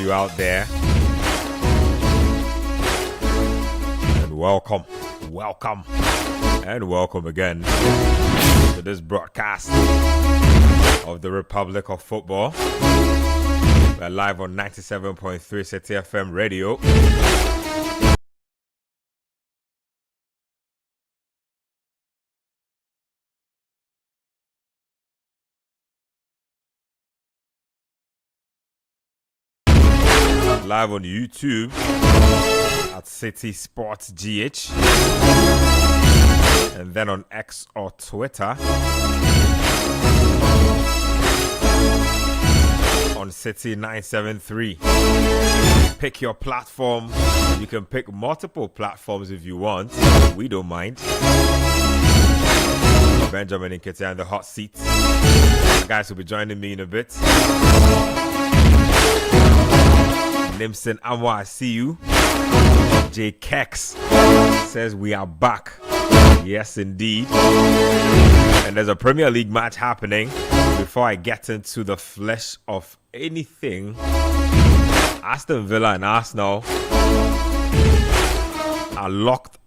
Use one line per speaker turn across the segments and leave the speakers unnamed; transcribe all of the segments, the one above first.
you out there. And welcome again to this broadcast of the Republic of Football. We're live on 97.3 City FM radio. Live on YouTube at City Sports GH, and then on X or Twitter on City 973. Pick your platform. You can pick multiple platforms if you want. We don't mind. Benjamin and Kitty in the hot seat. The guys will be joining me in a bit. Nimson Amwa, I see you. J Kex says we are back. Yes, indeed. And there's a Premier League match happening. Before I get into the flesh of anything, Aston Villa and Arsenal are locked.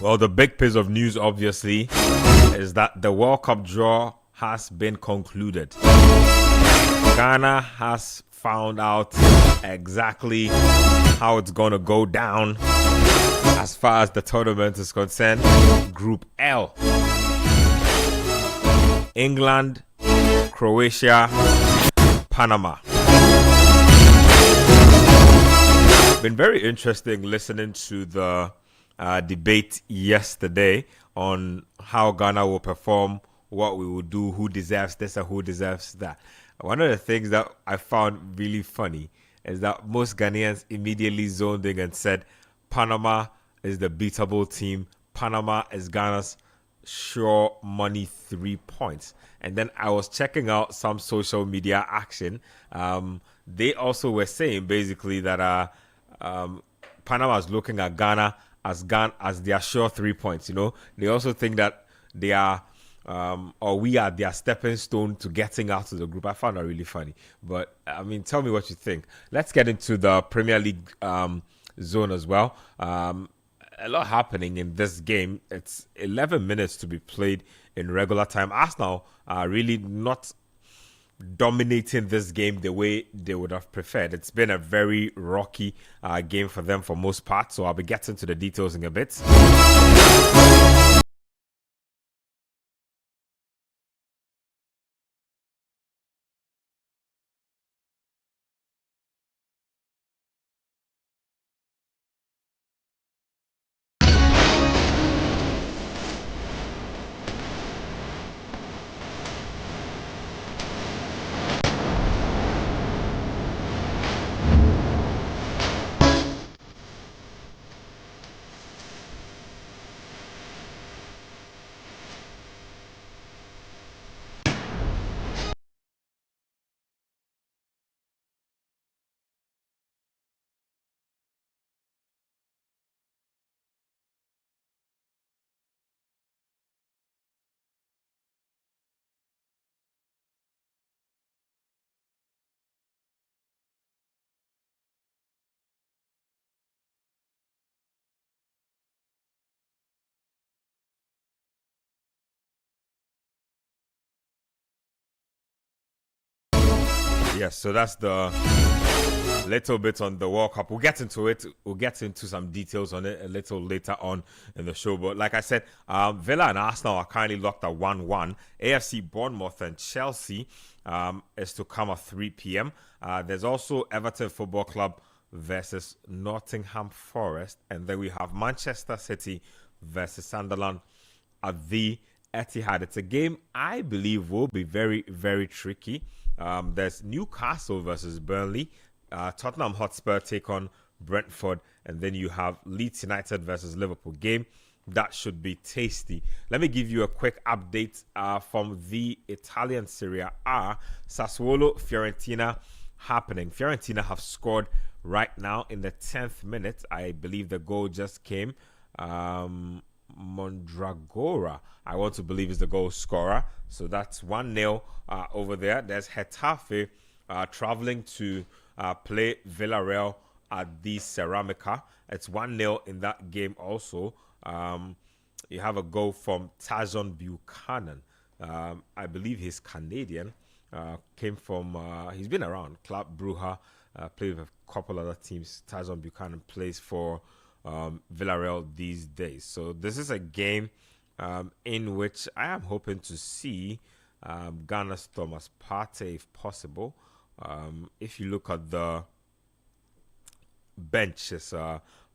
Well, the big piece of news, obviously, is that the World Cup draw has been concluded. Ghana has found out exactly how it's going to go down as far as the tournament is concerned. Group L. England, Croatia, Panama. Been very interesting listening to the debate yesterday on how Ghana will perform, what we will do, who deserves this and who deserves that. One of the things that I found really funny is that most Ghanaians immediately zoned in and said Panama is the beatable team. Panama is Ghana's sure money 3 points. And then I was checking out some social media action. They also were saying basically that Panama is looking at Ghana as their sure 3 points. You know, they also think that they are or we are their stepping stone to getting out of the group. I found that really funny. But I mean, tell me what you think. Let's get into the Premier League zone as well. A lot happening in this game. It's 11 minutes to be played in regular time. Arsenal are really not dominating this game the way they would have preferred. It's been a very rocky game for them for most parts, so I'll be getting to the details in a bit. Yes, so that's the little bit on the World Cup. We'll get into it. We'll get into some details on it a little later on in the show. But like I said, Villa and Arsenal are currently locked at 1-1. AFC Bournemouth and Chelsea is to come at 3 p.m. There's also Everton Football Club versus Nottingham Forest. And then we have Manchester City versus Sunderland at the Etihad. It's a game I believe will be very, very tricky. There's Newcastle versus Burnley. Tottenham Hotspur take on Brentford, and then you have Leeds United versus Liverpool. Game that should be tasty. Let me give you a quick update from the Italian Serie A. Sassuolo Fiorentina happening. Fiorentina have scored right now in the 10th minute. I believe the goal just came. Mondragora, I want to believe, is the goal scorer. So that's 1-0 over there. There's Getafe traveling to play Villarreal at the Ceramica. It's 1-0 in that game also. You have a goal from Tazon Buchanan. I believe he's Canadian. Came from, he's been around Club Brugge, played with a couple other teams. Tazon Buchanan plays for Villarreal these days. So this is a game in which I am hoping to see Ghana's Thomas Partey if possible. If you look at the benches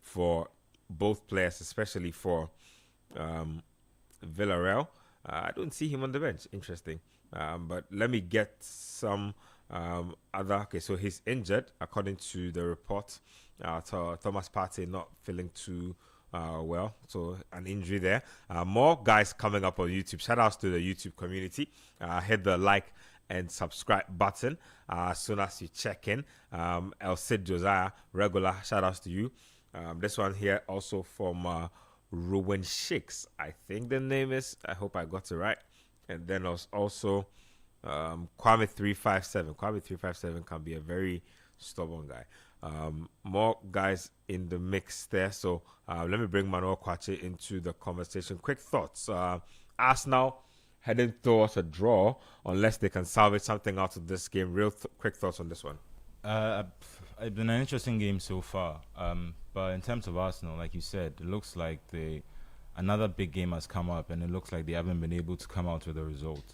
for both players, especially for Villarreal, I don't see him on the bench. Interesting. But let me get some other. Okay, so he's injured according to the report. Thomas Partey not feeling too well, so an injury there. More guys coming up on YouTube. Shout outs to the YouTube community. Hit the like and subscribe button as soon as you check in. El Cid Josiah, regular, shout outs to you. This one here also from Ruin Shakes, I think the name is. I hope I got it right. And then also Kwame357. Kwame357 can be a very stubborn guy. More guys in the mix there. So let me bring Manuel Kwache into the conversation. Quick thoughts. Arsenal heading towards a draw unless they can salvage something out of this game. Quick thoughts on this one.
It's been an interesting game so far. But in terms of Arsenal, like you said, it looks like another big game has come up, and it looks like they haven't been able to come out with a result.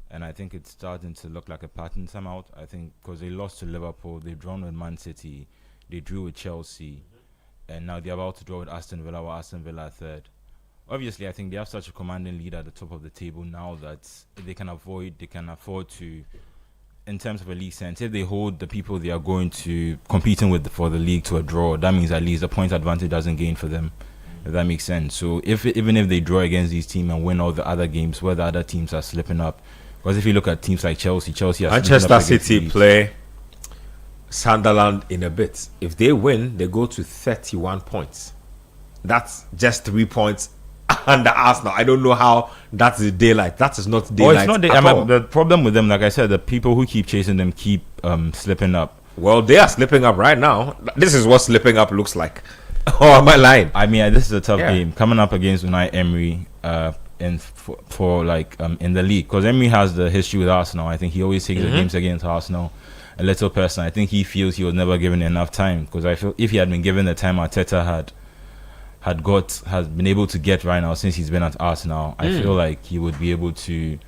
And I think it's starting to look like a pattern somehow. I think because they lost to Liverpool, they've drawn with Man City, they drew with Chelsea, and now they're about to draw with Aston Villa, while Aston Villa are third. Obviously, I think they have such a commanding lead at the top of the table now that they can afford to, in terms of a league sense, if they hold the people they are going to competing with for the league to a draw, that means at least the point advantage doesn't gain for them. If that makes sense. So even if they draw against these teams and win all the other games where the other teams are slipping up, because if you look at teams like Chelsea are
Manchester City play Sunderland in a bit. If they win, they go to 31 points. That's just 3 points under Arsenal. I don't know how that's the daylight. That is not daylight.
Oh, it's not the problem with them, like I said, the people who keep chasing them keep slipping up.
Well, they are slipping up right now. This is what slipping up looks like. Oh, am I lying?
I mean, this is a tough game coming up against Unai Emery. In the league, because Emery has the history with Arsenal. I think he always takes the games against Arsenal a little personal. I think he feels he was never given enough time, because I feel if he had been given the time Arteta has been able to get right now since he's been at Arsenal, I feel like he would argue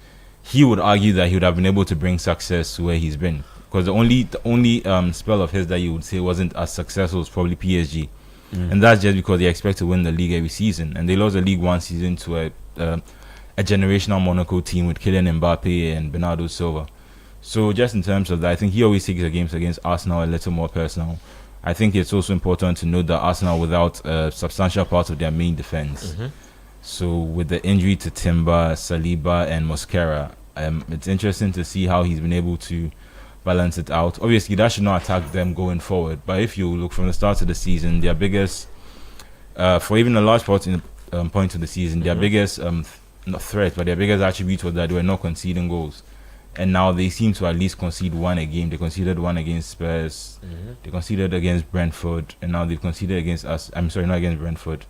that he would have been able to bring success to where he's been, because the only spell of his that you would say wasn't as successful was probably PSG. And that's just because they expect to win the league every season, and they lost the league one season to a generational Monaco team with Kylian Mbappe and Bernardo Silva. So just in terms of that, I think he always takes the games against Arsenal a little more personal. I think it's also important to note that Arsenal without a substantial part of their main defense. So with the injury to Timber, Saliba and Mosquera, it's interesting to see how he's been able to balance it out. Obviously, that should not attack them going forward. But if you look from the start of the season, their biggest, for even a large point of the season, their biggest, not threat, but their biggest attribute was that they were not conceding goals. And now they seem to at least concede one a game. They conceded one against Spurs. They conceded against Brentford. And now they've conceded against us. I'm sorry, not against Brentford.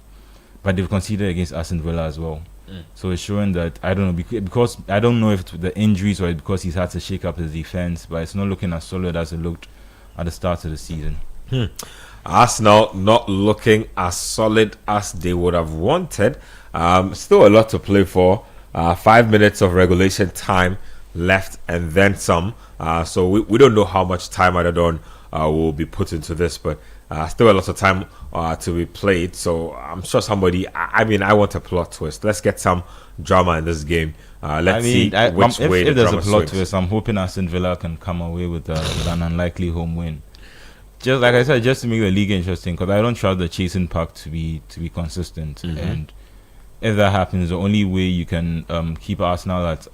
But they've conceded against Aston Villa as well. So it's showing that, I don't know, because I don't know if it's the injuries or because he's had to shake up his defense, but it's not looking as solid as it looked at the start of the season.
Arsenal not looking as solid as they would have wanted. Still a lot to play for. 5 minutes of regulation time left and then some. So we don't know how much time added on will be put into this, but still a lot of time to be played. So I'm sure somebody, I want a plot twist. Let's get some drama in this game. Let's see which way
if
the
there's a
drama
plot
swings.
twist, I'm hoping Aston Villa can come away with an unlikely home win. Just like I said, just to make the league interesting, because I don't trust the chasing pack to be consistent. And if that happens, the only way you can keep Arsenal at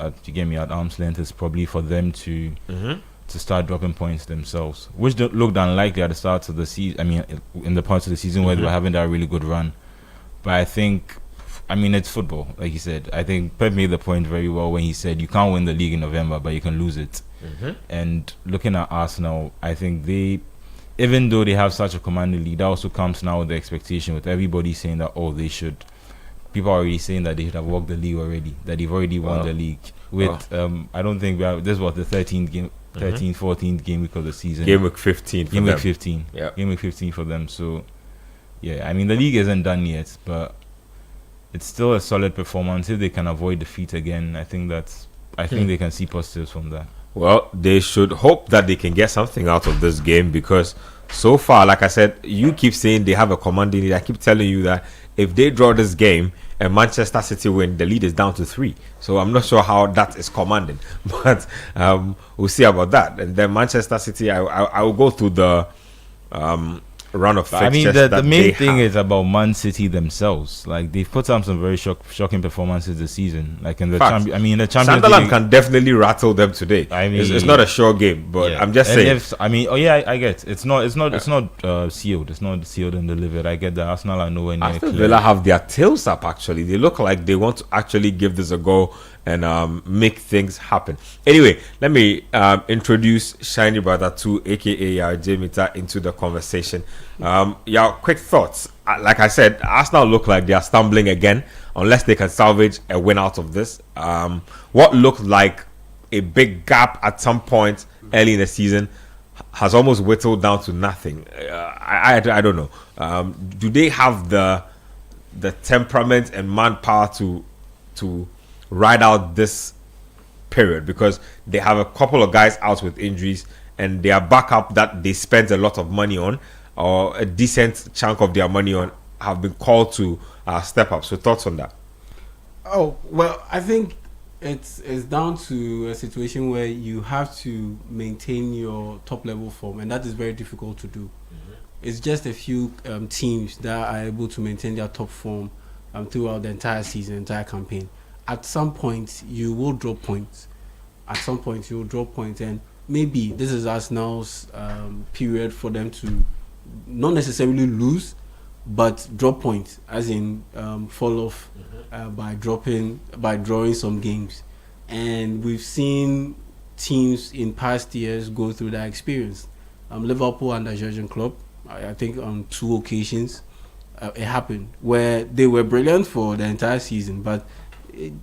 arm's length is probably for them to start dropping points themselves, which looked unlikely at the start of the season. I mean, in the parts of the season where they were having that really good run. But I think, it's football, like he said. I think Pep made the point very well when he said you can't win the league in November, but you can lose it. And looking at Arsenal, I think even though they have such a commanding lead, that also comes now with the expectation, with everybody saying that, they should. People are already saying that they should have walked the league already, that they've already won the league. I don't think this was the 13th game, 14th game week of the season.
Game week 15 for them.
Game week 15. Yeah. Game week 15 for them. So, yeah, the league isn't done yet, but it's still a solid performance. If they can avoid defeat again, I think they can see positives from that.
Well, they should hope that they can get something out of this game, because so far, like I said, you keep saying they have a commanding lead. I keep telling you that if they draw this game and Manchester City win, the lead is down to 3. So I'm not sure how that is commanding, but we'll see about that. And then Manchester City, I will go through the run of fixtures.
The main thing is about Man City themselves. Like, they've put on some very shocking performances this season. Like in the Champions
Sunderland
League,
can definitely rattle them today. It's not a sure game, but I'm just saying.
I get it's not sealed. It's not sealed and delivered. I get that. Arsenal are nowhere near.
Aston Villa have their tails up. Actually, they look like they want to actually give this a go and make things happen. Anyway, let me introduce Shiny Brother 2, aka Jamita, into the conversation. Quick thoughts. Like I said, Arsenal look like they are stumbling again, unless they can salvage a win out of this. What looked like a big gap at some point early in the season has almost whittled down to nothing. I don't know. Do they have the temperament and manpower to ride out this period? Because they have a couple of guys out with injuries, and their backup that they spent a lot of money on, or a decent chunk of their money on, have been called to step up. So thoughts on that?
Oh, well, I think it's down to a situation where you have to maintain your top level form, and that is very difficult to do. It's just a few teams that are able to maintain their top form throughout the entire season, entire campaign. At some point, you will drop points. And maybe this is Arsenal's period for them to not necessarily lose, but drop points, as in fall off by drawing some games. And we've seen teams in past years go through that experience. Liverpool under Jurgen Klopp, I think on 2 occasions, it happened where they were brilliant for the entire season, but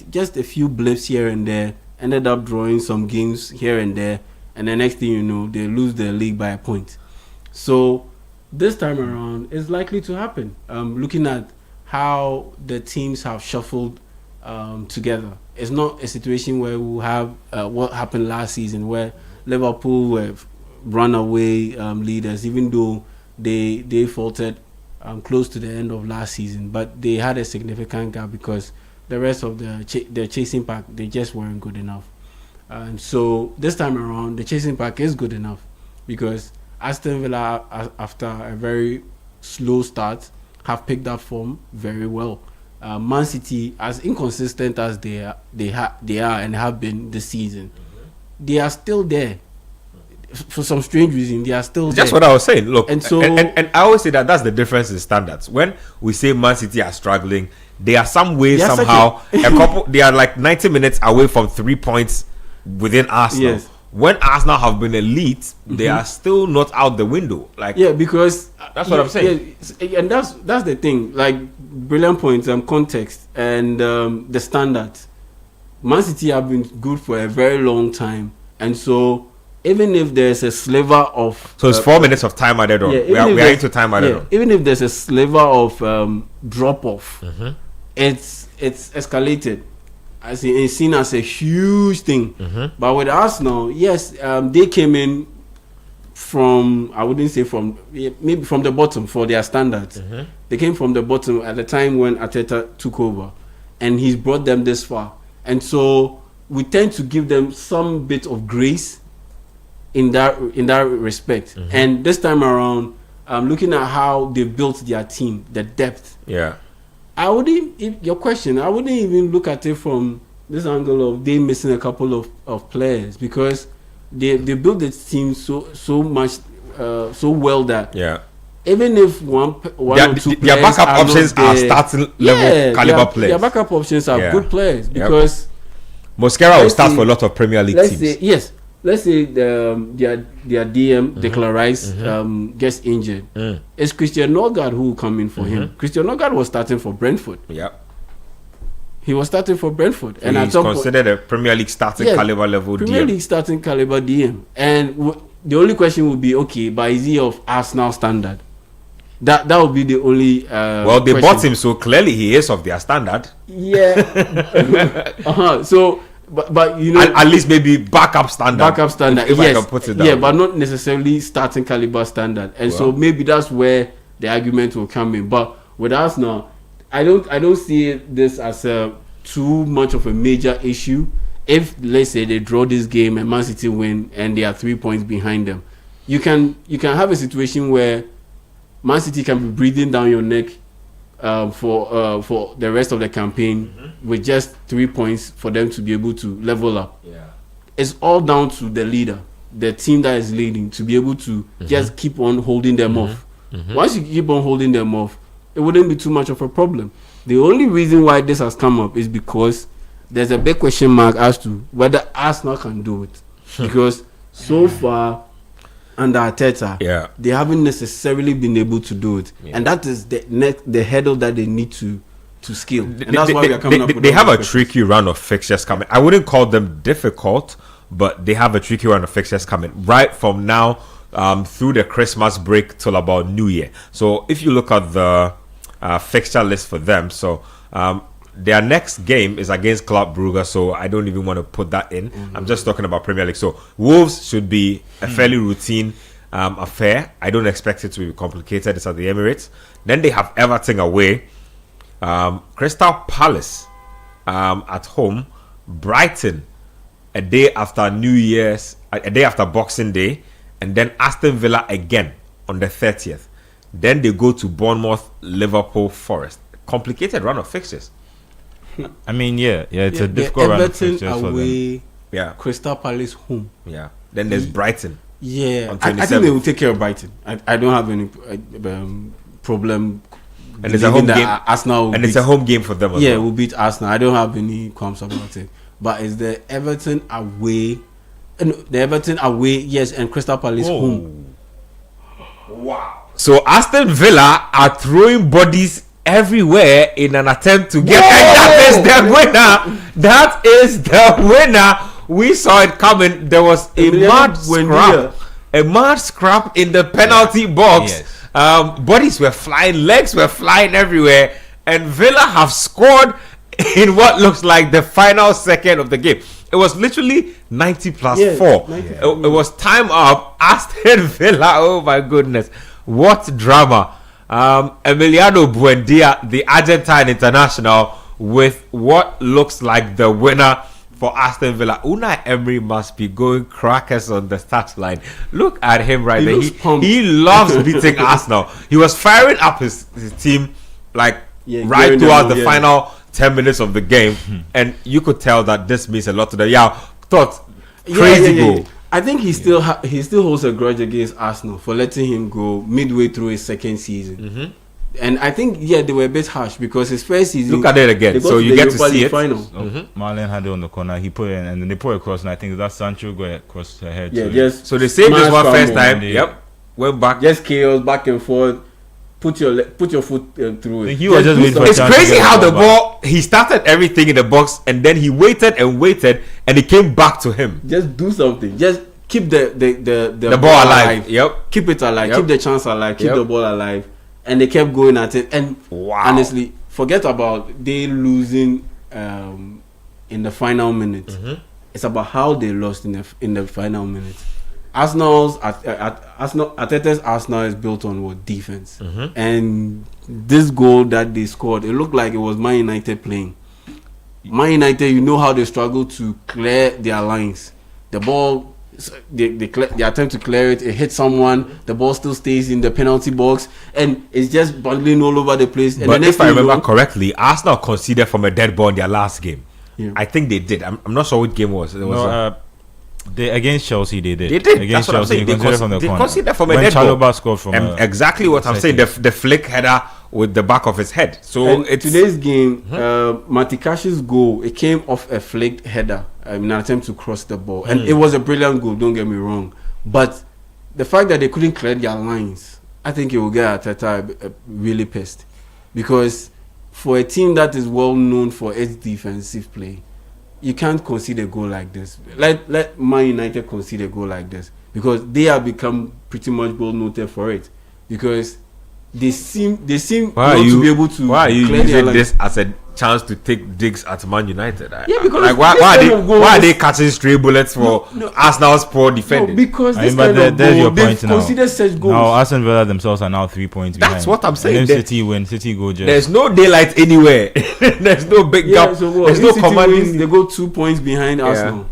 just a few blips here and there ended up drawing some games here and there, and the next thing you know, they lose the league by a point. So this time around, it's likely to happen. Looking at how the teams have shuffled together, it's not a situation where we'll have what happened last season, where Liverpool were runaway leaders, even though they faltered close to the end of last season, but they had a significant gap because the rest of the chasing pack, they just weren't good enough. And so this time around, the chasing pack is good enough, because Aston Villa, after a very slow start, have picked up form very well. Man City, as inconsistent as they are and have been this season, they are still there. For some strange reason, they are still there.
That's what I was saying. Look, and I always say that's the difference in standards. When we say Man City are struggling, they are some way, somehow, they are like 90 minutes away from 3 points within Arsenal. Yes. When Arsenal have been elite, they are still not out the window.
Because
that's what I'm saying.
Yeah, and that's the thing. Like, brilliant points, context, and the standards. Man City have been good for a very long time, and so even if there's a sliver of
So it's 4 minutes of time added on. We are into time added on.
Even if there's a sliver of drop off, it's escalated. It's seen as a huge thing. But with Arsenal, yes, they came in from, I wouldn't say from, maybe from the bottom for their standards. They came from the bottom at the time when Arteta took over, and he's brought them this far. And so we tend to give them some bit of grace in that respect. And this time around, looking at how they built their team, the depth.
Yeah.
I wouldn't even look at it from this angle of they missing a couple of players, because they built the team so much so well that even if one or two players,
their backup options are starting level caliber players.
Their backup options are good players, because
Mosquera will start for a lot of Premier League teams.
Let's say their DM Declan Rice gets injured. It's Christian Norgard who will come in for him. Christian Norgard was starting for Brentford. He was starting for Brentford,
and he's considered a Premier League starting caliber level
Premier League starting caliber DM. And the only question would be, okay, but is he of Arsenal standard? That would be the only.
Well, they bought him, so clearly he is of their standard.
Yeah. So. But you know,
at least maybe backup standard. If I can put it that way.
But not necessarily starting caliber standard. And so maybe that's where the argument will come in. But with us now, I don't see this as too much of a major issue. If, let's say, they draw this game and Man City win and they are 3 points behind them, you can have a situation where Man City can be breathing down your neck for the rest of the campaign with just 3 points for them to be able to level up. It's all down to the leader, the team that is leading, to be able to just keep on holding them off. Once you keep on holding them off, it wouldn't be too much of a problem. The only reason why this has come up is because there's a big question mark as to whether Arsenal can do it. Because so far, under Arteta, they haven't necessarily been able to do it, and that is the hurdle that they need to scale. And that's why we are coming up with.
They have a tricky run of fixtures coming. I wouldn't call them difficult, but they have a tricky run of fixtures coming right from now through the Christmas break till about New Year. So if you look at the fixture list for them, so their next game is against Club Brugge, so I don't even want to put that in. I'm just talking about Premier League. So Wolves should be a fairly routine affair. I don't expect it to be complicated. It's at the Emirates. Then they have Everton away, Crystal Palace at home, Brighton a day after New Year's, a day after Boxing Day, and then Aston Villa again on the 30th. Then they go to Bournemouth, Liverpool, Forest. Complicated run of fixtures.
I mean, it's a difficult run of fixtures
away,
for them.
Crystal Palace home.
Then there's Brighton.
I think they will take care of Brighton. I don't have any problem.
And it's a home game.
Arsenal
and it's a home game for them as well.
We'll beat Arsenal. I don't have any qualms about it. But it's the Everton away. Yes, and Crystal Palace home.
Wow. So Aston Villa are throwing bodies everywhere in an attempt to get, and that is the winner. That is the winner. We saw it coming. There was a mad scrap in the penalty box. Bodies were flying, legs were flying everywhere, and Villa have scored in what looks like the final second of the game. It was literally 90 plus 4. 90. It was time up. Aston Villa, oh my goodness, what drama. Emiliano Buendia, the Argentine international, with what looks like the winner for Aston Villa. Unai Emery must be going crackers on the stat line. Look at him right there. He loves beating Arsenal. He was firing up his team right throughout the final 10 minutes of the game, and you could tell that this means a lot to them. Crazy goal.
I think he still holds a grudge against Arsenal for letting him go midway through his second season. And I think they were a bit harsh because his first season.
Look at it again, so you get to see it.
Final.
Marlon had it on the corner. He put it in, and then they put it across, and I think that Sancho got across the head.
So they saved this one first time. Went back.
Just chaos back and forth. Put your foot through it.
It's crazy how the ball. He started everything in the box, and then he waited, and it came back to him.
Just do something. Just keep the
ball alive. Yep.
Keep it alive.
Yep.
Keep the chance alive. Keep
Yep.
the ball alive. And they kept going at it. And
Wow.
honestly, forget about they losing in the final minute.
Mm-hmm.
It's about how they lost in the final minute. Arteta's Arsenal is built on what? Defense.
Mm-hmm.
And this goal that they scored, it looked like it was Man United playing. Man United, you know how they struggle to clear their lines. The ball, they attempt to clear it. It hits someone. The ball still stays in the penalty box, and it's just bundling all over the place. And
But
the next
if I
thing you
remember
know-
correctly, Arsenal conceded from a dead ball in their last game.
Yeah.
I think they did. I'm not sure which game it was. It was
They against Chelsea, they did.
They did.
Against
That's what I'm
Chelsea,
saying. They
conceded from the corner.
conceded from a
when
dead ball.
Chalobah scored from
exactly what I'm saying. The flick header with the back of his head. So
And
it's
today's game, Matikash's goal, it came off a flicked header in an attempt to cross the ball. And it was a brilliant goal, don't get me wrong. But the fact that they couldn't clear their lines, I think it will get Arteta really pissed. Because for a team that is well known for its defensive play, you can't concede a goal like this. Let Man United concede a goal like this. Because they have become pretty much well noted for it. Because they seem not to be able to
why are you
clear their
using
lines.
this as a chance to take digs at Man United?
Yeah, because
like, why
this
are
kind
they
of goals-
why are they catching stray bullets for
No.
Arsenal's poor
No,
defending?
because
I
this
mean, but
kind of
there's
goal,
your
they've
point now.
considered such goals.
Now Aston Villa themselves are now 3 points behind.
That's what I'm saying.
And then
There-
City win. City go just.
There's no daylight anywhere. There's no big
Yeah,
gap.
so what?
There's
If
no
City
commanding.
wins, they go 2 points behind Arsenal.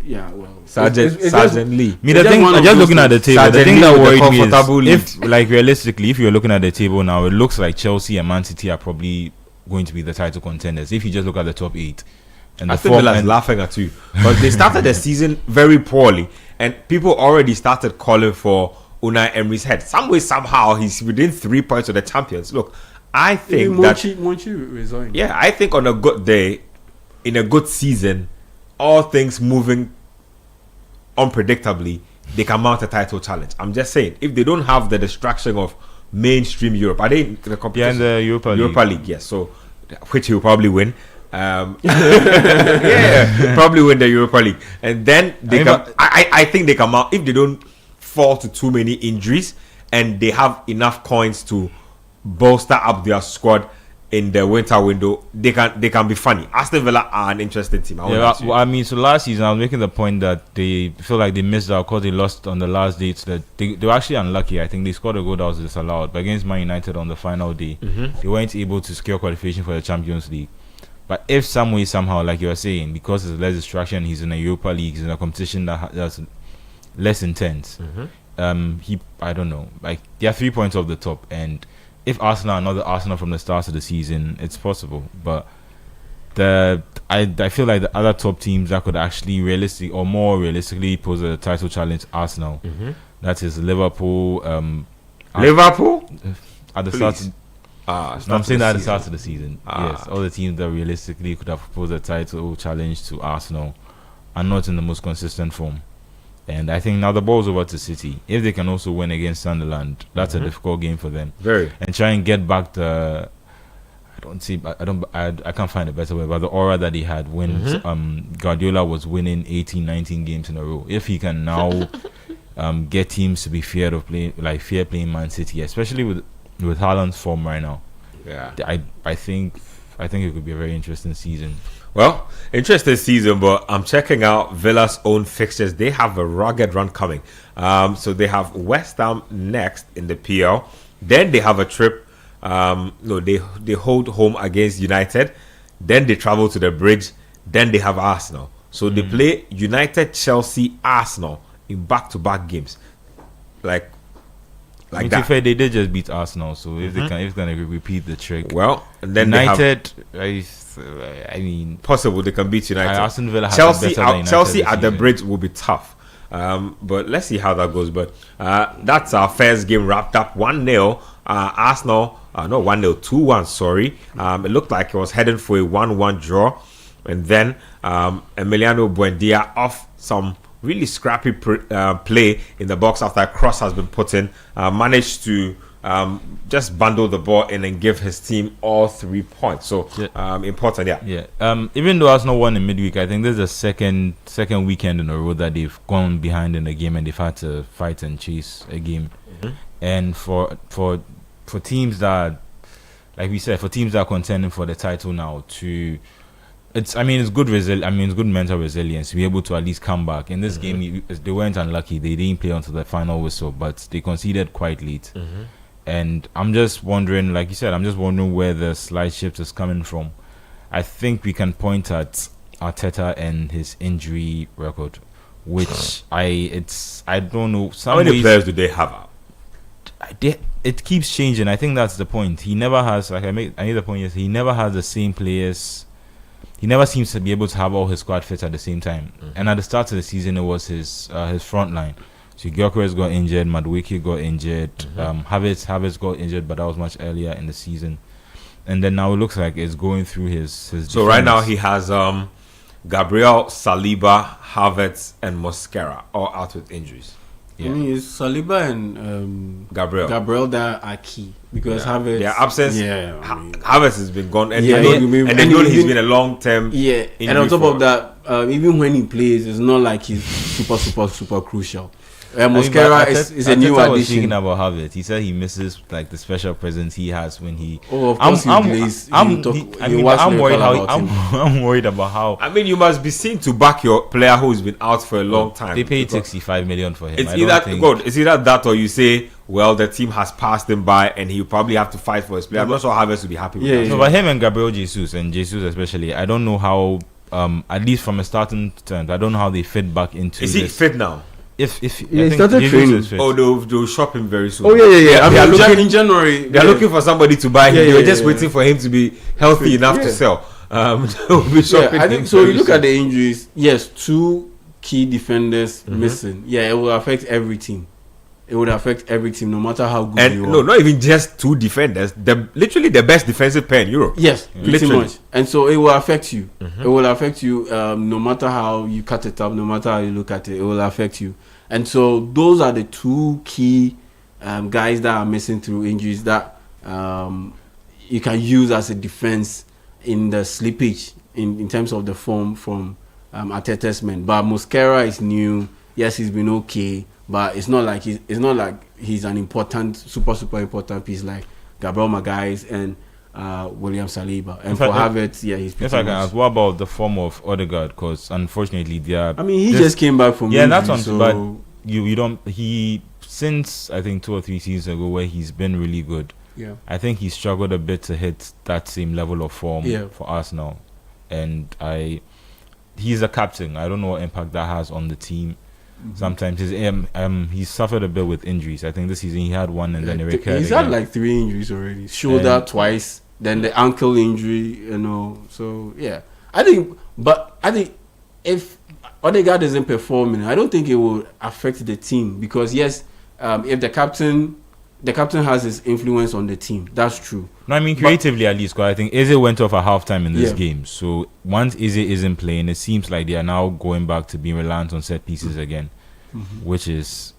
Yeah, well,
Sergeant
it's just-
Lee.
Me,
It's
the thing,
one of
just
those
looking at the
things.
table, the
Sergeant
thing
Lee
that
with the
worried me
comfortable
is
lead.
if, like, realistically, if you're looking at the table now, it looks like Chelsea and Man City are probably going to be the title contenders. If you just look at the top 8, and the
Aston
form,
Villa is
and
laughing at you, but they started the season very poorly, and people already started calling for Unai Emery's head. Some way, somehow, he's within 3 points of the champions. Look, I think that
Monchi resigned.
yeah, I think on a good day, in a good season, all things moving unpredictably, they can mount a title challenge. I'm just saying, if they don't have the distraction of mainstream Europe, are they in the
yeah,
competition?
in the Europa League.
Yes. So, which he'll probably win. Yeah, probably win the Europa League, and then they I think they can mount if they don't fall to too many injuries and they have enough coins to bolster up their squad in the winter window. They can be funny. Aston Villa are an interesting team.
I mean, so last season I was making the point that they feel like they missed out because they lost on the last day. That they were actually unlucky. I think they scored a goal that was disallowed, but against Man United on the final day, they weren't able to secure qualification for the Champions League. But if some way, somehow, like you were saying, because there's less distraction, he's in a Europa League, he's in a competition that's less intense. I don't know, like they are 3 points off the top, and if Arsenal are not the Arsenal from the start of the season, it's possible. But I feel like the other top teams that could actually more realistically pose a title challenge, Arsenal. That is Liverpool.
Liverpool
at the
Please.
start. I'm saying that at the start of the season.
Ah.
Yes, all the teams that realistically could have proposed a title challenge to Arsenal are not in the most consistent form. And I think now the ball's over to City. If they can also win against Sunderland, that's a difficult game for them.
Very.
And try and get back the I can't find a better way, but the aura that he had when Guardiola was winning 18, 19 games in a row. If he can now get teams to be fear playing Man City, especially with Haaland's form right now.
Yeah.
I think it could be a very interesting season.
Well, interesting season, but I'm checking out Villa's own fixtures. They have a rugged run coming. So they have West Ham next in the PL. Then they have a trip. They hold home against United. Then they travel to the Bridge. Then they have Arsenal. So they play United, Chelsea, Arsenal in back-to-back games. Like
To be
that.
fair, they did just beat Arsenal, so if they're going to repeat the trick.
Well, and then
United, I mean,
possible they can beat United.
Aston Villa has
Chelsea
better than United
Chelsea
this
at the
season.
Bridge will be tough. But let's see how that goes. But that's our first game wrapped up. 1-0. Arsenal, not 1-0, 2-1, sorry. It looked like it was heading for a 1-1 draw. And then Emiliano Buendia off some really scrappy play in the box after a cross has been put in, managed to just bundle the ball in and give his team all 3 points. So important,
Even though Arsenal won in midweek, I think this is the second weekend in a row that they've gone behind in a game and they've had to fight and chase a game. And for teams that, like we said, for teams that are contending for the title now, it's good it's good mental resilience to be able to at least come back. In this game, they weren't unlucky. They didn't play until the final whistle, but they conceded quite late. And I'm just wondering, like you said, where the slight shift is coming from. I think we can point at Arteta and his injury record, which I don't know.
How many players do they have out?
It keeps changing. I think that's the point. He never has, like I made the point yesterday, he never has the same players. He never seems to be able to have all his squad fit at the same time. And at the start of the season, it was his front line. So Gyökeres got injured, Madueke got injured, Havertz got injured, but that was much earlier in the season. And then now it looks like it's going through his
So
defense.
right now he has Gabriel, Saliba, Havertz, and Mosquera all out with injuries.
I mean, it's Saliba and Gabriel that are key because Havertz,
their absence. Havertz has been gone, and he's been a long term.
Yeah, and on top of that, even when he plays, it's not like he's super crucial. Mosquera is a new addition.
Was speaking about Havertz, he said he misses like the special presence he has when he.
Oh, of course, I'm
worried about how.
I mean, you must be seen to back your player who's been out for a long time.
They paid 65 million for him.
It's either that or you say, well, the team has passed him by and he'll probably have to fight for his player. I'm not sure Havertz will be happy with that.
So, but him and Gabriel Jesus especially, I don't know how. At least from a starting terms, I don't know how they fit back into.
Is he fit now?
If
he started training.
They'll shop him very soon.
In January
they're looking for somebody to buy him. They're just waiting for him to be healthy enough to sell. They'll be shopping him.
So you look at the injuries. Yes, 2 key defenders missing. Yeah, it will affect every team. It would affect every team, no matter how good you are.
No, not even just 2 defenders. Literally the best defensive pair in Europe.
Yes, pretty much. And so it will affect you. It will affect you no matter how you cut it up, no matter how you look at it. It will affect you. And so those are the 2 key guys that are missing through injuries that you can use as a defense in the slippage in terms of the form from Arteta's men. But Mosquera is new. Yes, he's been okay, but it's not like he's an important, super important piece like Gabriel Magalhaes and William Saliba. And for Havertz, he's pretty
If I can ask, what about the form of Odegaard? Because unfortunately,
he just came back from
injury, that's
so
but you don't. He since I think 2 or 3 seasons ago where he's been really good.
Yeah,
I think he struggled a bit to hit that same level of form for Arsenal, and he's a captain. I don't know what impact that has on the team. Sometimes he's suffered a bit with injuries. I think this season he had one and then he recurred.
He's had like 3 injuries already. Shoulder twice, then the ankle injury, So I think if Odegaard isn't performing, I don't think it will affect the team because if the captain has his influence on the team, that's true.
No, I mean creatively at least, because I think Eze went off at halftime in this game. So once Eze isn't playing, it seems like they are now going back to being reliant on set pieces again, which is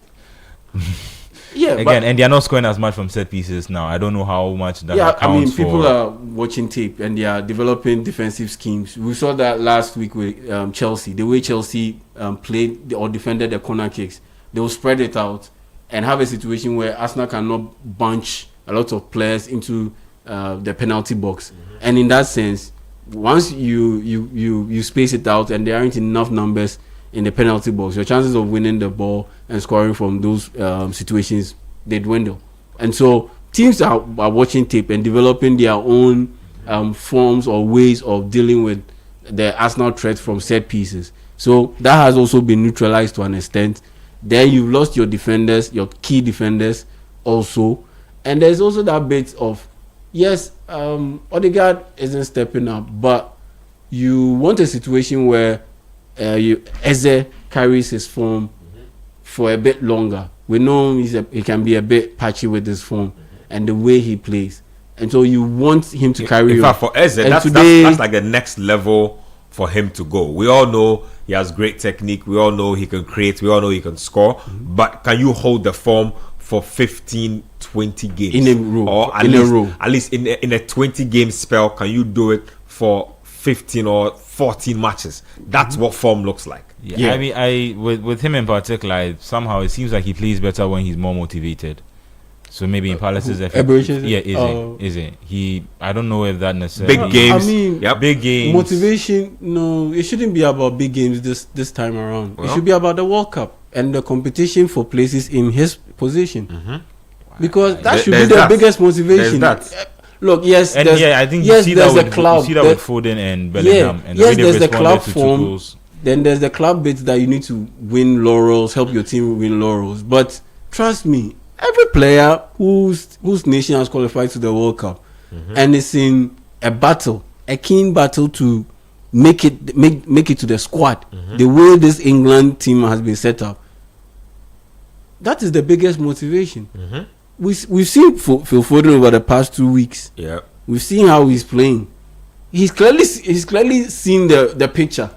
and they are not scoring as much from set pieces now. I don't know how much that accounts for.
People are watching tape and they are developing defensive schemes. We saw that last week with Chelsea. The way Chelsea played or defended the corner kicks, they will spread it out and have a situation where Arsenal cannot bunch a lot of players into the penalty box. And in that sense, once you space it out and there aren't enough numbers in the penalty box, your chances of winning the ball and scoring from those situations, they dwindle. And so teams are watching tape and developing their own forms or ways of dealing with the Arsenal threat from set pieces. So that has also been neutralized to an extent. Then you've lost your defenders, your key defenders also. And there's also that bit of, Odegaard isn't stepping up, but you want a situation where Eze carries his form for a bit longer. We know he can be a bit patchy with his form and the way he plays. And so you want him to carry on.
In fact, for Eze, that's like the next level for him to go. We all know he has great technique. We all know he can create. We all know he can score. But can you hold the form for 15, 20 games
in a row,
or at least in a 20 game spell. Can you do it for 15 or 14 matches? That's what form looks like.
Yeah. I mean, with him in particular, somehow it seems like he plays better when he's more motivated. So maybe in Palace's
is
it? I don't know if that necessarily
big games.
I mean,
big games.
Motivation. No, it shouldn't be about big games this time around.
Well,
it should be about the World Cup and the competition for places in his position. Because that should be the biggest motivation. Look, yes,
and I think you see that with Foden and Bellingham. And
there's the club form. Then there's the club bits that you need to win laurels, help your team win laurels. But trust me, every player whose nation has qualified to the World Cup and is in a keen battle to make it to the squad, the way this England team has been set up, that is the biggest motivation. We've seen Phil Foden over the past 2 weeks.
Yeah,
we've seen how he's playing. He's clearly seen the picture.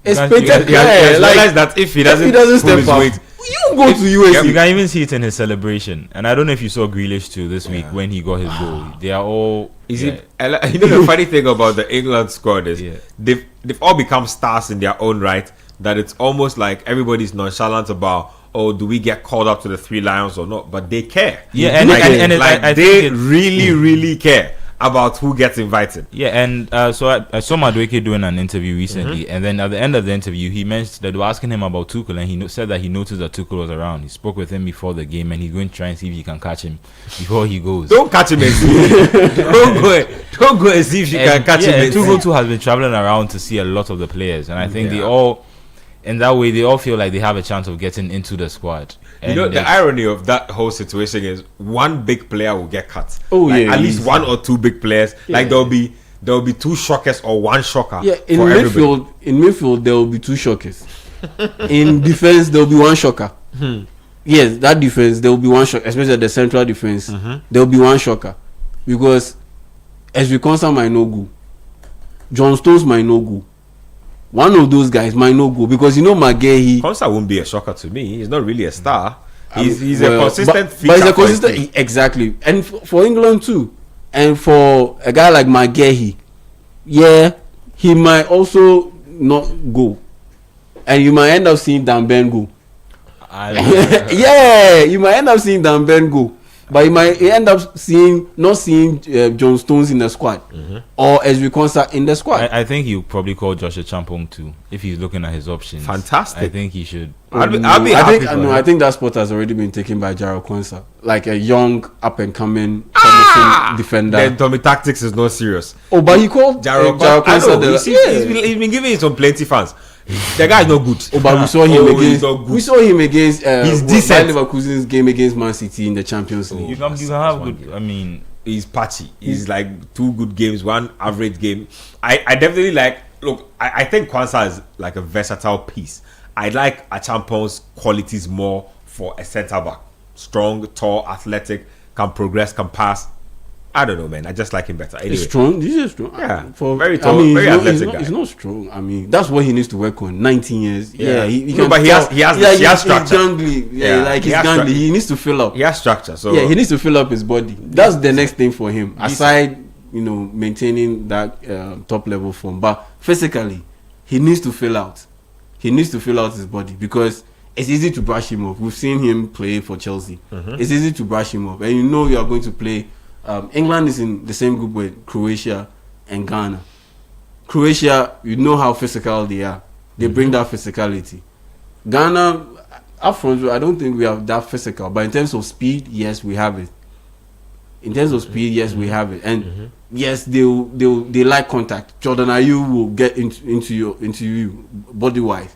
It's painted clear.
Like that if he doesn't step up, you go to US.
You can even see it in his celebration. And I don't know if you saw Grealish too this week when he got his goal. They are all.
You know the funny thing about the England squad is they've all become stars in their own right. That it's almost like everybody's nonchalant about, oh, do we get called up to the Three Lions or not? But they care.
Yeah,
and they really care about who gets invited.
Yeah, and so I saw Madueke doing an interview recently, and then at the end of the interview, he mentioned that they were asking him about Tuchel, and he said that he noticed that Tuchel was around. He spoke with him before the game, and he's going to try and see if he can catch him before he goes.
Don't catch him and see. Don't go and see if you can catch him.
And Tuchel too has been traveling around to see a lot of the players, and I think they all, in that way, they all feel like they have a chance of getting into the squad.
And you know, the irony of that whole situation is one big player will get cut. At least one or two big players. Like there'll be two shockers or one shocker.
Yeah, in midfield there will be two shockers. In defense there will be one shocker. Yes, that defense there will be one shocker, especially the central defense. There will be one shocker because Ezri Konsa might no go, John Stones might no go. One of those guys might not go because Maguire.
Konsa won't be a shocker to me. He's not really a star. He's a consistent feature.
But he's a consistent, exactly. And for England too, and for a guy like Maguire, he might also not go, and you might end up seeing Dan Ben go. You might end up seeing Dan Ben go. But you might end up not seeing John Stones in the squad or Ezri Konsa in the squad.
I think he'll probably call Joshua Champong too if he's looking at his options.
Fantastic.
I think he should.
I think that spot has already been taken by Jarrell Konsa, like a young up and coming defender.
Then Tommy Tactics is not serious.
Oh, but he called Jarrell Konsa.
He's been giving some plenty fans. The guy is not good.
Oh, but we saw him against he's decent. Leverkusen's game against Man City in the Champions League.
You can have good. I mean,
he's patchy. He's like 2 good games, 1 average game. I definitely like. Look, I think Kwanzaa is like a versatile piece. I like Achampong's qualities more for a centre back. Strong, tall, athletic, can progress, can pass. I don't know, man. I just like him better. Anyway.
He's strong. This is strong.
Yeah, very tall, very athletic guy.
He's not strong. I mean, that's what he needs to work on. 19 years.
Yeah,
he
has structure.
He's gangly. He needs to fill up.
He has structure. So
he needs to fill up his body. That's the next thing for him. Aside, maintaining that top level form, but physically, he needs to fill out. He needs to fill out his body because it's easy to brush him off. We've seen him play for Chelsea. It's easy to brush him off, and you are going to play. England is in the same group with Croatia and Ghana. Croatia, you know how physical they are. They bring that physicality. Ghana, up front, I don't think we have that physical. But in terms of speed, yes, we have it. In terms of speed, yes, we have it. And yes, they like contact. Jordan Ayew will get into you body wise.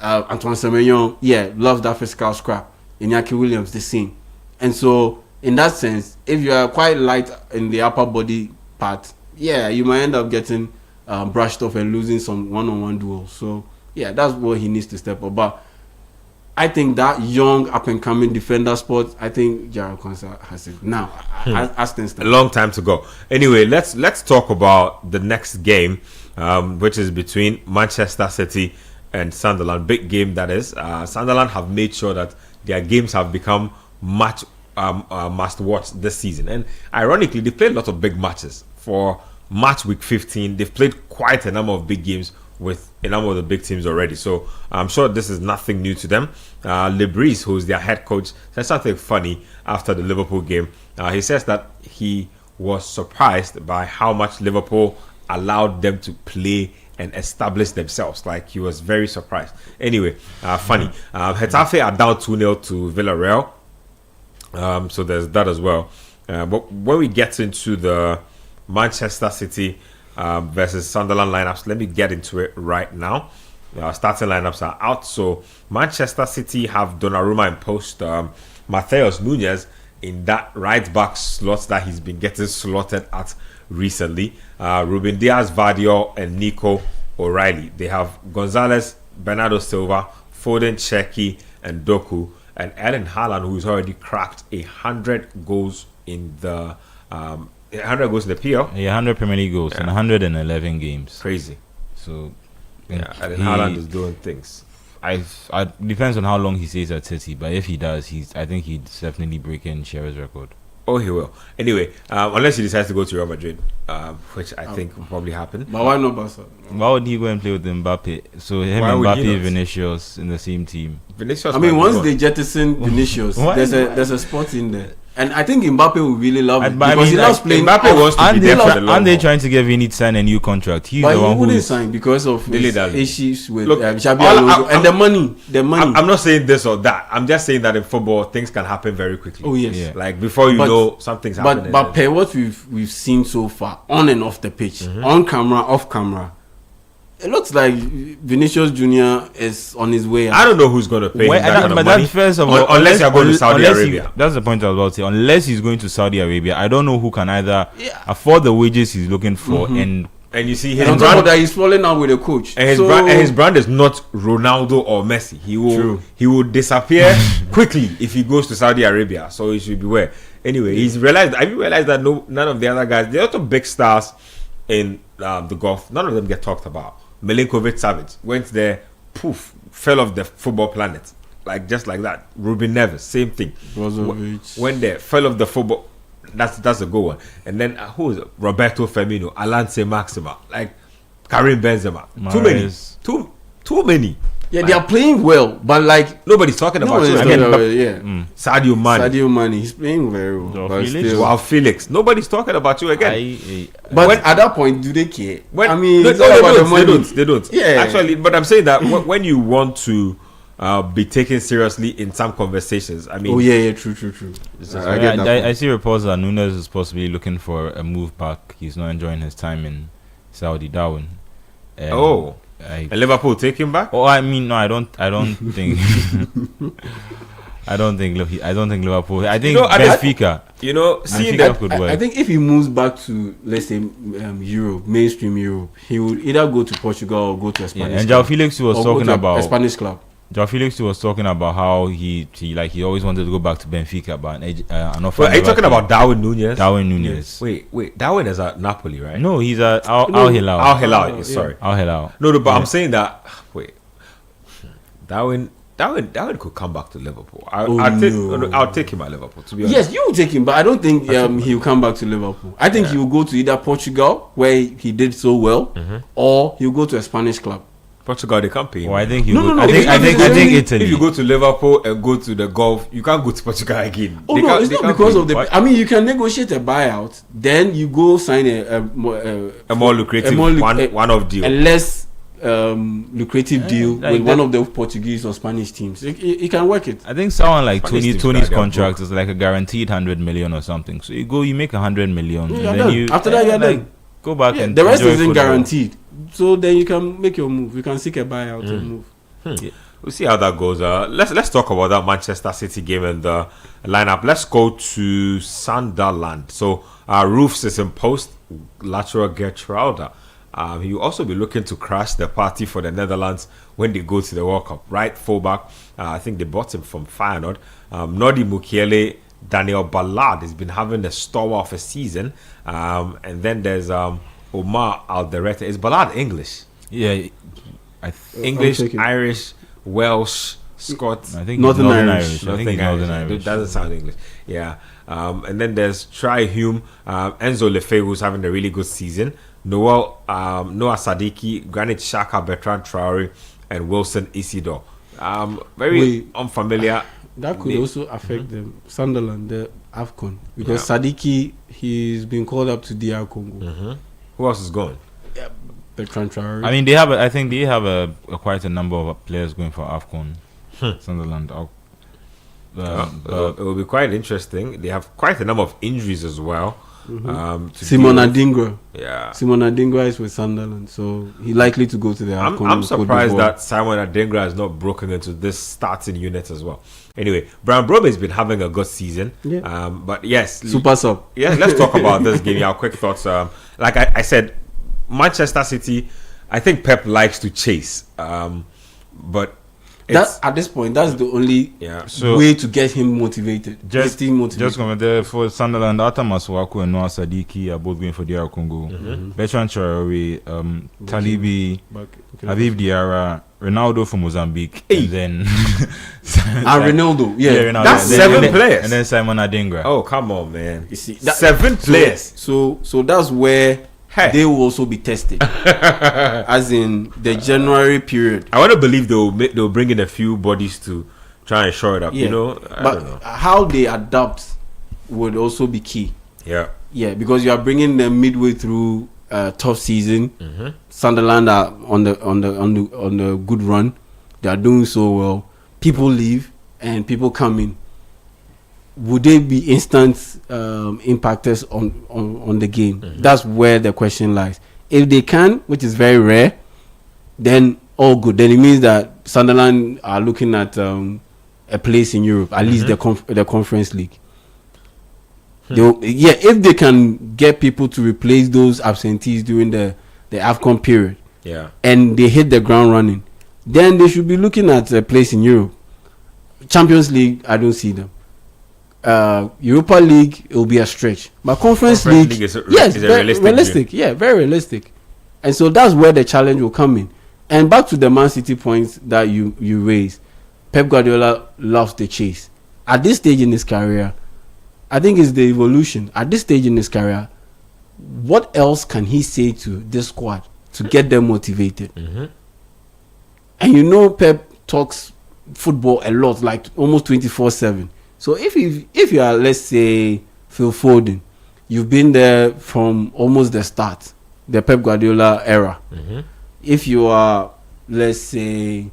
Antoine Semenyo, loves that physical scrap. Iñaki Williams, the same. And so, in that sense, if you are quite light in the upper body part, you might end up getting brushed off and losing some one-on-one duels. So, that's what he needs to step up. But I think that young up-and-coming defender spot, I think Jarrell Konsa has it now.
A long time to go. Anyway, let's talk about the next game, which is between Manchester City and Sunderland. Big game, that is. Sunderland have made sure that their games have become much must watch this season. And ironically, they played a lot of big matches. For match week 15, they've played quite a number of big games with a number of the big teams already. So I'm sure this is nothing new to them. Lebris, who's their head coach, said something funny after the Liverpool game. He says that he was surprised by how much Liverpool allowed them to play and establish themselves. Like, he was very surprised. Anyway, funny. Getafe are down 2-0 to Villarreal. So there's that as well. But when we get into the Manchester City versus Sunderland lineups, let me get into it right now. Starting lineups are out. So Manchester City have Donnarumma in post, Matheus Nunes in that right back slot that he's been getting slotted at recently. Ruben Diaz, Vardiol, and Nico O'Reilly. They have Gonzalez, Bernardo Silva, Foden, Cherki, and Doku, and Erling Haaland, who's already cracked 100 goals in the 100 goals in the PL.
Yeah, 100 Premier League goals in 111 games.
Crazy.
So
yeah, Erling Haaland is doing things.
I depends on how long he stays at City, but if he does, I think he'd definitely break in Shearer's record.
Oh, he will. Anyway, unless he decides to go to Real Madrid, which I think will probably happen.
But why not Barca?
Why would he go and play with Mbappe? So him, Mbappe, Vinicius in the same team.
Vinicius.
I mean, once they jettison Vinicius, there's a spot in there. And I think Mbappe will really love it because he loves playing.
Mbappe wants to be there for the long haul.
And they trying to get Vini to sign a new contract. He's
but
the
he
one
wouldn't
who's
sign because of his issues with Xabi
all
Alonso and the money.
I'm not saying this or that. I'm just saying that in football, things can happen very quickly.
Oh yes,
Yeah.
like before you know something's happening.
But per what we've seen so far, on and off the pitch, on camera, off camera, it looks like Vinicius Junior is on his way out.
I don't know who's going to pay him that kind of money.
First of all,
unless you're going to Saudi Arabia.
That's the point I was about to say. Unless he's going to Saudi Arabia, I don't know who can either afford the wages he's looking for
and you see his
and on top of that, he's falling out with a coach.
And his brand is not Ronaldo or Messi. He will disappear quickly if he goes to Saudi Arabia. So he should beware. Anyway, he's realized. Have you realized that none of the other guys, the other big stars in the golf, none of them get talked about. Milinkovic Savic went there, poof, fell off the football planet, like just like that. Ruben Neves, same thing.
Brozovic
went there, fell off the football. That's a good one. And then who is it? Roberto Firmino, Alan Maxima, like Karim Benzema.
Mahrez.
Too many.
Yeah, they are playing well, but like
nobody's talking about it. Sadio Mane,
he's playing very well.
Wow, Felix, nobody's talking about you again.
But at that point, do they care?
They don't.
Yeah,
actually, but I'm saying that when you want to be taken seriously in some conversations, I mean,
true.
I see reports that Nunes is possibly looking for a move back. He's not enjoying his time in Saudi Darwin.
And Liverpool take him back?
Oh, I mean, no, I don't think. I don't think Liverpool. I think Benfica.
Seeing that
could work.
I think if he moves back to, let's say, Europe, mainstream Europe, he would either go to Portugal or go to a Spanish.
And João Felix was talking about
a Spanish club.
João Felix was talking about how he always wanted to go back to Benfica, but an offer.
Well, are you talking about Darwin Núñez?
Darwin Núñez.
Wait. Darwin is at Napoli, right?
No, he's at Al Hilal.
Al Hilal. Sorry,
Al Hilal.
No, but I'm saying that. Wait, Darwin could come back to Liverpool. I'll take him at Liverpool. To be honest.
Yes, you will take him, but I don't think he will come back to Liverpool. I think he will go to either Portugal, where he did so well, or he'll go to a Spanish club.
Portugal, they can't pay him.
Oh, I think
I
think Italy.
If you go to Liverpool and go to the Gulf, you can't go to Portugal again.
Oh, no, it's not because of the. I mean, you can negotiate a buyout, then you go sign a
more lucrative one-off deal,
a less lucrative deal with one of the Portuguese or Spanish teams. You can work it.
I think someone like Tony's contract is like a guaranteed 100 million or something. So you make 100 million, and then
after that you're done.
Go back and
the rest isn't guaranteed. So then you can make your move. You can seek a buyout and move.
Yeah. We'll see how that goes. Let's talk about that Manchester City game and the lineup. Let's go to Sunderland. So Roofs is in post. Lateral Gertruida. He'll also be looking to crash the party for the Netherlands when they go to the World Cup. Right fullback. I think they bought him from Feyenoord. Nodi Mukiele. Daniel Ballard has been having a stormer of a season. And then there's Omar Alderete. Is Ballard English?
Yeah.
English, Irish, Welsh, Scots.
I think
Northern
Northern
Irish.
Irish. I think he's Northern Irish.
It doesn't sound English. Yeah. And then there's Try Hume, Enzo Lefebvre, who's having a really good season. Noah Sadiki, Granit Xhaka, Bertrand Traore, and Wilson Isidore. Very unfamiliar.
That could also affect them. Sunderland, the AFCON. Because Sadiki, he's been called up to DR Congo.
Who else is going?
Bertrand Traore.
I mean, I think they have a quite a number of players going for AFCON. Sunderland.
It will be quite interesting. They have quite a number of injuries as well.
Simon Adingra.
Yeah.
Simon Adingra is with Sunderland, so he's likely to go to the AFCON.
I'm surprised that Simon Adingra has not broken into this starting unit as well. Anyway, Brian Brome has been having a good season.
Yeah.
But yes.
Super sub.
Yeah, let's talk about this game. Our quick thoughts. Like I said, Manchester City, I think Pep likes to chase. But
that at this point, that's the only way to get him motivated.
Just comment there for Sunderland. Atam Masuaku and Noah Sadiki are both going for DR Congo. Bertrand Traore, Talibi, Habib Diarra, Ronaldo for Mozambique, and then
Ronaldo. Yeah,
Ronaldo. That's seven players.
And then Simon Adingra.
Oh, come on, man!
You see,
7 players.
So that's where they will also be tested, as in the January period.
I want to believe they'll bring in a few bodies to try and shore it up.
Yeah.
You know,
but
I don't know.
how they adapt would also be key.
Yeah,
because you are bringing them midway through tough season. Sunderland are on the good run. They are doing so well. People leave and people come in. Would they be instant impactors on the game? That's where the question lies. If they can, which is very rare, then all good. Then it means that Sunderland are looking at a place in Europe, at least the Conference League. If they can get people to replace those absentees during the AFCON period, and they hit the ground running, then they should be looking at a place in Europe. Champions League, I don't see them. Europa League, it will be a stretch, but Conference League
is
realistic. Yeah, very realistic. And so that's where the challenge will come in. And back to the Man City points that you raised, Pep Guardiola loves the chase. At this stage in his career, I think it's the evolution. At this stage in his career, what else can he say to this squad to get them motivated? And you know, Pep talks football a lot, like almost 24/7. So if you are, let's say, Phil Foden, you've been there from almost the start, the Pep Guardiola era. If you are, let's say,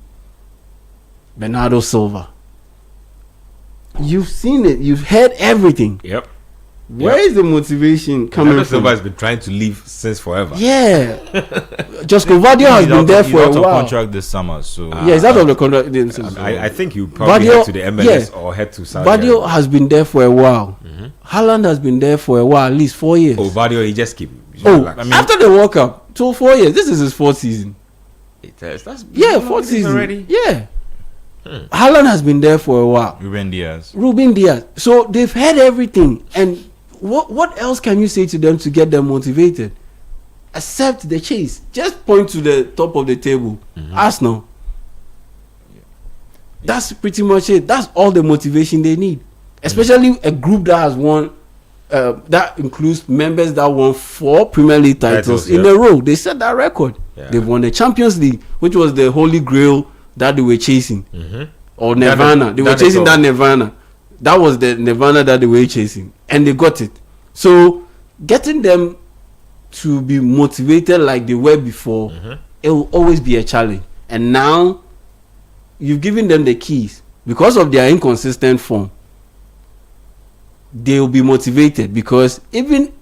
Bernardo Silva, you've seen it, you've heard everything.
Yep.
Where is the motivation coming
Bernardo
from?
Silva has been trying to leave since forever.
Yeah. Josko Vadio has been there for a
He's out of
contract.
contract this summer, so
He's out of the contract.
I think you probably head to the MLS or head to Saudi
Vadio
Arabia.
has been there for a while. Haaland has been there for a while, at least 4 years.
Oh, Vadio, he just keep.
After the World Cup, 4 years. This is his 4th season.
That's
4th season
already.
Yeah. Haaland has been there for a while.
Ruben Diaz.
So they've heard everything. And what else can you say to them to get them motivated? Accept the chase. Just point to the top of the table. Arsenal. That's pretty much it. That's all the motivation they need. Especially a group that has won, that includes members that won 4 Premier League titles in a row. They set that record. They've won the Champions League, which was the holy grail that they were chasing. Or Nirvana. They were chasing that Nirvana. That was the Nirvana that they were chasing. And they got it. So getting them to be motivated like they were before, it will always be a challenge. And now you've given them the keys. Because of their inconsistent form, they will be motivated, because even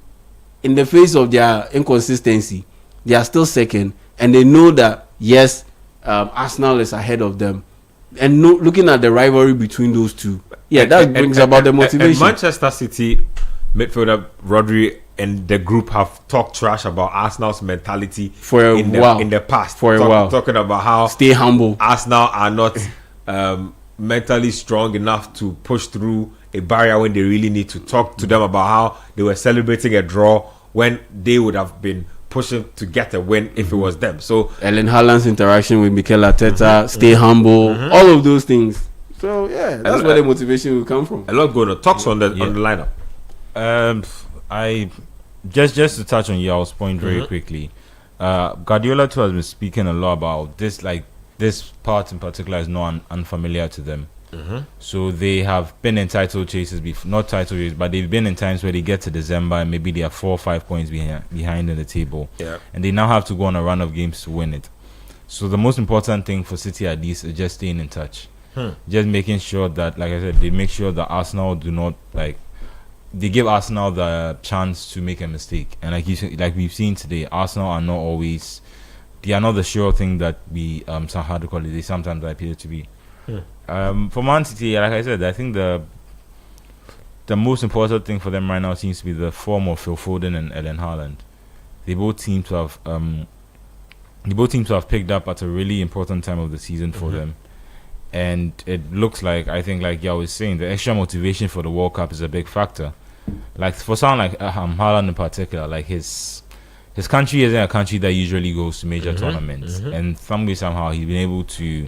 in the face of their inconsistency, they are still second, and they know that yes, Arsenal is ahead of them, and looking at the rivalry between those two, that brings about the motivation.
And Manchester City midfielder Rodri and the group have talked trash about Arsenal's mentality
for a while.
In the past,
for a while,
talking about how
stay humble.
Arsenal are not mentally strong enough to push through a barrier when they really need to. Talk to them about how they were celebrating a draw when they would have been pushing to get a win if it was them. So
Erling Haaland's interaction with Mikel Arteta, stay humble, all of those things. So yeah, that's where the motivation will come from.
A lot going on. Talks on the lineup.
I just to touch on Yao's point very quickly. Guardiola too has been speaking a lot about this. Like this part in particular is not unfamiliar to them. So they have been in title chases before, not title chases, but they've been in times where they get to December and maybe they are 4 or 5 points behind in the table, and they now have to go on a run of games to win it. So the most important thing for City at least is just staying in touch, just making sure that, like I said, they make sure that Arsenal do not they give Arsenal the chance to make a mistake. And like we've seen today, Arsenal are not always, they are not the sure thing that we how to call it, they sometimes appear to be. For Man City, like I said, I think the most important thing for them right now seems to be the form of Phil Foden and Erling Haaland. They both seem to have picked up at a really important time of the season for them. And it looks like, I think, like Yao was saying, the extra motivation for the World Cup is a big factor. Like for someone like Haaland in particular, like his country isn't a country that usually goes to major tournaments, and somehow he's been able to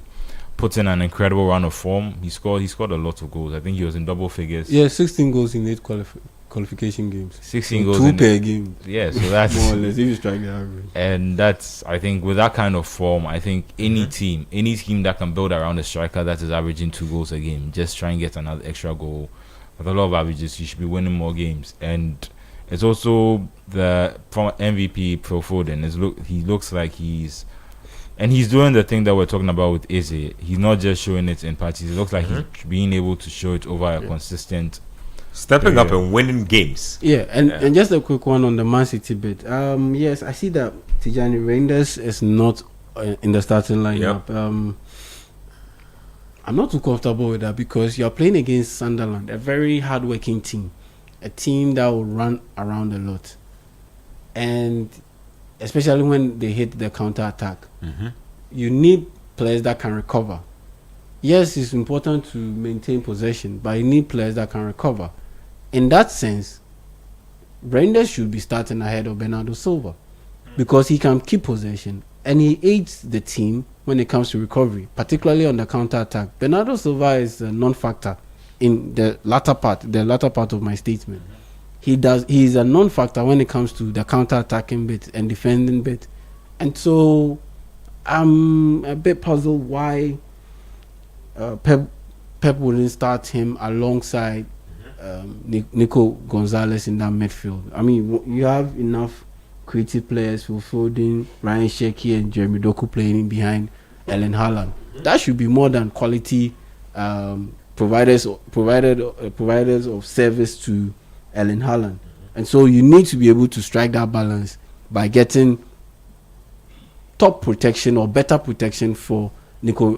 put in an incredible run of form. He scored a lot of goals. I think he was in double figures.
Yeah, 16 goals in 8 qualification games.
16 goals.
2 per game.
Yeah, so that's
more or less if you strike the average.
And that's, I think, with that kind of form, I think any team that can build around a striker that is averaging 2 goals a game, just try and get another extra goal. With a lot of averages, you should be winning more games. And it's also from MVP Phil Foden. He looks like he's doing the thing that we're talking about with Eze. He's not just showing it in parties. It looks like he's being able to show it over a consistent
stepping up and winning games.
Yeah, and just a quick one on the Man City bit. Yes, I see that Tijani Reinders is not in the starting lineup. I'm not too comfortable with that because you're playing against Sunderland, a very hard-working team, a team that will run around a lot, and especially when they hit the counter-attack, you need players that can recover. Yes, it's important to maintain possession, but you need players that can recover. In that sense, Reinders should be starting ahead of Bernardo Silva because he can keep possession and he aids the team when it comes to recovery, particularly on the counter-attack. Bernardo Silva is a non-factor in the latter part of my statement. He is a non-factor when it comes to the counter-attacking bit and defending bit. And so I'm a bit puzzled why Pep wouldn't start him alongside Nico Gonzalez in that midfield. I mean, you have enough creative players, Phil Foden, Ryan Sheki and Jeremy Doku playing behind Erling Haaland. That should be more than quality providers of service to Erling Haaland. And so you need to be able to strike that balance by getting top protection or better protection for Nico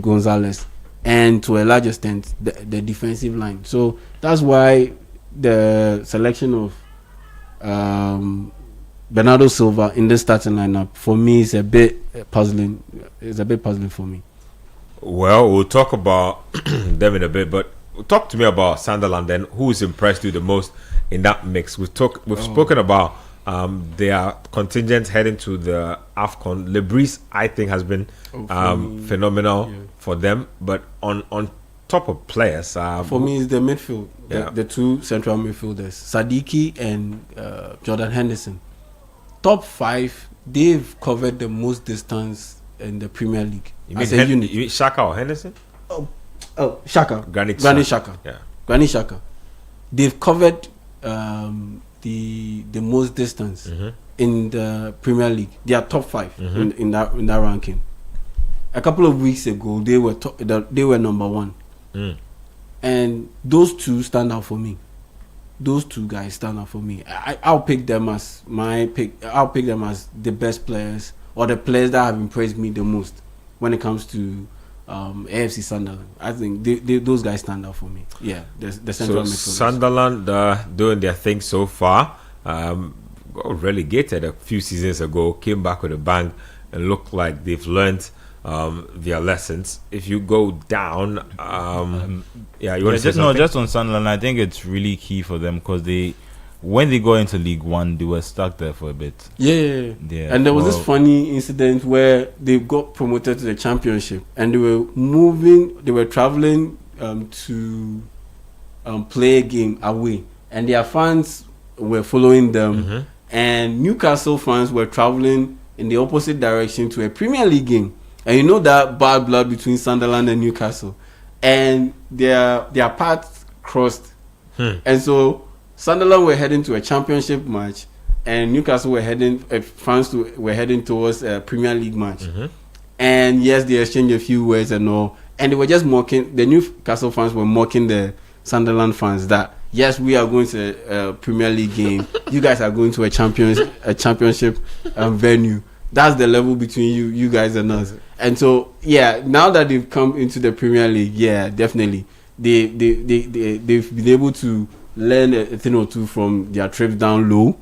Gonzalez and to a large extent the defensive line. So that's why the selection of Bernardo Silva in the starting lineup for me is a bit puzzling. It's a bit puzzling for me.
Well, we'll talk about them in a bit, but talk to me about Sunderland then. Who's impressed you the most in that mix? We've spoken about their contingent heading to the AFCON. Lebris, I think, has been phenomenal for them. But on top of players,
for me, it's the midfield. The two central midfielders, Sadiki and Jordan Henderson. Top 5, they've covered the most distance in the Premier League.
You mean Xhaka or Henderson?
Oh, Xhaka.
Granit
Xhaka.
Yeah.
Granit Xhaka. They've covered the most distance in the Premier League. They are top 5 in that ranking. A couple of weeks ago, they were number 1, and those two stand out for me. Those two guys stand out for me. I'll pick them as my pick. I'll pick them as the best players or the players that have impressed me the most when it comes to AFC Sunderland. I think those guys stand out for me. Yeah, the central midfielders.
Sunderland doing their thing so far. Got relegated a few seasons ago, came back with a bang, and look like they've learned their lessons. If you go down,
just on Sunderland, I think it's really key for them because they when they got into League One, they were stuck there for a bit.
Yeah. And there was this funny incident where they got promoted to the Championship, and they were traveling to play a game away, and their fans were following them, and Newcastle fans were traveling in the opposite direction to a Premier League game. And you know that bad blood between Sunderland and Newcastle, and their paths crossed, and so Sunderland were heading to a Championship match, and Newcastle were heading towards a Premier League match. And yes, they exchanged a few words and all, and they were just mocking. The Newcastle fans were mocking the Sunderland fans that yes, we are going to a Premier League game. You guys are going to a championship venue. That's the level between you guys and us. And so yeah, now that they've come into the Premier League, yeah, definitely they've been able to learn a thing or two from their trips down low,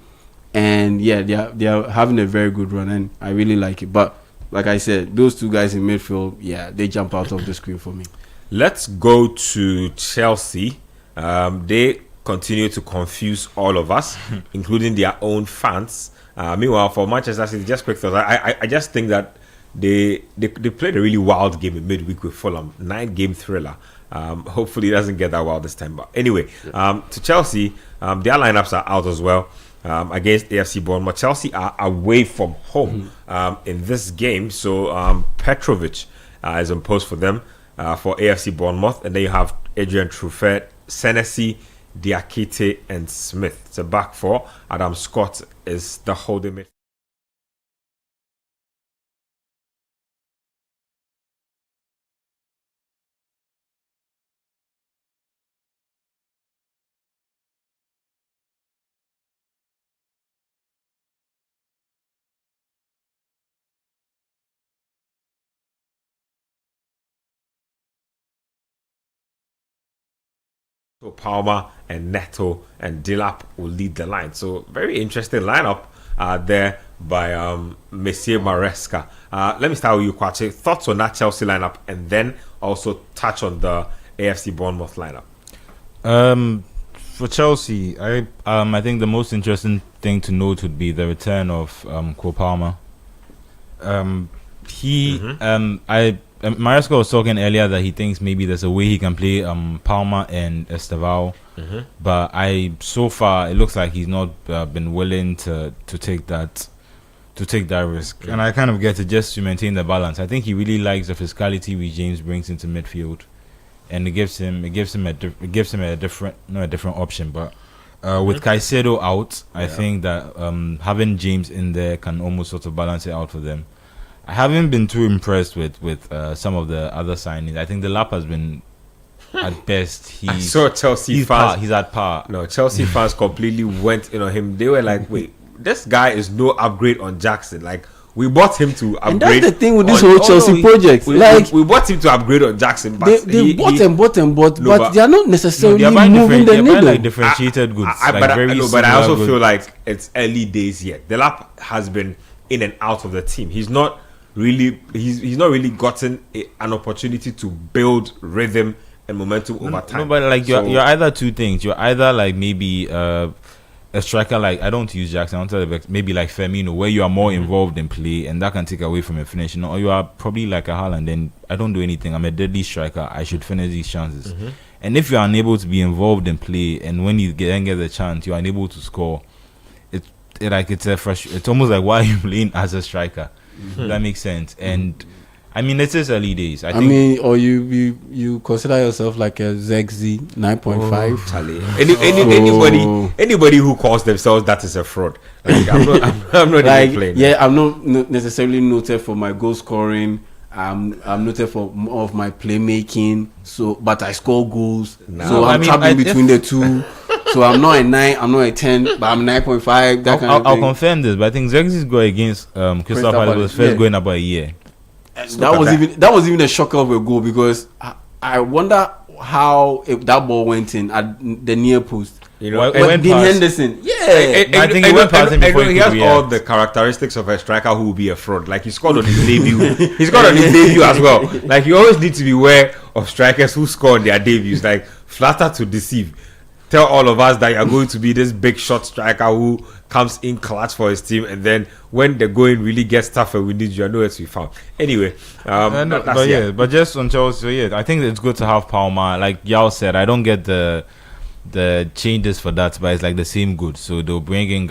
and yeah, they are having a very good run, and I really like it. But like I said, those two guys in midfield, yeah, they jump out of the screen for me.
Let's go to Chelsea. They continue to confuse all of us, including their own fans. Meanwhile, for Manchester City, just quick thoughts. I just think that they played a really wild game in midweek with Fulham, 9-game thriller. Hopefully it doesn't get that wild this time. But anyway, to Chelsea, their lineups are out as well against AFC Bournemouth. Chelsea are away from home in this game. So Petrovic is on post for them for AFC Bournemouth. And then you have Adrian Truffert, Senesi, Diakite, and Smith. It's a back four. Adam Scott is the holding mid. So Palmer and Neto and Dilap will lead the line. So very interesting lineup there by Monsieur Maresca. Let me start with you, Kwache. Thoughts on that Chelsea lineup, and then also touch on the AFC Bournemouth lineup.
For Chelsea, I think the most interesting thing to note would be the return of Cole Palmer. Maresca was talking earlier that he thinks maybe there's a way he can play Palmer and Estevao, but so far it looks like he's not been willing to take that risk, and I kind of get it just to maintain the balance. I think he really likes the physicality which James brings into midfield, and it gives him a different option. But with Caicedo out, I think that having James in there can almost sort of balance it out for them. I haven't been too impressed with some of the other signings. I think the lap has been at best.
I saw Chelsea fans.
He's at par.
No, Chelsea fans completely went in on him. They were like, "Wait, this guy is no upgrade on Jackson. Like we bought him to upgrade."
And that's the thing with this whole Chelsea project.
We bought him to upgrade on Jackson, but
they bought, but they are not necessarily moving the needle.
Like differentiated goods.
But I also feel like it's early days yet. The lap has been in and out of the team. He's not really gotten an opportunity to build rhythm and momentum over time.
No, but like you're either two things. You're either like maybe a striker, like I don't use Jackson, I don't tell you, maybe like Firmino, where you are more involved in play and that can take away from your finishing. Or you are probably like a Haaland, and I don't do anything. I'm a deadly striker. I should finish these chances. And if you're unable to be involved in play, and when you get the chance, you're unable to score. It's almost like, why are you playing as a striker? That makes sense. And I mean, it's just early days. I think,
or you consider yourself like a ZXZ
9.5. Anybody who calls themselves that is a fraud. Like, I'm not
like,
even playing.
Yeah, I'm not necessarily noted for my goal scoring. I'm noted for more of my playmaking. So, but I score goals. No. So I'm traveling between the two. So I'm not a 9, I'm not a 10, but I'm 9.5.
I'll confirm this, but I think Zex's goal against Crystal Palace was first going about a year.
That was even a shocker of a goal, because I wonder how that ball went in at the near post.
You know,
when Dean Henderson,
I think he went past him before he
has all the characteristics of a striker who will be a fraud. Like he scored on his debut. He scored on his debut as well. Like you always need to be aware of strikers who score on their debuts. Like flatter to deceive. tell all of us that you're going to be this big shot striker who comes in clutch for his team, and then when the going really gets tougher, we need you. I know where to be found. Anyway,
but just on Chelsea, I think it's good to have Palmer. Like Yao said, I don't get the changes for that, but it's like the same good. So they'll bring in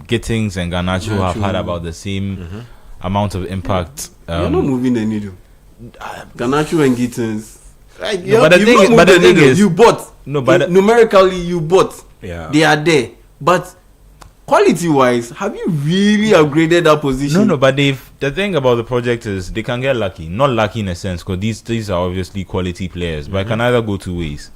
Gittings and Garnacho have had about the same amount of impact.
You're not moving the needle. Garnacho and Gittins. Like,
but the thing is,
you bought. Numerically, you bought.
Yeah.
They are there. But quality-wise, have you really upgraded that position?
No. But the thing about the project is they can get lucky. Not lucky in a sense, because these are obviously quality players. But it can either go two ways.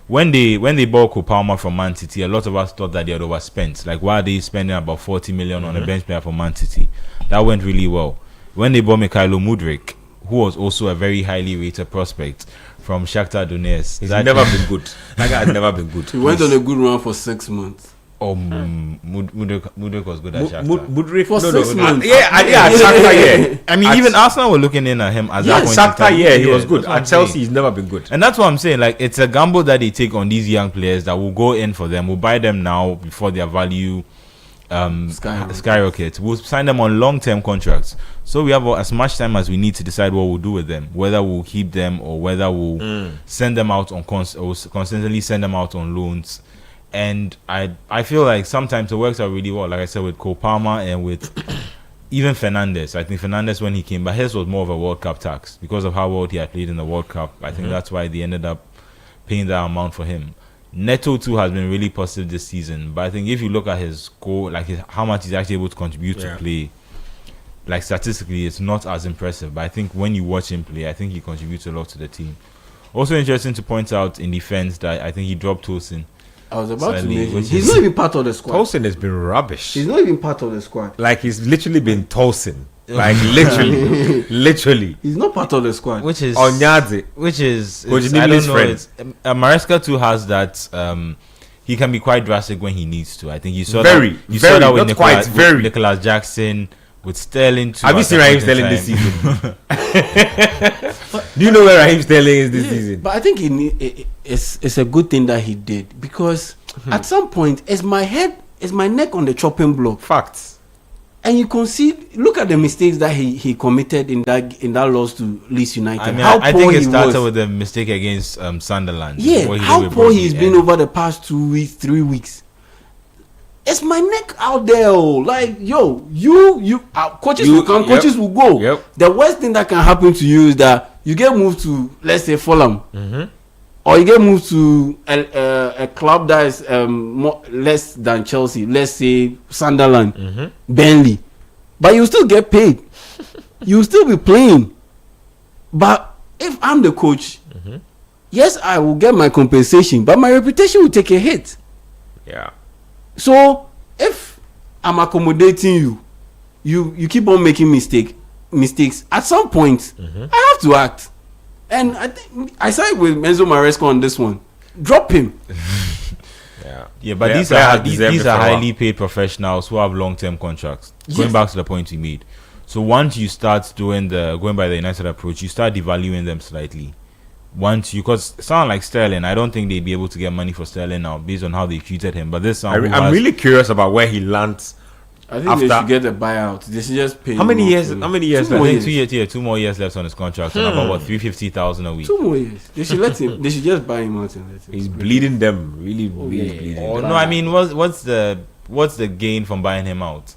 When they bought Palmer from Man City, a lot of us thought that they had overspent. Like, why are they spending about 40 million on a bench player for Man City? That went really well. When they bought Mykhailo Mudryk, who was also a very highly rated prospect from Shakhtar Donetsk.
He's never been good. That guy has never been good.
He went on a good run for 6 months.
Mudryk was good at Shakhtar.
Mudryk for 6 months.
Shakhtar,
I mean, even Arsenal were looking in at him at that point.
Shakhtar, he was good. At Chelsea, he's never been good.
And that's what I'm saying. Like, it's a gamble that they take on these young players that will go in for them. We'll buy them now before their value skyrockets. We'll sign them on long-term contracts. So we have as much time as we need to decide what we'll do with them, whether we'll keep them or whether we'll send them out on constantly send them out on loans. And I feel like sometimes it works out really well. Like I said, with Cole Palmer and with even Fernandes. I think Fernandes, when he came, but his was more of a World Cup tax because of how well he had played in the World Cup. I think that's why they ended up paying that amount for him. Neto too has been really positive this season, but I think if you look at his score, like how much he's actually able to contribute to play, like statistically, it's not as impressive. But I think when you watch him play, I think he contributes a lot to the team. Also interesting to point out in defense that I think he dropped Tosin.
I was about to mention, he's not even part of the squad.
Tosin has been rubbish.
He's not even part of the squad.
Like, he's literally been Tosin. Like, literally.
He's not part of the squad.
Which is
Onyazi.
I don't know. Maresca too has that. He can be quite drastic when he needs to. I think you saw that. You saw that with Nicholas Jackson, with Sterling too.
Have you seen Raheem Sterling this season? Do you know where Raheem Sterling is this season?
But I think it's a good thing that he did, because at some point, is my neck on the chopping block.
Facts.
And you concede. Look at the mistakes that he committed in that loss to Leeds United.
I mean, I think it started with the mistake against Sunderland.
Yeah, how poor he's been over the past 2 weeks, 3 weeks. It's my neck out there. Like, yo, coaches will come, coaches will go.
Yep.
The worst thing that can happen to you is that you get moved to, let's say, Fulham. Or you get moved to a club that is less than Chelsea, let's say Sunderland, Burnley. But you still get paid. You still be playing. But if I'm the coach, yes, I will get my compensation, but my reputation will take a hit.
Yeah.
So if I'm accommodating you keep on making mistakes. At some point, I have to act. And I think I side with Enzo Maresca on this one. Drop him.
But these are highly paid professionals who have long-term contracts. Yes. Going back to the point we made. So once you start going by the United approach, you start devaluing them slightly. Because someone like Sterling, I don't think they'd be able to get money for Sterling now based on how they treated him. But this
I'm really curious about where he lands.
I think they should get a buyout. They should just pay.
How many years?
2 more years left on his contract. And about 350,000 a week.
2 more years. They should let him. They should just buy him out and let him.
He's bleeding them. Really bleeding them.
No, I mean, what's the gain from buying him out?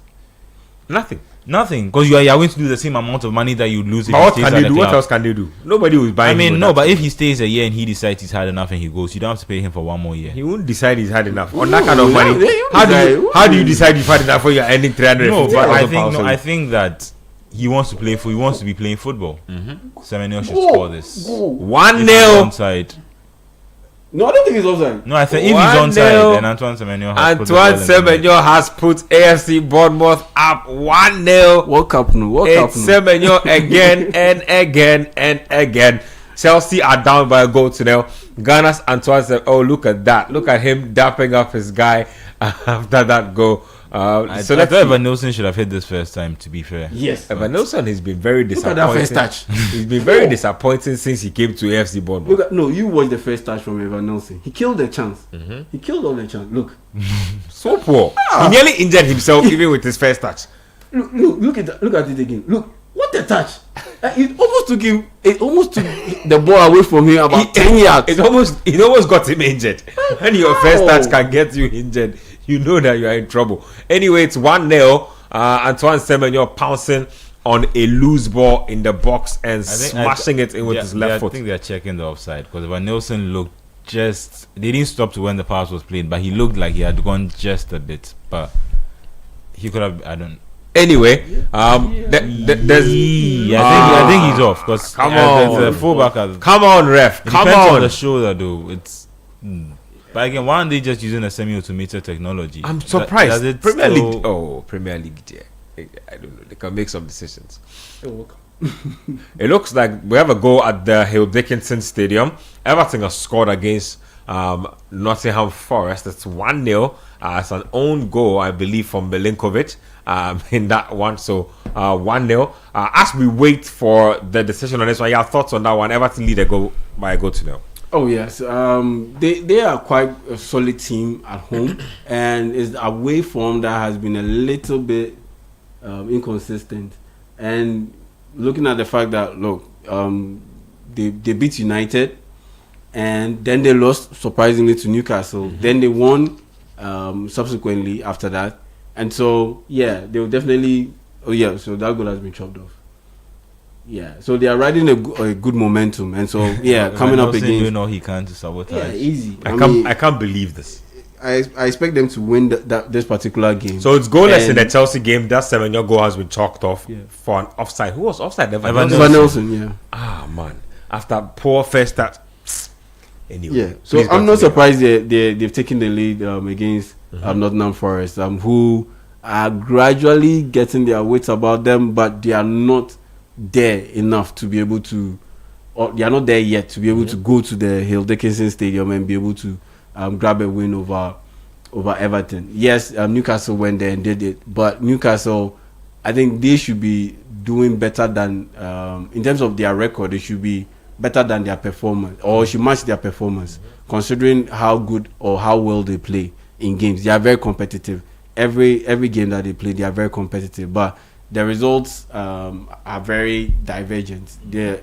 Nothing, because you are going to lose the same amount of money that you lose if
but
he
what
stays
can
at
they
the
do?
club.
What else can they do? Nobody will buy him.
I mean, no, but if he stays a year and he decides he's had enough and he goes, you don't have to pay him for 1 more year.
He won't decide he's had enough on that kind of money. How do you decide you've had enough when you're earning 350?
No, but I think that he wants to play. He wants to be playing football. Semenyo should score this
1-0
onside.
No, I don't think he's offside.
No, I think if he's onside, then Antoine
Semenyo has put AFC Bournemouth up 1-0.
What happened?
Semenyo again and again and again. Chelsea are down by a goal to nil. Ghana's Antoine said, "Oh, look at that! Look at him dapping up his guy after that goal."
I thought Evan Nilsson should have hit this first time, to be fair.
Yes.
Evan Nilsson has been very disappointing.
Look at that first touch.
He's been very disappointing since he came to AFC Bournemouth.
You watched the first touch from Evan Nilsson. He killed the chance. He killed all the chance. Look.
So poor. He nearly injured himself even with his first touch.
Look at it again. Look, what a touch! It almost took the ball away from him about 10 yards.
It almost got him injured. When your first touch can get you injured, you know that you are in trouble. Anyway, it's 1-0. Antoine Semenyo pouncing on a loose ball in the box and smashing it in with his left foot.
I think they're checking the offside because Van Nilsson looked they didn't stop to when the pass was played, but he looked like he had gone just a bit, but he could have, I don't.
Anyway, I
think he's off because the fullback.
Come on, ref. Come on.
The shoulder though. It's. But again, why aren't they just using a semi-automated technology?
I'm surprised. Premier League. Yeah. I don't know. They can make some decisions. It looks like we have a goal at the Hill Dickinson Stadium. Everton has scored against Nottingham Forest. It's 1-0. It's an own goal, I believe, from Milinkovic in that one. So 1-0. As we wait for the decision on this one, your thoughts on that one? Everton lead by a goal to nil.
Oh yes, they are quite a solid team at home, and it's away form that has been a little bit inconsistent. And looking at the fact that they beat United, and then they lost surprisingly to Newcastle. Then they won subsequently after that, and so they will definitely. So that goal has been chopped off. Yeah, so they are riding a good momentum, and so coming up against.
You know he can't sabotage.
Yeah, easy.
I can't believe this.
I expect them to win this particular game.
So it's goalless in the Chelsea game. That Semenyo goal has been chalked off for an offside. Who was offside?
Evan Nelson. Yeah.
Ah man, after poor first start. Anyway.
Yeah. So I'm not surprised they've taken the lead against Nottingham Forest, who are gradually getting their wits about them, but they are not there enough to be able to, or they are not there yet to be able to go to the Hill Dickinson Stadium and be able to grab a win over Everton. Yes, Newcastle went there and did it, but Newcastle, I think they should be doing better than in terms of their record. They should be better than their performance, or should match their performance, considering how good or how well they play in games. They are very competitive. Every game that they play, they are very competitive, but the results are very divergent. They're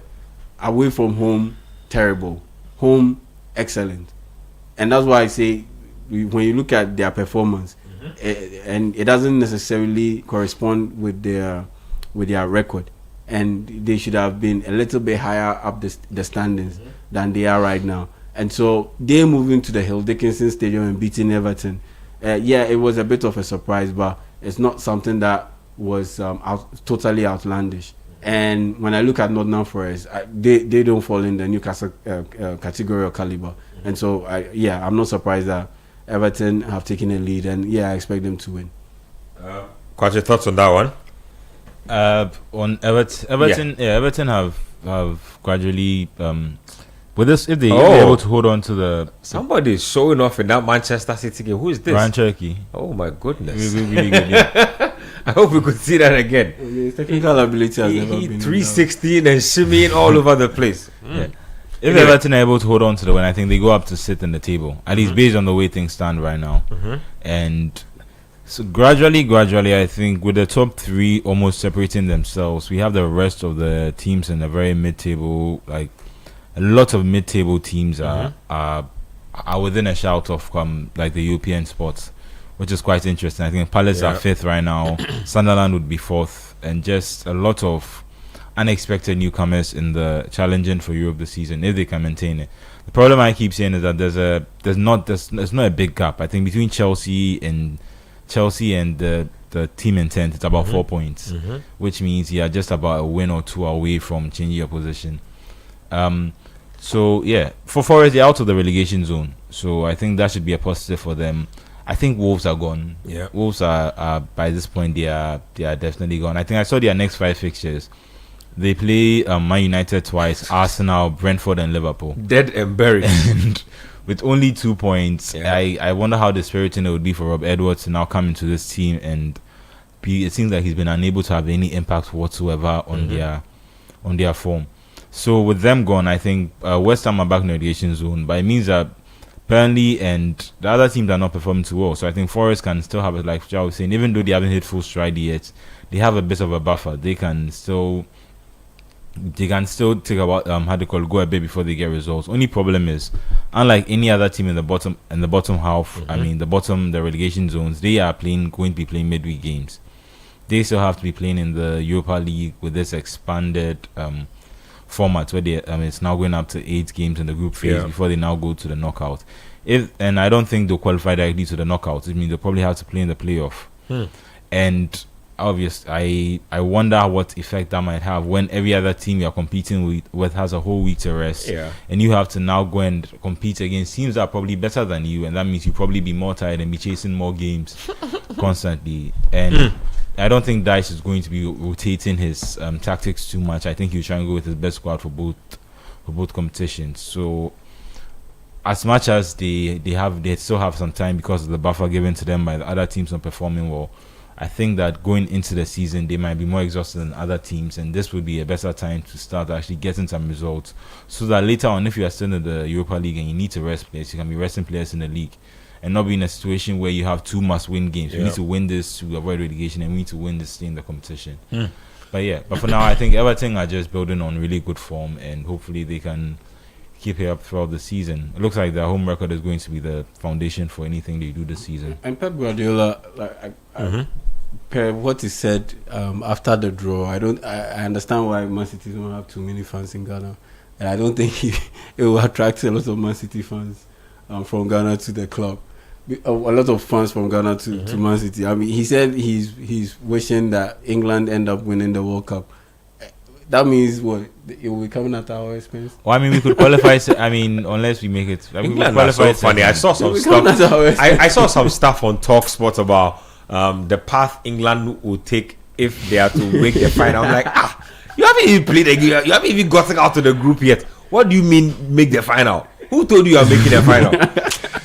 away from home, terrible. Home, excellent. And that's why I say, when you look at their performance, and it doesn't necessarily correspond with their record, and they should have been a little bit higher up the standings than they are right now. And so they're moving to the Hill Dickinson Stadium and beating Everton. It was a bit of a surprise, but it's not something that was totally outlandish. And when I look at Nottingham Forest, they don't fall in the Newcastle category or caliber. And so I'm not surprised that Everton have taken a lead, and I expect them to win.
Quite your thoughts on that one?
On Everton have gradually with this, if they're able to hold on to the
somebody is showing off in that Manchester City game. Who is this?
Ryan Cherokee.
Oh my goodness!
Really good. Yeah.
I hope we could see that again.
His technical ability has never been
316 and shimmying all over the place.
Yeah. If Everton are able to hold on to the win, I think they go up to sit in the table, at least based on the way things stand right now. And so gradually, I think with the top three almost separating themselves, we have the rest of the teams in a very mid-table. Like a lot of mid-table teams are within a shout of like the European spots, which is quite interesting. I think Palace are fifth right now. Sunderland would be fourth, and just a lot of unexpected newcomers in the challenging for Europe this season if they can maintain it. The problem I keep saying is that there's not a big gap. I think between Chelsea and the team in 10th, it's about 4 points, which means you are just about a win or two away from changing your position. For Forest, they're out of the relegation zone, so I think that should be a positive for them. I think Wolves are gone. Wolves are by this point they are definitely gone. I think I saw their next 5 fixtures. They play Man United twice, Arsenal, Brentford, and Liverpool.
Dead and buried.
And with only 2 points, I wonder how dispiriting it would be for Rob Edwards to now come into this team and it seems like he's been unable to have any impact whatsoever on their form. So with them gone, I think West Ham are back in the relegation zone, but it means that Burnley and the other teams are not performing too well. So I think Forest can still have it, like Joe was saying, even though they haven't hit full stride yet, they have a bit of a buffer. They can still take about go a bit before they get results. Only problem is, unlike any other team in the bottom half, the relegation zones, they are going to be playing midweek games. They still have to be playing in the Europa League with this expanded format where it's now going up to 8 games in the group phase before they now go to the knockout. And I don't think they'll qualify directly to the knockout. I mean, they'll probably have to play in the playoff. And obviously, I wonder what effect that might have when every other team you're competing with has a whole week to rest. And you have to now go and compete against teams that are probably better than you, and that means you probably be more tired and be chasing more games constantly. And I don't think Dice is going to be rotating his tactics too much. I think he'll try and go with his best squad for both competitions. So as much as they still have some time because of the buffer given to them by the other teams not performing well, I think that going into the season they might be more exhausted than other teams, and this would be a better time to start actually getting some results, so that later on, if you are still in the Europa League and you need to rest players, you can be resting players in the league and not be in a situation where you have 2 must-win games. You need to win this to avoid relegation, and we need to win this to stay in the competition. But for now, I think Everton are just building on really good form, and hopefully they can keep it up throughout the season. It looks like their home record is going to be the foundation for anything they do this season.
And Pep Guardiola, per what he said after the draw, I understand why Man City don't have too many fans in Ghana, and I don't think it will attract a lot of Man City fans from Ghana to the club. A lot of fans from Ghana to Man City. I mean, he said he's wishing that England end up winning the World Cup. That means what? It will be coming at our expense.
Well, I mean, we could qualify. Unless we make it,
England are so funny. I saw some stuff. I saw some stuff on TalkSport about the path England will take if they are to make the final. I'm like, you haven't even played a game. You haven't even gotten out of the group yet. What do you mean make the final? Who told you are making the final?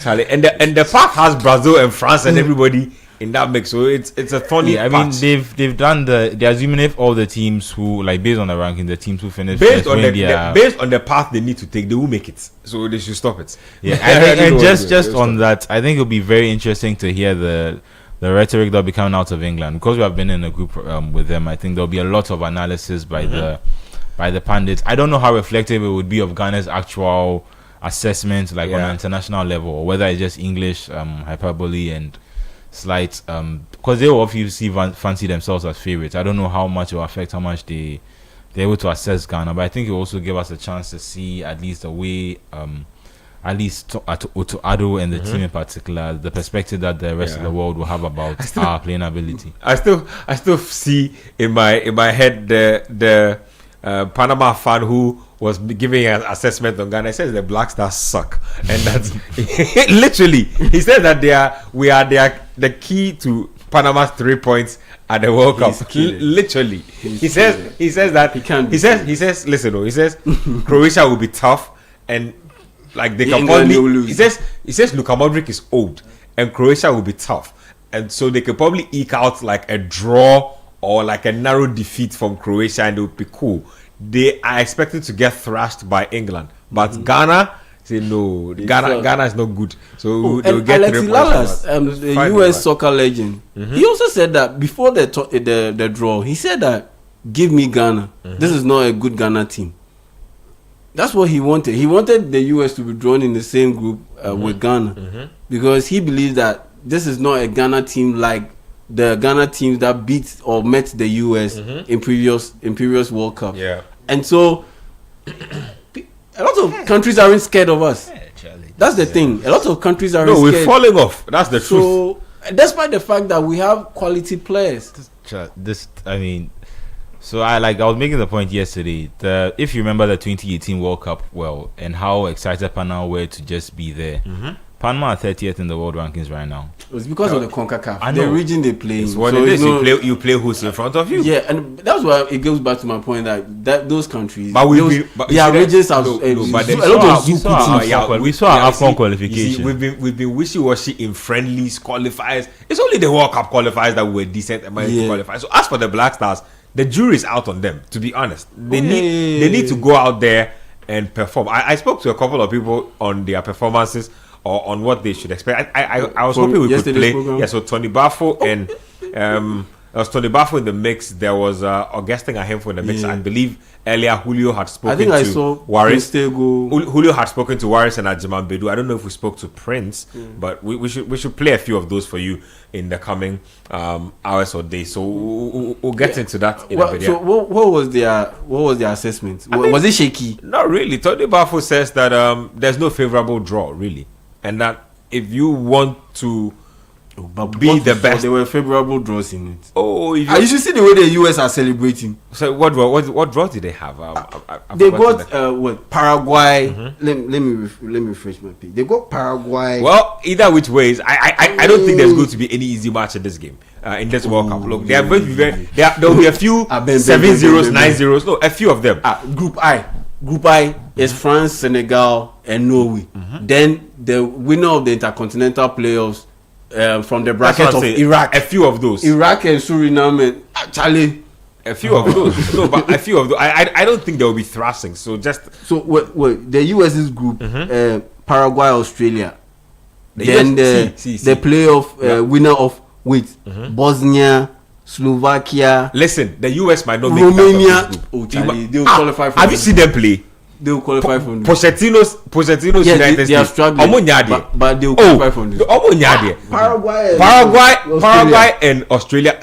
Charlie, and the path has Brazil and France and everybody in that mix, so it's a funny.
I mean, they've done they're assuming if all the teams who, like, based on the ranking, the teams who finish
based on the path they need to take, they will make it. So they should stop it.
Yeah, and just on that, I think it'll be very interesting to hear the rhetoric that'll be coming out of England, because we have been in a group with them. I think there'll be a lot of analysis by the pundits. I don't know how reflective it would be of Ghana's actual assessment, like on an international level, or whether it's just English hyperbole and slight, because they will obviously fancy themselves as favorites. I don't know how much it will affect how much they're able to assess Ghana, but I think it will also give us a chance to see at least the way, at least to Ado and the team in particular, the perspective that the rest of the world will have about our playing ability. I
still see in my head the Panama fan who was giving an assessment on Ghana. He says the Black Stars suck, and that's literally, he said that we are the key to Panama's 3 points at the World Cup. Literally, he says Croatia will be tough, and like they can probably lose. He says Luka Modric is old and Croatia will be tough, and so they could probably eke out like a draw or like a narrow defeat from Croatia, and it would be cool. They are expected to get thrashed by England, but Ghana say no. Ghana is not good, so they'll get
Alexi 3 points. The US soccer legend, he also said that before the draw, he said that give me Ghana. This is not a good Ghana team. That's what he wanted. He wanted the US to be drawn in the same group with Ghana, because he believes that this is not a Ghana team like the Ghana teams that beat or met the US in previous World Cup. Yeah. And so a lot of countries aren't scared of us. That's the thing. A lot of countries aren't scared.
No, we're falling off. That's the truth.
So despite the fact that we have quality players.
So I was making the point yesterday. If you remember the 2018 World Cup and how excited Panama were to just be there. Panama are 30th in the world rankings right now.
It's because of the CONCACAF.
I know.
The region they play in.
It's what it is. You play who's in front of you.
Yeah, and that's why it goes back to my point that those countries,
but
their regions are
we saw our AFCON qualification.
We've been wishy-washy in friendlies, qualifiers. It's only the World Cup qualifiers that were decent and managed to qualify. So as for the Black Stars, the jury's out on them. To be honest, they need to go out there and perform. I spoke to a couple of people on their performances or on what they should expect. I was hoping we could play. Program? Yeah, so Tony Bafo and there was Tony Bafo in the mix. There was Augustine Ahemfo in the mix. I believe earlier Julio had spoken to Waris. Julio had spoken to Waris and Ajiman Bedu. I don't know if we spoke to Prince, but we should play a few of those for you in the coming hours or days. So we'll get into that in a bit.
So what was their assessment? Was it shaky?
Not really. Tony Bafo says that there's no favorable draw really, and that if you want to be the best,
there were favorable draws in it.
Oh,
you should see the way the US are celebrating.
So what draw did they have?
They got Paraguay. Let me refresh my page. They got Paraguay.
Well, either which ways, I don't think there's going to be any easy match in this game. In this World Cup, look, they are going to be very. There will be a few 7-0s, 9-0s. No, a few of them.
Group I is France, Senegal, and Norway. Then the winner of the intercontinental playoffs. From the bracket of Iraq,
a few of those.
Iraq and Suriname, Charlie.
A few of those. No, but a few of those. I don't think there will be thrashing. So
wait, the US's group, Paraguay, Australia. Then the playoff winner of Bosnia, Slovakia.
Listen, the US might not make
Romania. They will qualify for.
Have you seen them play?
They will qualify from this.
Pochettino's
United
States.
They are struggling, but they will qualify from this.
Paraguay and Australia.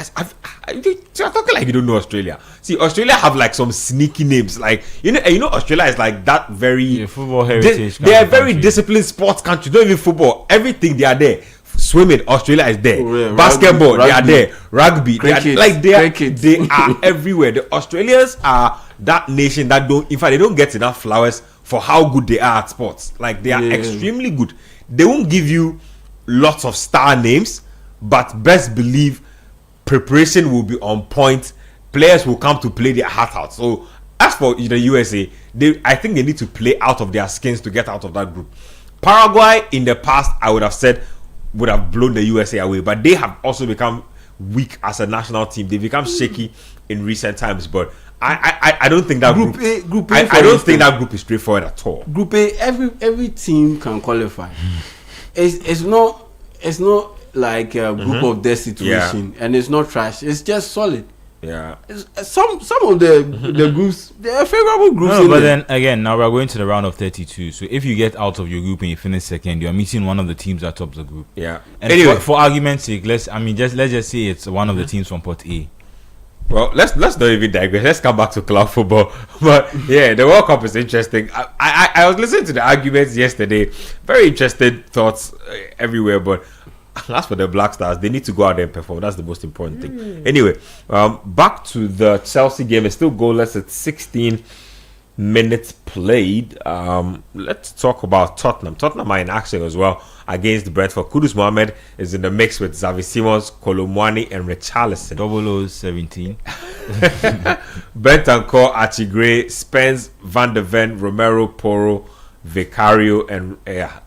You're talking like you don't know Australia. See, Australia have like some sneaky names. Like you know, Australia is like that very
football heritage.
They are very disciplined sports country. Don't even football. Everything they are there. Swimming, Australia is there. Oh, yeah. Basketball, they are there. Rugby, they are everywhere. The Australians are that nation that they don't get enough flowers for how good they are at sports. Like they are extremely good. They won't give you lots of star names, but best believe preparation will be on point. Players will come to play their heart out. So as for the USA, I think they need to play out of their skins to get out of that group. Paraguay in the past, I would have said, would have blown the USA away, but they have also become weak as a national team. They become shaky in recent times, but I don't think that group A. I don't think that group is straightforward at all.
Group A, every team can qualify. It's not like a group of death situation, and it's not trash. It's just solid.
Yeah.
Some of the groups, they are favorable groups.
No, but then again, now we're going to the round of 32. So if you get out of your group and you finish second, you are meeting one of the teams that tops the group.
Yeah.
And anyway, for argument's sake, let's just say it's one of the teams from Pot A.
Well, let's not even digress. Let's come back to club football. But yeah, the World Cup is interesting. I was listening to the arguments yesterday. Very interesting thoughts everywhere, but as for the Black Stars, they need to go out there and perform. That's the most important thing. Anyway, back to the Chelsea game. It's still goalless at 16 minutes played. Let's talk about Tottenham. Tottenham are in action as well against Brentford. Kudus Mohamed is in the mix with Xavi Simons, Kolomwani, and Richarlison.
0017.
Bentancur, Archie Gray, Spence, Van de Ven, Romero, Porro, Vicario, and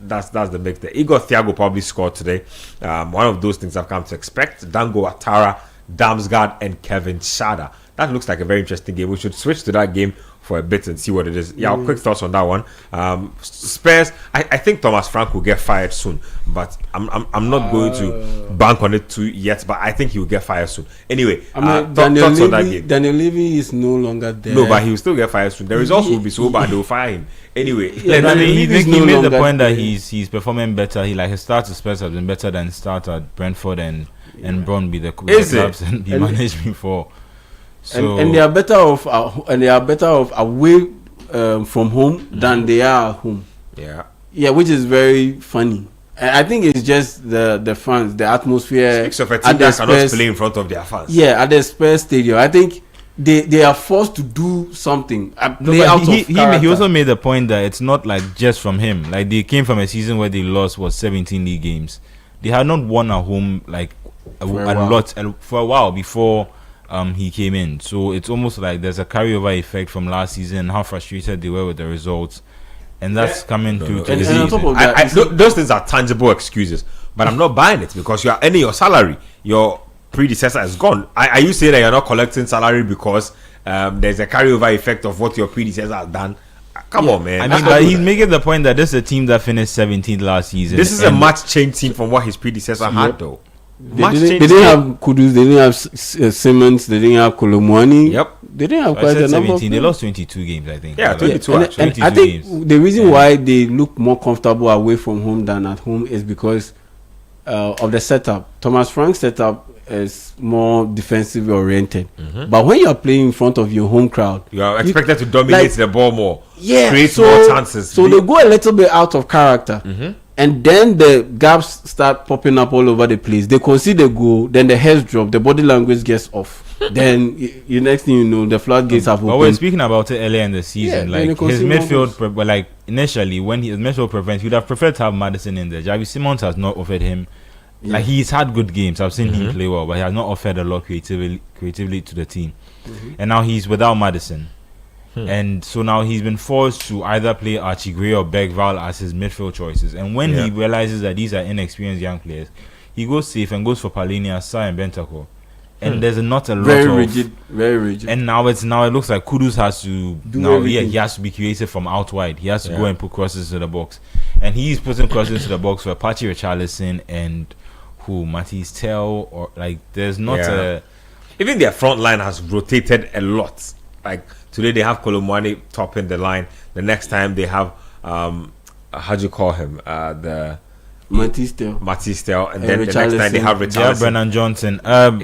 that's the mix there. Igor Thiago probably scored today. One of those things I've come to expect. Dango Atara, Damsgaard, and Kevin Schade. That looks like a very interesting game. We should switch to that game for a bit and see what it is. Yeah, quick thoughts on that one. Spurs, I think Thomas Frank will get fired soon, but I'm not going to bank on it too yet, but I think he will get fired soon. Anyway, thoughts on that game.
Daniel Levy is no longer there.
No, but he will still get fired soon. The results will be so bad they will fire him. Anyway,
he made the point that he's performing better. His start at Spurs has been better than his start at Brentford and Brøndby, the clubs and he managed before. So
and they are better off away from home than they are at home. Yeah, which is very funny. And I think it's just the fans, the atmosphere.
Speaks of a team that cannot play in front of their fans.
Yeah, at the Spurs stadium. I think they are forced to do something.
He also made the point that it's not like just from him. Like they came from a season where they lost 17 league games. They had not won at home like a lot for a while before he came in. So it's almost like there's a carryover effect from last season, how frustrated they were with the results, and that's coming through to the season.
On top of that,
those things are tangible excuses, but I'm not buying it because you are earning your salary. Your predecessor is gone. Are you saying that you're not collecting salary because there's a carryover effect of what your predecessor has done? Come on, man.
I mean, but he's making the point that this is a team that finished 17th last season.
This is a much changed team from what his predecessor had, though.
They didn't have Kudus, they didn't have Simmons, they didn't have Kolomwani.
Yep.
They didn't have quite a number.
They lost 22 games, I think.
Yeah, 22 actually.
And I think the reason why they look more comfortable away from home than at home is because of the setup. Thomas Frank's setup is more defensively oriented. But when you're playing in front of your home crowd,
you are expected to dominate the ball more.
Yeah,
create more chances.
So they go a little bit out of character. And then the gaps start popping up all over the place. They concede a goal, then the heads drop, the body language gets off. Then you next thing you know, the floodgates have opened.
But we're speaking about it earlier in the season.
Yeah,
like his midfield, like initially when his midfield prevents, you'd have preferred to have Maddison in there. Javi Simons has not offered him. Like he's had good games. I've seen him play well, but he has not offered a lot creatively to the team. And now he's without Maddison. And so now he's been forced to either play Archie Gray or Bergvall as his midfield choices. And when he realizes that these are inexperienced young players, he goes safe and goes for Palhinha, Sarr and Bentancur. And there's not a lot
very rigid.
And now it looks like Kudus has to he has to be creative from out wide. He has to go and put crosses to the box. And he's putting crosses to the box for Apache Richarlison and Matisse Tell, or like there's not a
even their front line has rotated a lot. Like today they have Kolomwani topping the line. The next time they have how do you call him? The Matisse Tell, and then the next time they have Richarlison.
Brennan Johnson.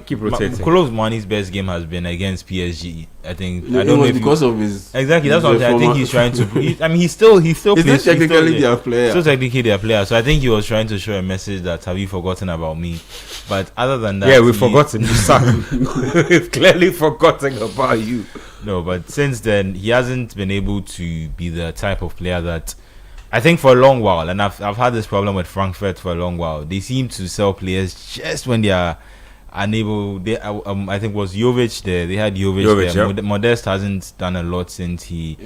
Keep rotating.
Kolomwani's best game has been against PSG. I think
I don't know because of his
exactly. That's what I'm saying. I think he's trying to. I mean, he still plays.
He's technically their player.
Still technically their player. So I think he was trying to show a message that have you forgotten about me? But other than that,
we've forgotten you, son. We've clearly forgotten about you.
No, but since then he hasn't been able to be the type of player that I think for a long while, and I've had this problem with Frankfurt for a long while. They seem to sell players just when they are unable. I think was Jovic there. They had Jovic there. Yep. Modest hasn't done a lot since he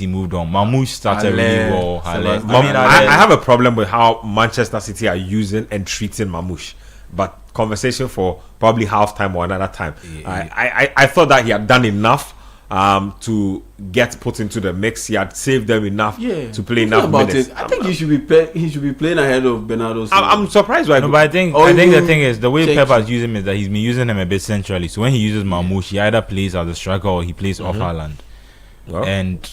moved on. Mamouche started really well.
I have a problem with how Manchester City are using and treating Mamouche. But conversation for probably halftime or another time. I thought that he had done enough to get put into the mix. He had saved them enough to play enough minutes.
I think he should be playing ahead of Bernardo Silva.
I'm surprised by
but I think the thing is the way Pep has used him is that he's been using him a bit centrally. So when he uses Mamouche, he either plays as a striker or he plays off Haaland. And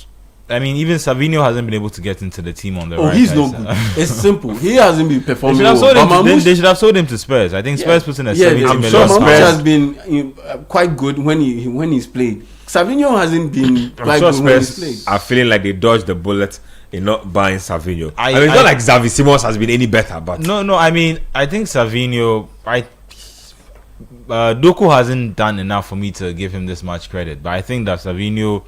I mean, even Savinho hasn't been able to get into the team on the right.
He's no good. It's simple. He hasn't been performing.
They should have sold him to Spurs. I think Spurs put in a 70 million.
Sure Mamouche has been quite good when he's played. Savinho hasn't been quite good when he's played.
I'm feeling like they dodged the bullet in not buying Savinho. I mean, it's not like Xavi Simons has been any better, but
no. I mean, I think Savinho. Doku hasn't done enough for me to give him this much credit, but I think that Savinho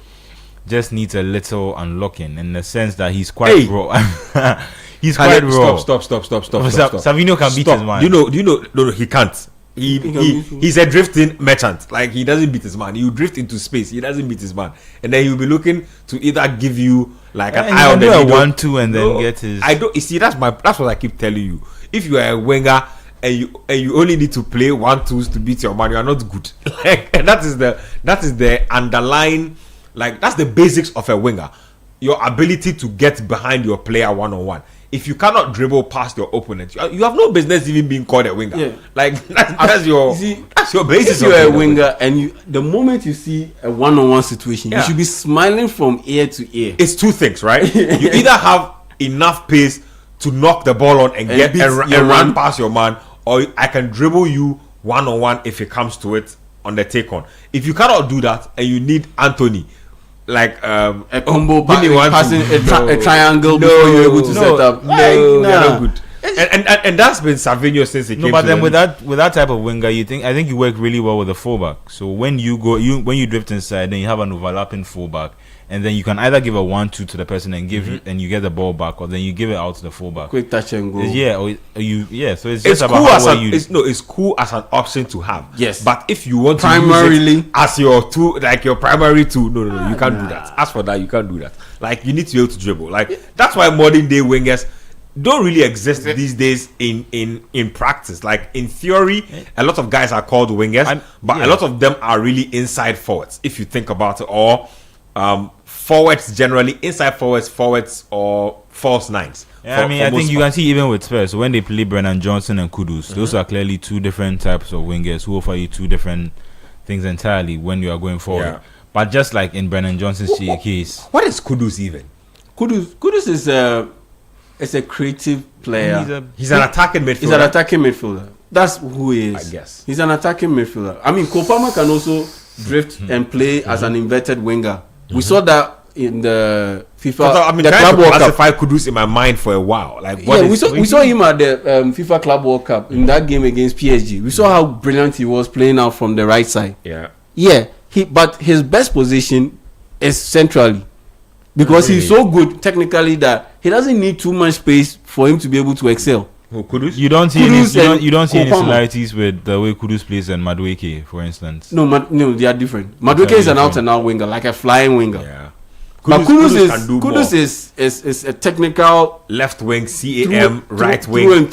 just needs a little unlocking in the sense that he's quite raw. He's quite raw.
Stop.
Savinho can beat his man.
Do you know? No, he can't. He's a drifting merchant. Like he doesn't beat his man. You drift into space. He doesn't beat his man, and then he'll be looking to either give you like an eye on the
middle, 1-2, and then get his.
I don't. You see, that's what I keep telling you. If you are a winger and you only need to play 1-2s to beat your man, you are not good. Like and that is the underlying. Like that's the basics of a winger. Your ability to get behind your player one-on-one. If you cannot dribble past your opponent, you have no business even being called a winger. Yeah. Like that's your basis.
If you're a winger and the moment you see a one-on-one situation, you should be smiling from ear to ear.
It's two things, right? You either have enough pace to knock the ball on and get and run past your man, or I can dribble you one-on-one if it comes to it on the take on. If you cannot do that and you need Anthony, like
a combo passing a triangle before you're able to set up.
You're not good. And that's been Savinho since he came.
No, but
to
then
the
with that type of winger, I think you work really well with the fullback. So when you drift inside, then you have an overlapping fullback, and then you can either give a 1-2 to the person and and you get the ball back, or then you give it out to the fullback.
Quick touch and go.
So it's just about
cool
how well you.
it's cool as an option to have.
Yes.
But if you want
Primarily-
to use it as your two, like your primary two, no, you can't do that. As for that, you can't do that. Like, you need to be able to dribble. Like, that's why modern day wingers don't really exist these days in practice. Like, in theory, a lot of guys are called wingers, but a lot of them are really inside forwards, if you think about it, or forwards generally, inside forwards or false nines.
Yeah, I think you can see even with Spurs, when they play Brennan Johnson and Kudus, those are clearly two different types of wingers who offer you two different things entirely when you are going forward. Yeah. But just like in Brennan Johnson's case,
what is Kudus even?
Kudus is a creative player.
He's an attacking midfielder.
He's an attacking midfielder. That's who he is.
I guess
he's an attacking midfielder. I mean, Kopama can also drift and play as an inverted winger. We saw that in the FIFA.
The Club World Cup. Classify Kudus in my mind for a while. Like,
we saw him at the FIFA Club World Cup in that game against PSG. We saw how brilliant he was playing out from the right side. Yeah. But his best position is centrally, because he's so good technically that he doesn't need too much space for him to be able to excel.
Kudus? You don't see any similarities with the way Kudus plays and Madueke, for instance.
No, they are different. Madueke is an out-and-out winger, like a flying winger.
Yeah.
Kudus is a technical
left wing, CAM, right wing,
through and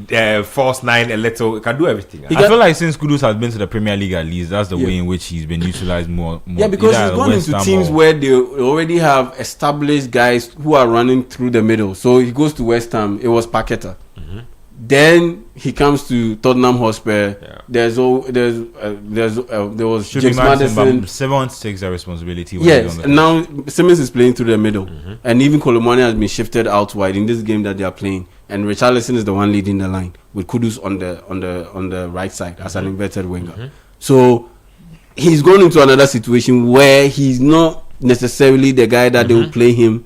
through.
False nine, a little. He can do everything.
I feel like since Kudus has been to the Premier League at least, that's the way in which he's been utilized more.
Yeah, because he's gone into teams where they already have established guys who are running through the middle. So he goes to West Ham. It was Paqueta. Then he comes to Tottenham Hotspur. Yeah. There was James Maddison.
7-6 the responsibility.
Yes, and now Simmons is playing through the middle, and even Kolomani has been shifted out wide in this game that they are playing. And Richarlison is the one leading the line with Kudus on the right side as an inverted winger. So he's going into another situation where he's not necessarily the guy that they will play him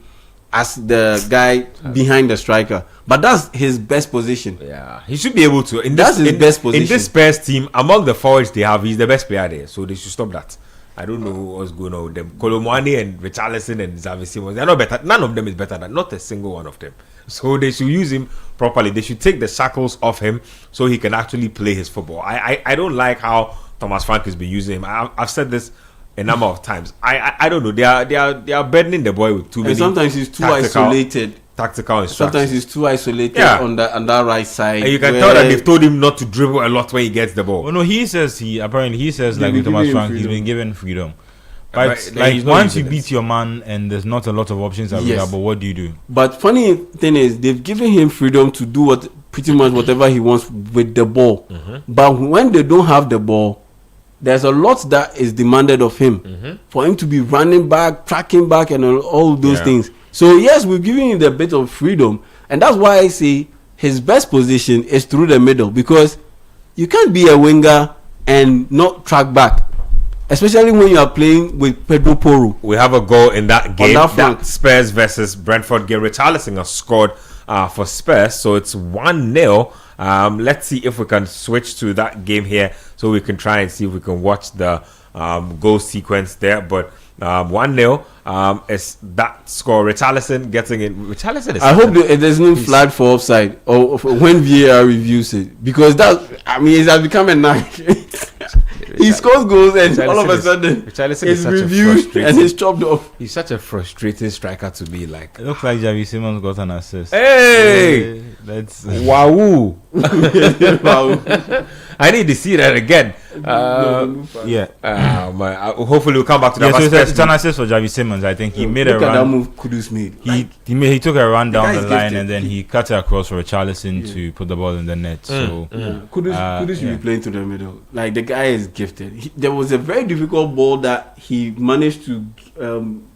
as the guy behind the striker, but that's his best position.
Yeah, he should be able to.
That's his best position.
In this Spurs team, among the forwards they have, he's the best player there, so they should stop that. I don't know what's going on with them. Kolomani and Richarlison and Xavi Simons, they're not better. None of them is better than, not a single one of them. So they should use him properly. They should take the shackles off him so he can actually play his football. I don't like how Thomas Frank has been using him. I've said this a number of times. I don't know. They are burdening the boy with too many.
And sometimes he's too isolated.
Tactical instructions.
Sometimes he's too isolated on that right side.
And you can tell that they've told him not to dribble a lot when he gets the ball.
Well, no, he says like with Thomas Frank, he's been given freedom. But like once you beat your man and there's not a lot of options available, what do you do?
But funny thing is, they've given him freedom to do pretty much whatever he wants with the ball. But when they don't have the ball, there's a lot that is demanded of him for him to be running back, tracking back, and all those things. So yes, we're giving him a bit of freedom, and that's why I say his best position is through the middle, because you can't be a winger and not track back, especially when you are playing with Pedro Porro.
We have a goal in that game, that Spurs versus Brentford game. Richarlison has scored for Spurs, so it's 1-0. Let's see if we can switch to that game here, so we can try and see if we can watch the goal sequence there. But 1-0 is that score. Richarlison getting in. Richarlison is.
I hope there's no flag for offside or when VAR reviews it, because it has become a nightmare. He scores goals and all of a sudden it's reviewed and it's chopped off.
He's such a frustrating striker to be like.
It looks like Xavi Simons got an assist.
Hey,
that's
wow. I need to see that again. Hopefully we'll come back to that.
So it's an assist for Xavi Simons. I think he made a run.
Look at that move Kudus made.
He took a run down the line and then he cut it across for Richarlison to put the ball in the net. So
Kudus should be playing to the middle. Like, the guy is gifted. There was a very difficult ball that he managed to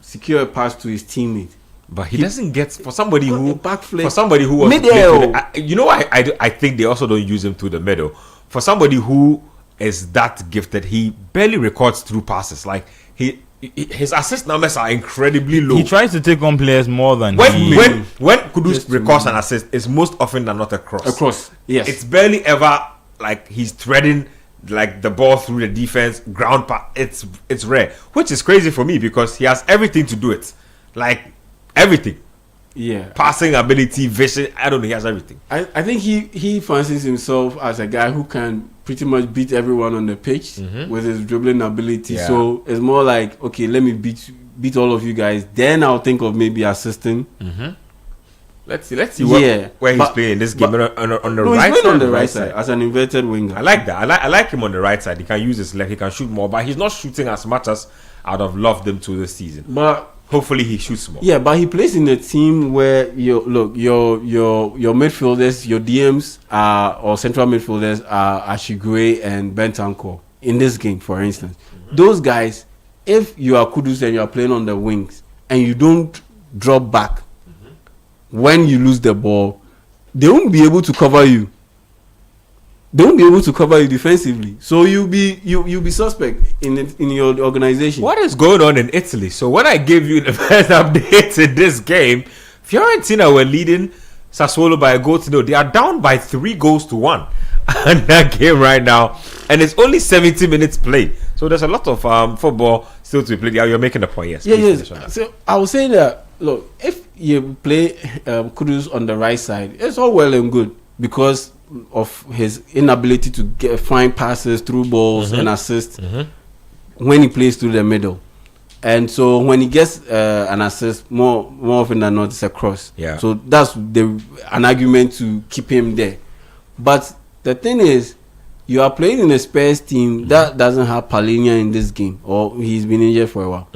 secure a pass to his teammate.
But he doesn't get for somebody who was
middle.
You know why I think they also don't use him to the middle. For somebody who is that gifted, he barely records through passes. Like his assist numbers are incredibly low.
He tries to take on players more than
when
he.
when Kudus records an assist, it's most often than not a cross.
A cross, yes.
It's barely ever like he's threading like the ball through the defense, ground pass. It's rare, which is crazy for me because he has everything to do it, like everything.
Yeah,
Passing ability, vision. I don't know. He has everything.
I think he fancies himself as a guy who can pretty much beat everyone on the pitch with his dribbling ability.
Yeah.
So it's more like, okay, let me beat all of you guys. Then I'll think of maybe assisting.
Let's see
Yeah,
where he's
but-
playing this game on the
No,
right
he's
side.
playing on the right side as an inverted winger.
I like that. I like him on the right side. He can use his left. He can shoot more, but he's not shooting as much as I'd have loved him to this season.
But
Hopefully, he shoots more.
yeah, but he plays in a team where your midfielders, your DMs or central midfielders are Ashigure and Bentancur in this game, for instance. Those guys, if you are Kudus and you are playing on the wings and you don't drop back when you lose the ball, they won't be able to cover you. They won't be able to cover you defensively, so you'll be suspect in your organization.
What is going on in Italy? So when I gave you the first update in this game, Fiorentina were leading Sassuolo by a goal to 0. They are down by 3-1 in that game right now, and it's only 70 minutes played. So there's a lot of football still to be played. Yeah, you're making a point. Yes.
Yeah,
please finish on
yes.
that.
So I would say that, look, if you play Kudus on the right side, it's all well and good because of his inability to find passes through balls and assist when he plays through the middle. And so when he gets an assist, more often than not, it's a cross.
Yeah.
So that's an argument to keep him there. But the thing is, you are playing in a Spurs team that doesn't have Palhinha in this game, or he's been injured for a while.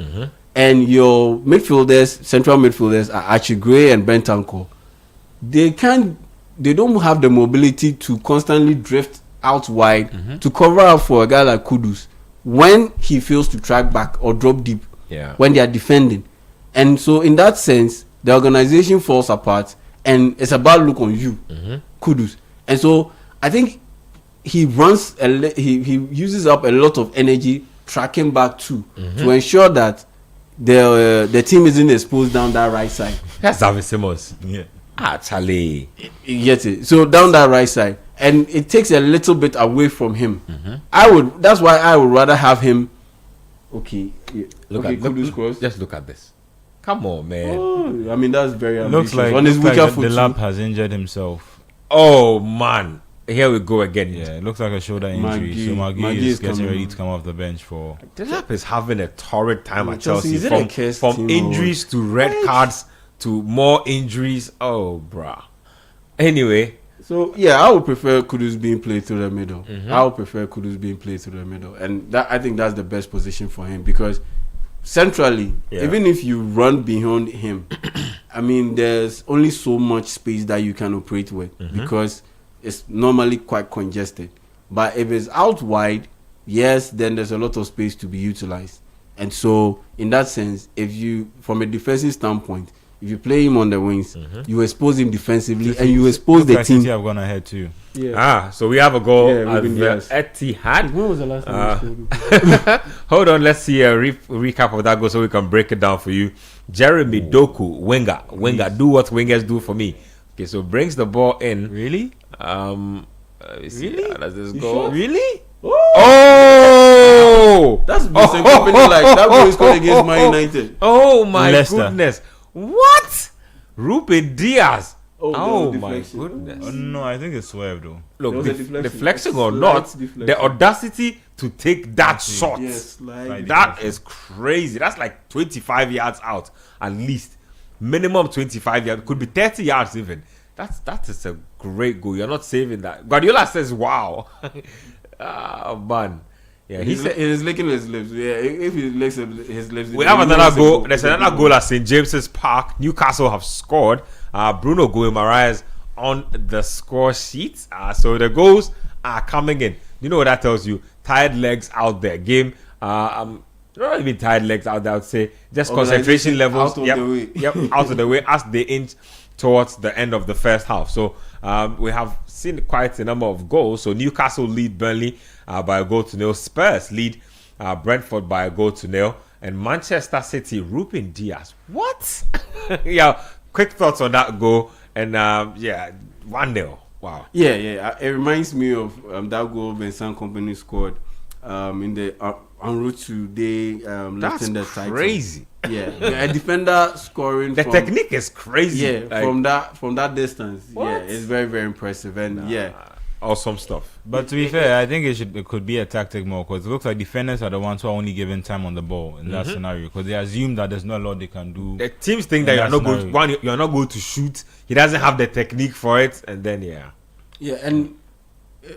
And your midfielders, central midfielders, are Achigwe and Bentancur. They don't have the mobility to constantly drift out wide to cover up for a guy like Kudus when he fails to track back or drop deep when they are defending. And so in that sense, the organization falls apart and it's a bad look on you, Kudus. And so I think he he uses up a lot of energy tracking back too to ensure that the team isn't exposed down that right side.
That's David Simmons.
Yeah.
Charlie.
You get it? So down that right side, and it takes a little bit away from him. That's why I would rather have him. Okay, Kudus cross.
Just look at this. Come on, man.
Oh, I mean that's very
Looks
ambitious.
like
On his weaker
the
foot.
lap has injured himself.
Oh man, here we go again.
Yeah, it looks like a shoulder injury.
Maggie-
So Maggie
Maggie
is
is
getting
coming
ready
on.
to come off the bench for.
Delap is having a torrid time at
Chelsea,
Chelsea.
is it a curse
From
team
injuries to red cards to more injuries. Oh, bruh. Anyway,
So yeah, I would prefer Kudus being played through the middle. I would prefer Kudus being played through the middle, and that I think that's the best position for him because centrally, even if you run behind him, I mean, there's only so much space that you can operate with because it's normally quite congested. But if it's out wide, yes, then there's a lot of space to be utilized. And so, in that sense, if you, from a defensive standpoint, if you play him on the wings, you expose him defensively and you expose
Looks
the
like
team.
City have gone ahead too.
Yeah.
so we have a goal
Yeah,
at
Ruben
the
Dias.
Etihad.
When was the last time he scored?
Hold on, let's see a recap of that goal so we can break it down for you. Jeremy Doku, winger, do what wingers do for me. Okay, so brings the ball in.
Really?
Let me see.
Really?
How does this
You
go?
sure?
Really?
Oh!
That's Vincent Kompany, like that goal he scored against Man United.
Oh my
Leicester.
goodness! What? Ruben Diaz.
Oh,
Oh
there was
my
deflection.
goodness!
Oh, no, I think it's swerved though.
Look,
There was a deflection.
deflection or
Slight
not,
deflection.
the audacity to take that shot.
Yes, like
That is crazy. That's like 25 yards out at least. Minimum 25 yards. Could be 30 yards even. That is a great goal. You're not saving that. Guardiola says, wow. Man. Yeah, he said.
he's licking his lips. Yeah, if he licks his lips,
We have another goal. There's another goal at St. James's Park. Newcastle have scored. Bruno Guimaraes on the score sheet. So the goals are coming in. You know what that tells you? Tired legs out there. Game. Not even tired legs out there. I would say just concentration levels.
out of the way.
Yep, out of the way as they inch towards the end of the first half. So we have seen quite a number of goals. So Newcastle lead Burnley by a goal to nil. Spurs lead Brentford by a goal to nil. And Manchester City, Ruben Diaz. What? Yeah, quick thoughts on that goal. And 1-0. Wow.
Yeah. It reminds me of that goal Vincent Kompany scored in the en route to lifting the title.
Crazy.
Yeah, a defender scoring.
The technique is crazy.
Yeah, from that distance.
What?
Yeah, it's very, very impressive. And
awesome stuff.
But to be fair, I think it could be a tactic more, because it looks like defenders are the ones who are only given time on the ball in that scenario, because they assume that there's not a lot they can do.
The teams think that you're not going to shoot. He doesn't have the technique for it, and then
and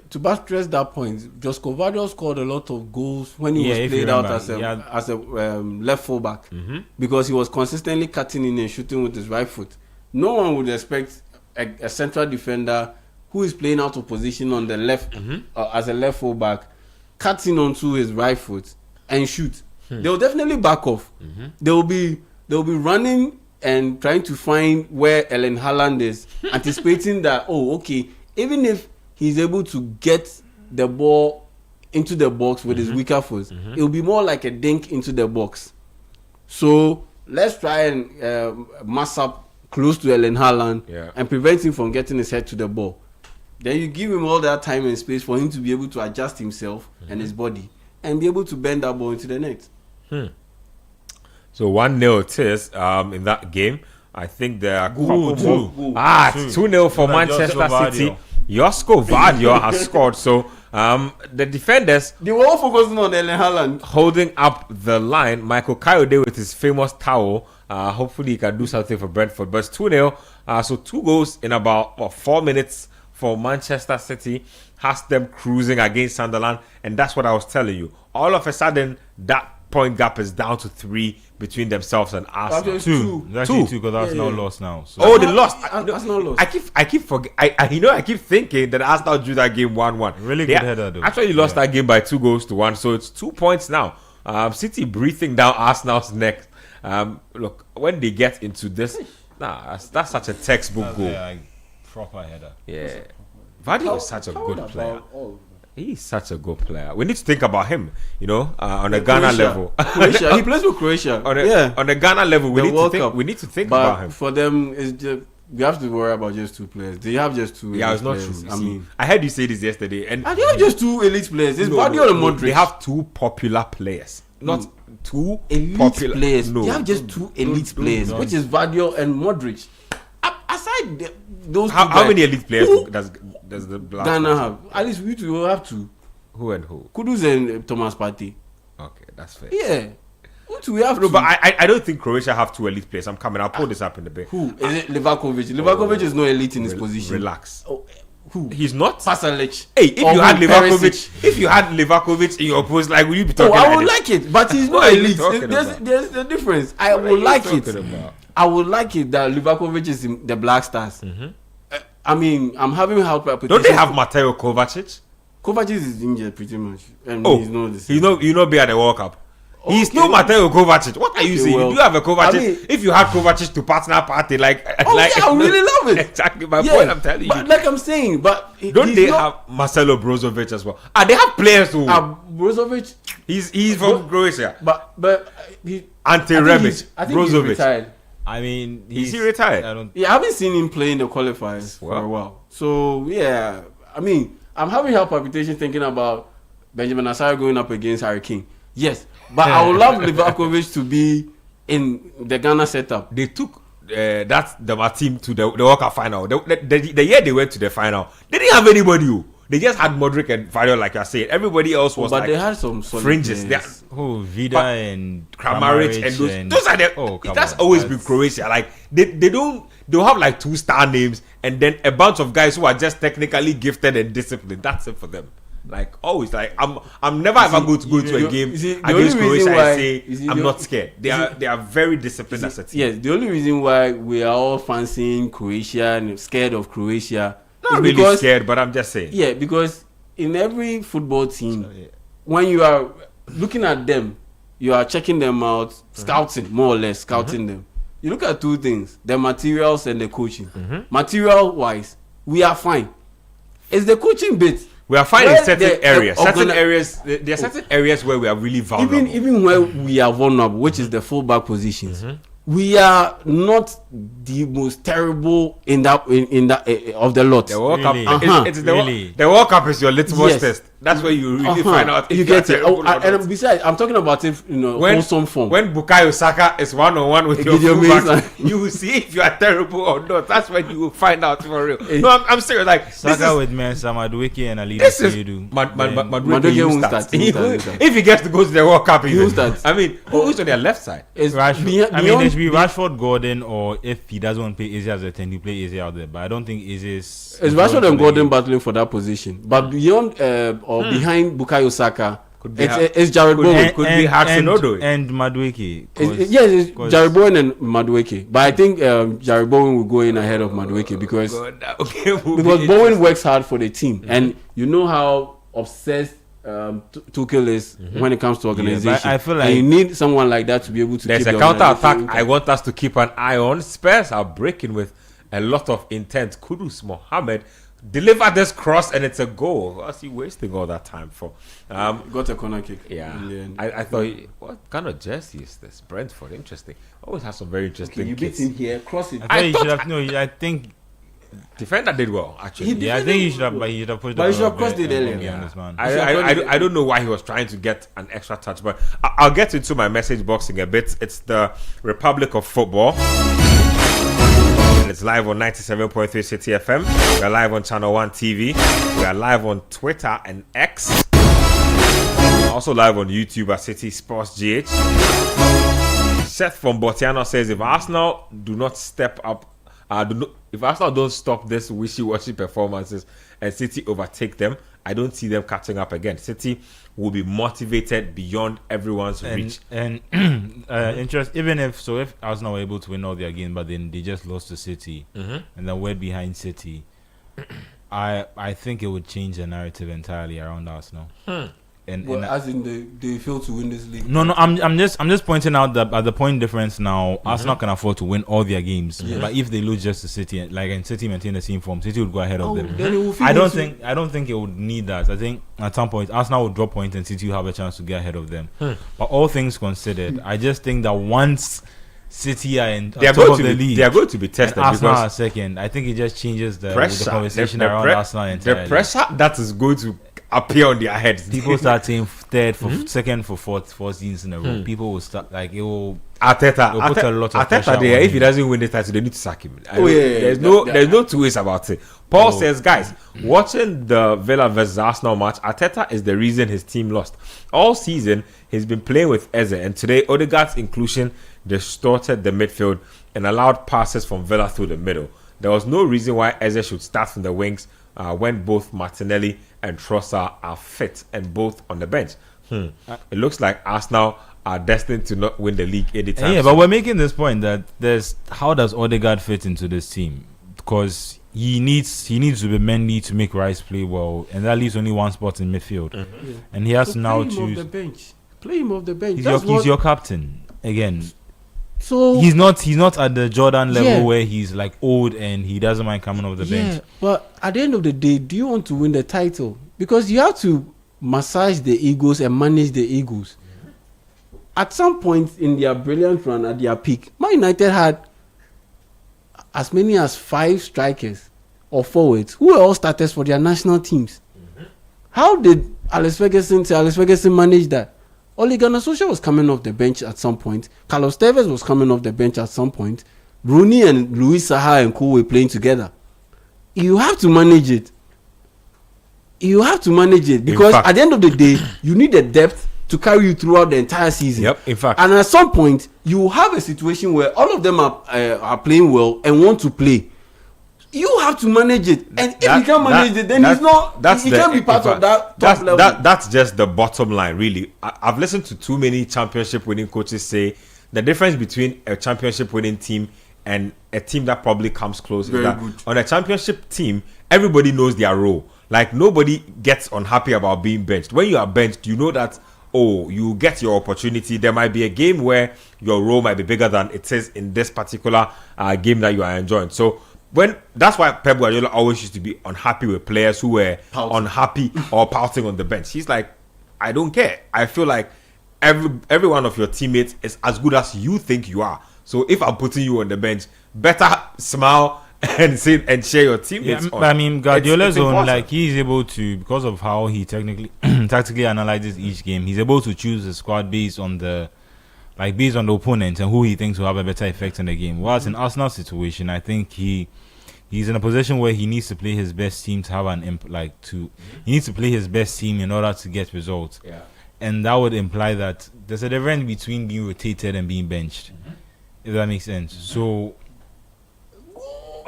to buttress that point, Josko Vardio scored a lot of goals when he was played out as a left fullback, because he was consistently cutting in and shooting with his right foot. No one would expect a central defender who is playing out of position on the left as a left fullback, cutting onto his right foot and shoot. They'll definitely back off. They'll be running and trying to find where Erling Haaland is, anticipating that, even if he's able to get the ball into the box with his weaker foot, it'll be more like a dink into the box. So let's try and mass up close to Erling Haaland and prevent him from getting his head to the ball. Then you give him all that time and space for him to be able to adjust himself and his body and be able to bend that ball into the net.
So 1-0 it is in that game. I think there are 2-0 for Manchester City. Josko Vardio has scored. So the defenders,
they were all focusing on Erling Haaland
holding up the line. Michael Kayode with his famous towel. Hopefully he can do something for Brentford. But it's 2-0. So 2 goals in about 4 minutes for Manchester City has them cruising against Sunderland. And that's what I was telling you. All of a sudden, that point gap is down to 3 between themselves and Arsenal.
2. It's actually 2, because Arsenal lost now. So.
Oh, they lost.
Arsenal lost.
I keep thinking that Arsenal drew that game 1-1.
Really good header though.
Actually lost that game by 2-1. So it's 2 points now. City breathing down Arsenal's neck. Look, when they get into this, that's such a textbook goal.
Proper header.
Yeah. Vardy is such a good player. He's such a good player. We need to think about him, on the Ghana level.
Croatia. He plays for Croatia.
On the Ghana level, we need to think about him.
For them, it's just, we have to worry about just 2 players. They have just 2.
Yeah, it's not
players.
true. I heard you say this yesterday, and
they have just 2 elite players. It's Vardy and Modric.
They have 2 popular players, not 2
elite
popular
players.
No.
They have just 2 elite players, which is Vardy and Modric. Aside those 2
how many elite players does the
Ghana have? At least we will have 2.
Who and who?
Kudus and Thomas Partey.
Okay, that's fair.
Yeah. We have 2.
But I don't think Croatia have 2 elite players. I'm coming. I'll pull this up in a bit.
Who? Is it Livakovic? Livakovic is not elite in his position.
Relax.
Who?
He's not.
Pasalic.
Hey, if you had Livakovic in your post, like, will you be talking?
I would like it, but he's not elite. There's a difference. I would like it. I would like it that Livakovic is in the Black Stars. I'm having help.
Don't they have Mateo Kovacic?
Kovacic is injured pretty much, and he's not the same.
He's not be at the World Cup. He's no Mateo Kovacic. What are you saying? You have a Kovacic. If you had Kovacic to partner party,
I really love it.
Exactly my point. I'm telling you.
Like I'm saying, but
don't they have Marcelo Brozovic as well? They have players who.
Brozovic.
He's from Croatia.
But
Ante Rebic.
I think he's retired.
I mean,
is he retired?
I haven't seen him play in the qualifiers for a while. So yeah, I'm having health palpitation thinking about Benjamin Asare going up against Harry Kane. Yes, but I would love Livakovic to be in the Ghana setup.
They took my team to the World Cup final. The year they went to the final, they didn't have anybody. They just had Modric and Vardio, like I said. Everybody else was
but they had some
fringes.
Vida and
Kramaric and those are the. That's always been Croatia. Like they'll have like 2-star names and then a bunch of guys who are just technically gifted and disciplined. That's it for them. Like always, like I'm never ever going to go to a game against Croatia and say I'm not scared. They are very disciplined as a team.
Yes, the only reason why we are all fancying Croatia and scared of Croatia.
Not really scared, but I'm just saying.
Yeah, because in every football team, when you are looking at them, you are checking them out, scouting, more or less, scouting them. You look at 2 things, the materials and the coaching. Material-wise, we are fine. It's the coaching bit
We are fine in
Well,
certain
the,
areas. Certain
organi-
areas. There are certain areas where we are really vulnerable.
even where we are vulnerable, which is the fullback positions, we are not the most terrible in that of the lot.
The World
Really?
Cup. It's
Really?
the World Cup is your litmus
Yes.
test. That's where you really find out if
You
you are
get it.
terrible or
And
not.
besides, I'm talking about it, wholesome form.
When Bukayo Saka is 1-on-1 with your
Gideon
fullback,
Mensah.
you will see if you are terrible or not. That's when you will find out for real. No, I'm serious. Like this
Saka
is,
with Mensah, Madueke and Ali.
this is
Then-
Madueke
won't
will
start.
start.
He won't start.
If he gets to go to the World Cup,
He will
even.
start.
I mean, who's on their left side?
It's
Rashford.
beyond-
I mean, it should be
beyond-
Rashford, Gordon, or if he doesn't want to play Eze as a 10, you play Eze out there. But I don't think Eze is.
It's Rashford and Gordon battling for that position. But beyond or behind Bukayo Saka,
Could be
it's Jared
could
Bowen.
be- could be Hudson-Odoi.
and Madueke.
Yes, it's Jared Bowen and Madueke. But I think Jared Bowen will go in ahead of Madueke because Bowen works hard for the team. And you know how obsessed Tuchel is when it comes to organization.
but I feel
and you
like-
need someone like that to be able to
There's
keep
a
the
counter
organization
attack I want us to keep an eye on. Spurs are breaking with a lot of intent. Kudus Mohammed deliver this cross and it's a goal. What's he wasting all that time for?
got a corner kick.
Yeah,
in the end.
I thought, what kind of jersey is this? Brentford, interesting. Always has some very interesting.
You beat
kits.
him here, cross it.
I
thought-
should have. No, I think.
Defender did well, actually.
He
Yeah, I think he should have. But he should have pushed.
But
the
he should have
ball
crossed
back
it
and
earlier.
on this man.
I don't know why he was trying to get an extra touch, but I'll get into my message boxing a bit. It's the Republic of Football. And it's live on 97.3 City FM. We are live on Channel 1 TV. We are live on Twitter and X. Also live on YouTube at City Sports GH. Seth from Botiano says, if Arsenal do not step up, if Arsenal don't stop this wishy-washy performances and City overtake them, I don't see them catching up again. City will be motivated beyond everyone's reach.
And interest. Even if Arsenal were able to win all their games, but then they just lost to City, and then we're behind City, I think it would change the narrative entirely around Arsenal. And
As in they failed to win this league.
No, I'm just pointing out that at the point difference now, Arsenal can afford to win all their games.
Yes.
But if they lose just to City, and City maintain the same form, City would go ahead of them.
Then it will
I don't
finish
think it would need that. I think at some point Arsenal will drop points and City will have a chance to get ahead of them. But all things considered, I just think that once City are in
They are
top
going
of
to
the
be
league,
they are going to be
and
tested
Arsenal are
because
second, I think it just changes the
pressure,
conversation around Arsenal entirely.
the pressure that is going to appear on their heads.
People start saying third for second for fourth seasons in a row. People will start like it will.
Arteta,
They'll put a lot of pressure
Arteta there,
on
if he
him.
doesn't win the title, they need to sack him.
Yeah.
There's no two ways about it. Paul says, guys, watching the Villa versus Arsenal match, Arteta is the reason his team lost. All season, he's been playing with Eze, and today Odegaard's inclusion distorted the midfield and allowed passes from Villa through the middle. There was no reason why Eze should start from the wings when both Martinelli and Trossard are fit and both on the bench. It looks like Arsenal are destined to not win the league anytime
Yeah,
soon.
but we're making this point that how does Odegaard fit into this team? Because he needs to be Mendy to make Rice play well, and that leaves only one spot in midfield, and he has
So
to now
play him off
choose.
the bench. Play him off the bench.
He's your captain again.
So
He's not at the Jordan level
Yeah.
where he's like old and he doesn't mind coming off the bench.
But at the end of the day, do you want to win the title? Because you have to massage the egos and manage the egos. At some point in their brilliant run at their peak, Man United had as many as 5 strikers or forwards who were all starters for their national teams. How did Alex Ferguson manage that? Ole Gunnar Solskjaer was coming off the bench at some point. Carlos Tevez was coming off the bench at some point. Rooney and Luis Saha and co were playing together. You have to manage it. Because
fact-
at the end of the day, you need the depth to carry you throughout the entire season.
Yep, in fact.
And at some point, you have a situation where all of them are playing well and want to play. You have to manage it, and if you can't manage it, then he's not. He can't be part of that top level.
That's just the bottom line, really. I've listened to too many championship-winning coaches say the difference between a championship-winning team and a team that probably comes close
Very
is that
good.
on a championship team, everybody knows their role. Like nobody gets unhappy about being benched. When you are benched, you know that you get your opportunity. There might be a game where your role might be bigger than it is in this particular game that you are enjoying. So when that's why Pep Guardiola always used to be unhappy with players who were
Pouting.
unhappy or pouting on the bench. He's like, I don't care. I feel like every one of your teammates is as good as you think you are. So if I'm putting you on the bench, better smile and say and share your teammates.
Yeah, I mean, Guardiola's
it's
own,
important.
like, he's able to, because of how he tactically analyzes each game, he's able to choose the squad based on the opponent and who he thinks will have a better effect in the game. Whereas in Arsenal's situation, I think he's in a position where he needs to play his best team to have he needs to play his best team in order to get results.
Yeah.
And that would imply that there's a difference between being rotated and being benched. If that makes sense. So,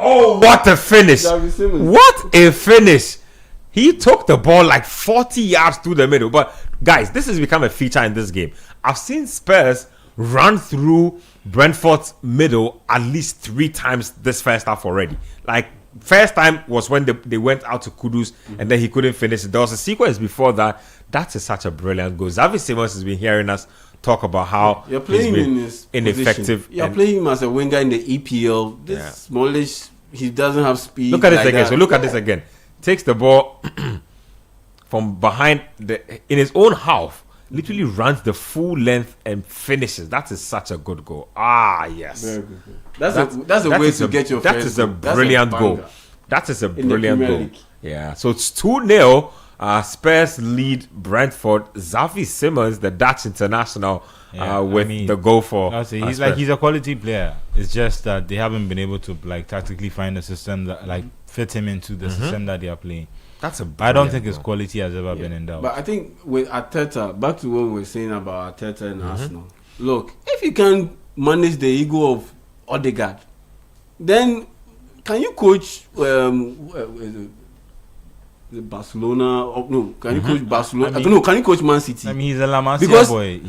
Oh, what a finish!
Xavi Simons.
What a finish! He took the ball like 40 yards through the middle. But guys, this has become a feature in this game. I've seen Spurs run through Brentford's middle at least 3 times this first half already. Like, first time was when they went out to Kudus and then he couldn't finish it. There was a sequence before that. That is such a brilliant goal. Xavi Simons has been hearing us talk about how
You're playing
he's
him
been
in his
ineffective.
position. You're
and-
playing him as a winger in the EPL. This smallish, he doesn't have speed.
Look at this
like
again.
that.
So look at this again. Takes the ball from behind in his own half. Literally runs the full length and finishes. That is such a good goal. Ah, yes.
Very good. That's a
that
way
is
to get your
That
first
is a
goal. That's
brilliant
banger.
goal. That is a
the
brilliant
Premier
goal.
League.
Yeah. So it's 2-0. Spurs lead Brentford. Xavi Simons, the Dutch international, with the goal for.
I'll say
Spurs.
he's a quality player. It's just that they haven't been able to tactically find a system that fit him into the system that they are playing.
That's a.
I don't think
brilliant
his
goal.
quality has ever been in doubt.
But I think with Arteta, back to what we were saying about Arteta and Arsenal. Look, if you can manage the ego of Odegaard, then can you coach Barcelona? Can you coach Barcelona? Can you coach Man City?
I mean, he's a La Masia
Because
boy.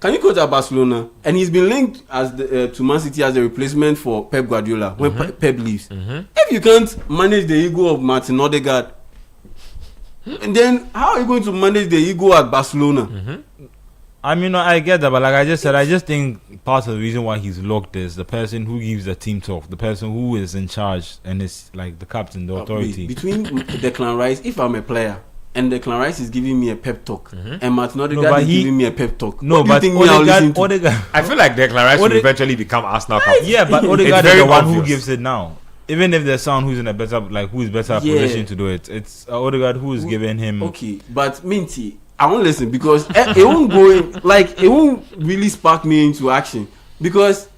can you coach at Barcelona? And he's been linked as to Man City as a replacement for Pep Guardiola when Pep leaves. If you can't manage the ego of Martin Odegaard, and then how are you going to manage the ego at Barcelona?
I mean, I get that, but like I just said, I just think part of the reason why he's locked is the person who gives the team talk, the person who is in charge and is like the captain, the authority.
Between Declan Rice, if I'm a player and Declan Rice is giving me a pep talk and Martin Odegaard
but
is giving me a pep talk,
No,
what do you
but
think me I'll listen to?
Odegaard,
I feel like Declan Rice will
Ode-
eventually become Arsenal captain.
yeah, but Odegaard
It's
is
very
the one who
obvious.
gives it now. Even if there's someone who's in a better, who is better position to do it, it's Odegaard who is giving him.
Okay, but Minty, I won't listen because it won't go in, it won't really spark me into action because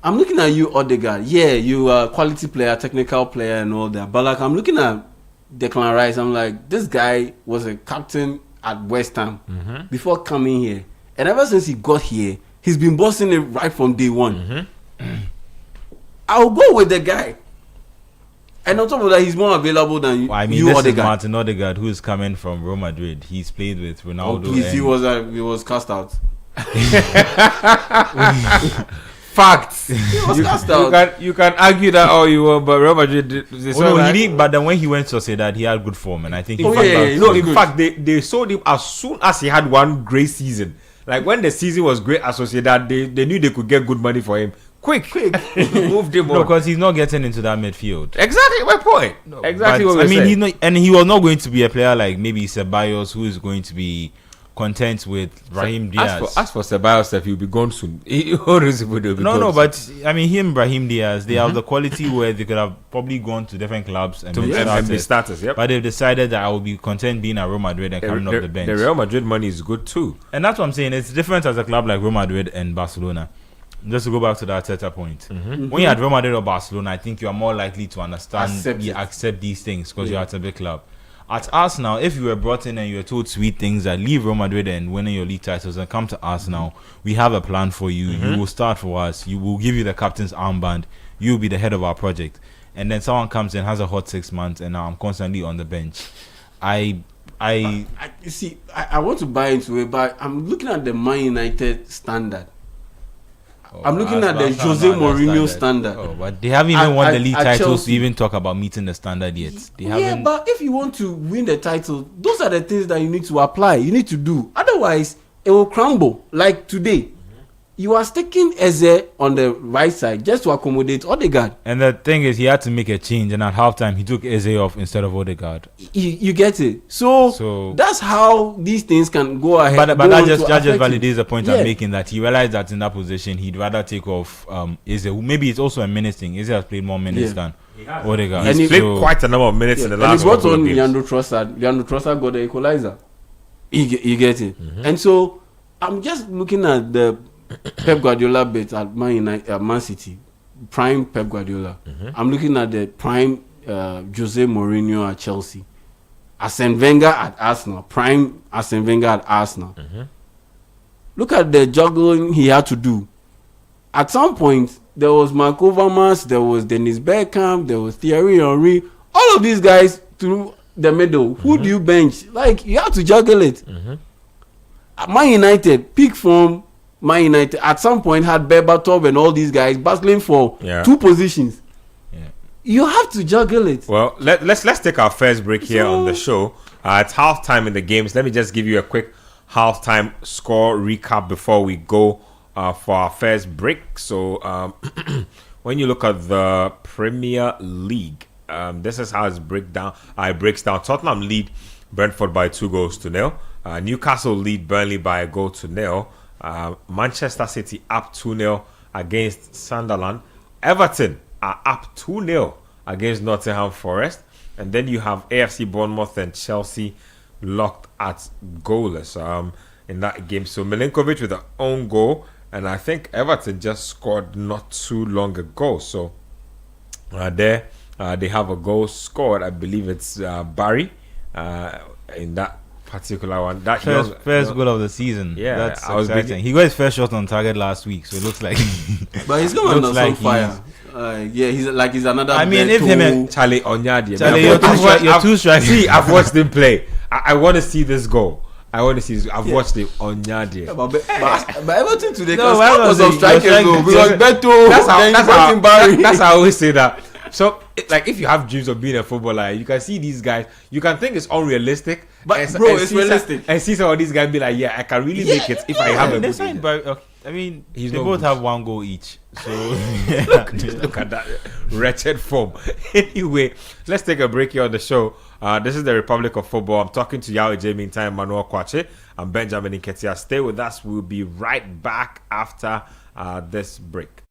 I'm looking at you, Odegaard. Yeah, you are a quality player, technical player, and all that. But like I'm looking at Declan Rice, I'm like, this guy was a captain at West Ham before coming here, and ever since he got here, he's been bossing it right from day one. I'll go with the guy. And on top of that, he's more available than you.
Well, I mean,
you
this is
Odegaard.
Martin Odegaard who is coming from Real Madrid. He's played with
Oh,
Ronaldo.
please,
and
he was cast out.
Facts.
He was cast out.
You can argue that all you want, but Real Madrid they
Oh, no,
saw that.
he did, but then when he went to Sociedad, he had good form, and I think he
Oh,
found
yeah,
out-
yeah,
No,
He's
in
good.
fact, they sold him as soon as he had one great season. Like when the season was great at Sociedad, they knew they could get good money for him. Quick. Moved him
No,
on.
because he's not getting into that midfield.
Exactly my point. Exactly
But,
what
I mean,
saying.
he's not, and he was not going to be a player like maybe Ceballos, who is going to be content with Raheem Diaz.
As for Ceballos, he'll be gone soon. All those people will be
No,
gone
but I mean, him, Brahim Diaz, they have the quality where they could have probably gone to different clubs and
soon.
been
And
started.
be starters. Yep.
But they've decided that I will be content being at Real Madrid and coming off the bench.
The Real Madrid money is good too.
And that's what I'm saying. It's different as a club like Real Madrid and Barcelona. Just to go back to that Arteta point. When you're at Real Madrid or Barcelona, I think you are more likely to understand, accept these things because you're at a big club. At Arsenal, if you were brought in and you were told sweet things that leave Real Madrid and winning your league titles and come to Arsenal, we have a plan for you. You will start for us. You will give you the captain's armband. You'll be the head of our project. And then someone comes in, has a hot 6 months, and now I'm constantly on the bench. I
You see, I want to buy into it, but I'm looking at the Man United standard. I'm looking at the Jose Mourinho standard.
Oh, but they haven't even won the league
at
titles
Chelsea.
to even talk about meeting the standard yet. They
Yeah,
haven't.
but if you want to win the title, those are the things that you need to apply. You need to do. Otherwise, it will crumble. Like today, you are sticking Eze on the right side just to accommodate Odegaard.
And the thing is, he had to make a change, and at halftime, he took Eze off instead of Odegaard.
You get it. So that's how these things can go ahead.
But that just validates the point I'm making, that he realized that in that position, he'd rather take off Eze, who maybe it's also a minutes thing. Eze has played more minutes than Odegaard.
He's played quite a number of minutes in the last couple of games.
Leandro Trossard got the equalizer. You get it. And so I'm just looking at the Pep Guardiola bit at Man City, prime Pep Guardiola. I'm looking at the prime Jose Mourinho at Chelsea, Arsene Wenger at Arsenal, prime Arsene Wenger at Arsenal. Look at the juggling he had to do. At some point, there was Mark Overmars, there was Dennis Bergkamp, there was Thierry Henry. All of these guys through the middle. Who do you bench? Like, you have to juggle it. At Man United, peak form. Man United at some point had Berbatov and all these guys battling for 2 positions. You have to juggle it.
Well, let's take our first break here on the show. It's halftime in the games. Let me just give you a quick halftime score recap before we go for our first break. So when you look at the Premier League, this is how it breaks down. Tottenham lead Brentford by 2-0. Newcastle lead Burnley by a 1-0. Manchester City up 2-0 against Sunderland. Everton are up 2-0 against Nottingham Forest. And then you have AFC Bournemouth and Chelsea locked at goalless in that game. So Milinkovic with an own goal. And I think Everton just scored not too long ago. So they have a goal scored. I believe it's Barry in that particular one. That
first goal of the season.
Yeah,
that's exciting. He got his first shot on target last week, so it looks like.
But he's going on some fire. He's another.
I mean, if him and
Charlie Onyadi.
You're too striking.
See, I've watched him play. I want to see this goal. I've watched it on Nyadi.
But Everton today
was
some strikers though. Because Beto,
that's how I always say that. So, like, if you have dreams of being a footballer, you can see these guys. You can think it's unrealistic,
but it's realistic.
And see some of these guys be like, "Yeah, I can really make it if I have a good
game." But I mean, they both have 1 goal each. So
look at that wretched form. Anyway, let's take a break here on the show. This is the Republic of Football. I'm talking to Yao Jamie Time, Manuel Kwache, and Benjamin Nketia. Stay with us. We'll be right back after this break.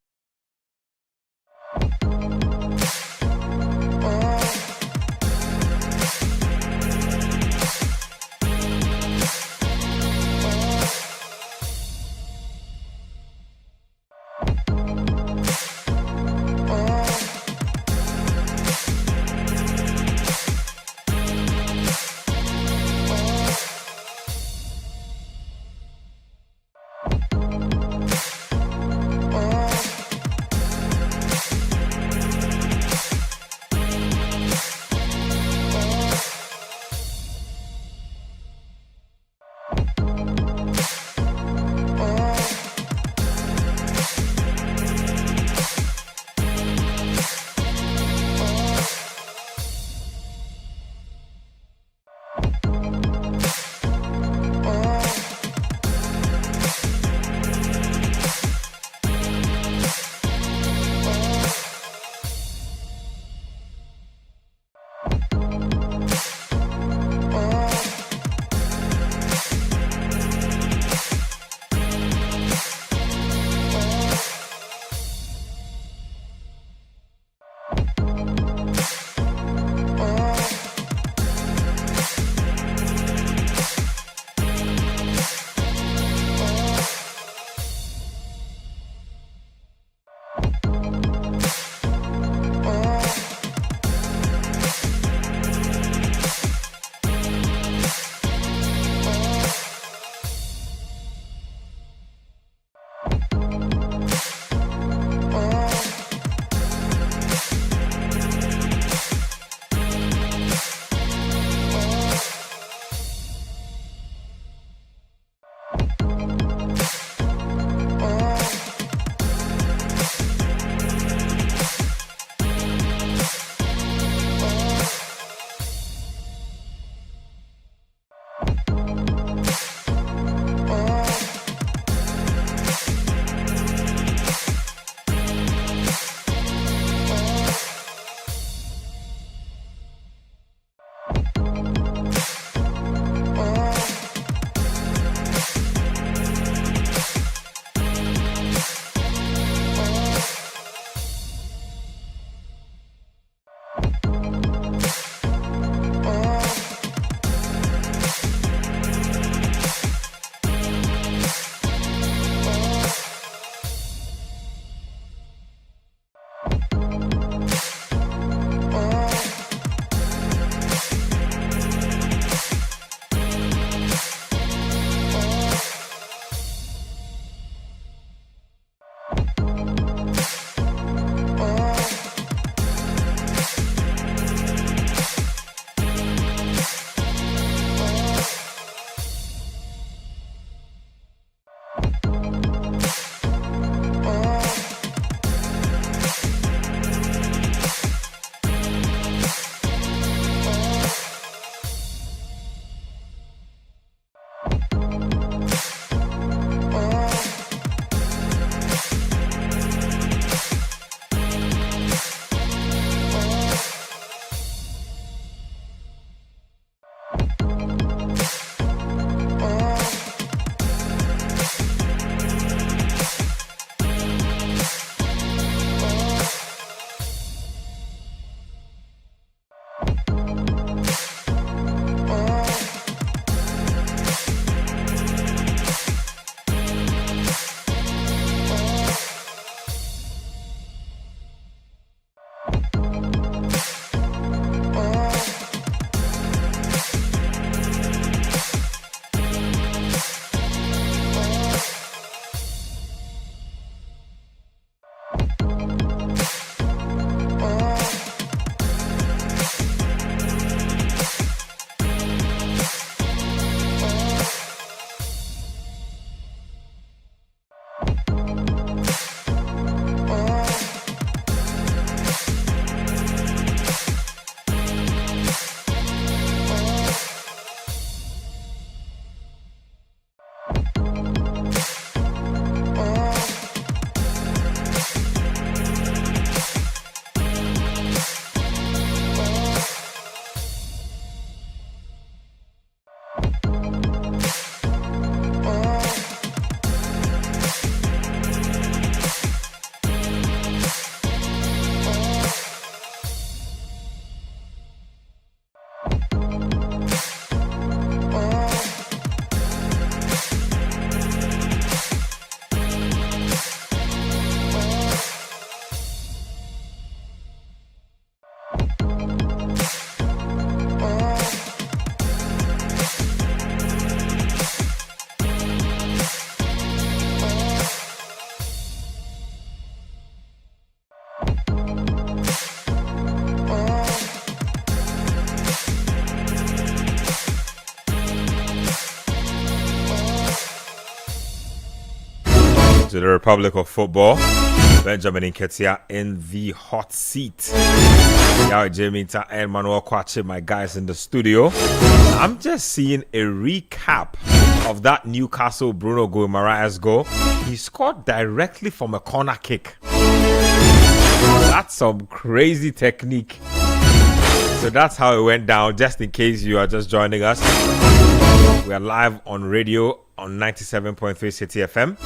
to the Republic of Football. Benjamin Nketiah in the hot seat. Yao Jemita and Manuel Kwache, my guys in the studio. I'm just seeing a recap of that Newcastle Bruno Guimaraes goal. He scored directly from a corner kick. That's some crazy technique. So that's how it went down, just in case you are just joining us. We are live on radio on 97.3 City FM.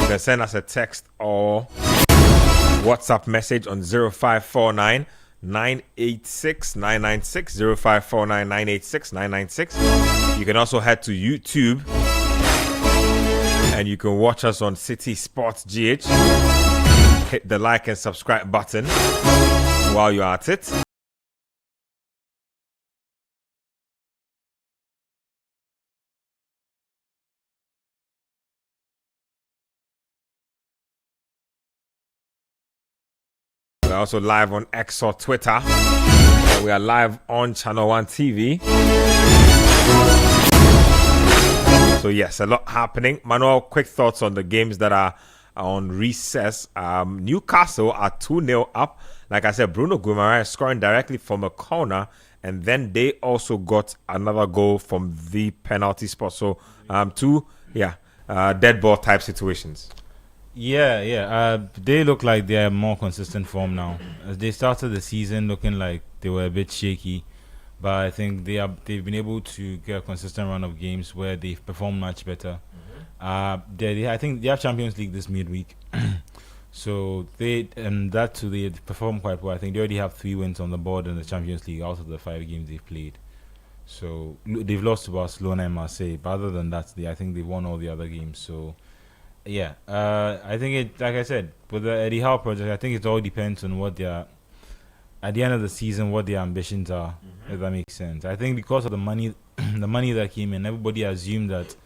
You can send us a text or WhatsApp message on 0549 986 996 0549 986 996. You can also head to YouTube and you can watch us on City Sports GH. Hit the like and subscribe button while you're at it. We're also live on X or Twitter. We are live on Channel 1 TV. So yes, a lot happening. Manuel, quick thoughts on the games that are on recess. Newcastle are 2-0 up. Like I said, Bruno Guimaraes scoring directly from a corner, and then they also got another goal from the penalty spot. So two dead ball type situations.
They look like they're more consistent form now. As they started the season looking like they were a bit shaky, but I think they've been able to get a consistent run of games where they've performed much better. I think they have Champions League this midweek, so they performed quite well. I think they already have 3 wins on the board in the Champions League out of the 5 games they've played. So they've lost to Barcelona and Marseille, but other than that, I think they've won all the other games. So. Yeah, I think like I said, with the Eddie Howe project, I think it all depends on what at the end of the season, what their ambitions are, if that makes sense. I think because of the money that came in, everybody assumed that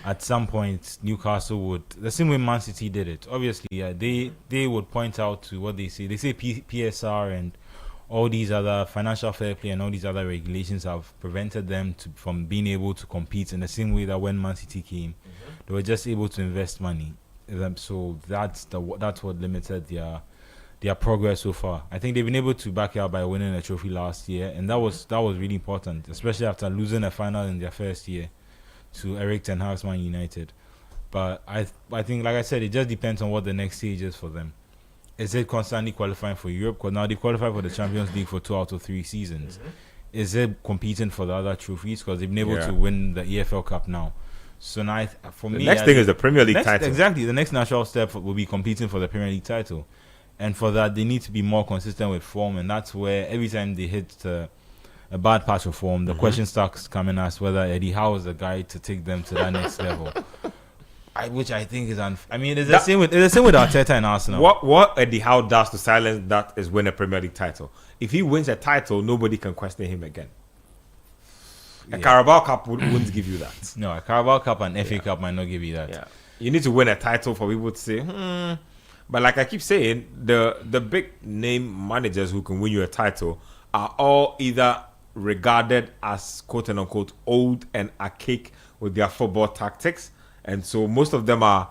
at some point Newcastle would, the same way Man City did it. Obviously, they would point out to what they say. They say PSR and all these other financial fair play and all these other regulations have prevented them from being able to compete in the same way that when Man City came, they were just able to invest money. So that's what limited their progress so far. I think they've been able to back it up by winning a trophy last year, and that was really important, especially after losing a final in their first year to Eric Ten Hag's Man United. But I think, like I said, it just depends on what the next stage is for them. Is it constantly qualifying for Europe? Because now they qualify for the Champions League for 2 out of 3 seasons. Is it competing for the other trophies? Because they've been able to win the EFL Cup now. So now, for me,
next thing is the Premier League title.
Exactly. The next natural step will be competing for the Premier League title. And for that, they need to be more consistent with form. And that's where every time they hit a bad patch of form, the question starts coming as whether Eddie Howe is the guy to take them to that next level. Which I think is it's the same with Arteta and Arsenal.
What Eddie Howe does to silence that is win a Premier League title. If he wins a title, nobody can question him again. A Carabao Cup wouldn't give you that.
No, a Carabao Cup and FA Cup might not give you that.
Yeah. You need to win a title for people to say, But like I keep saying, the big name managers who can win you a title are all either regarded as quote and unquote old and archaic with their football tactics. And so most of them are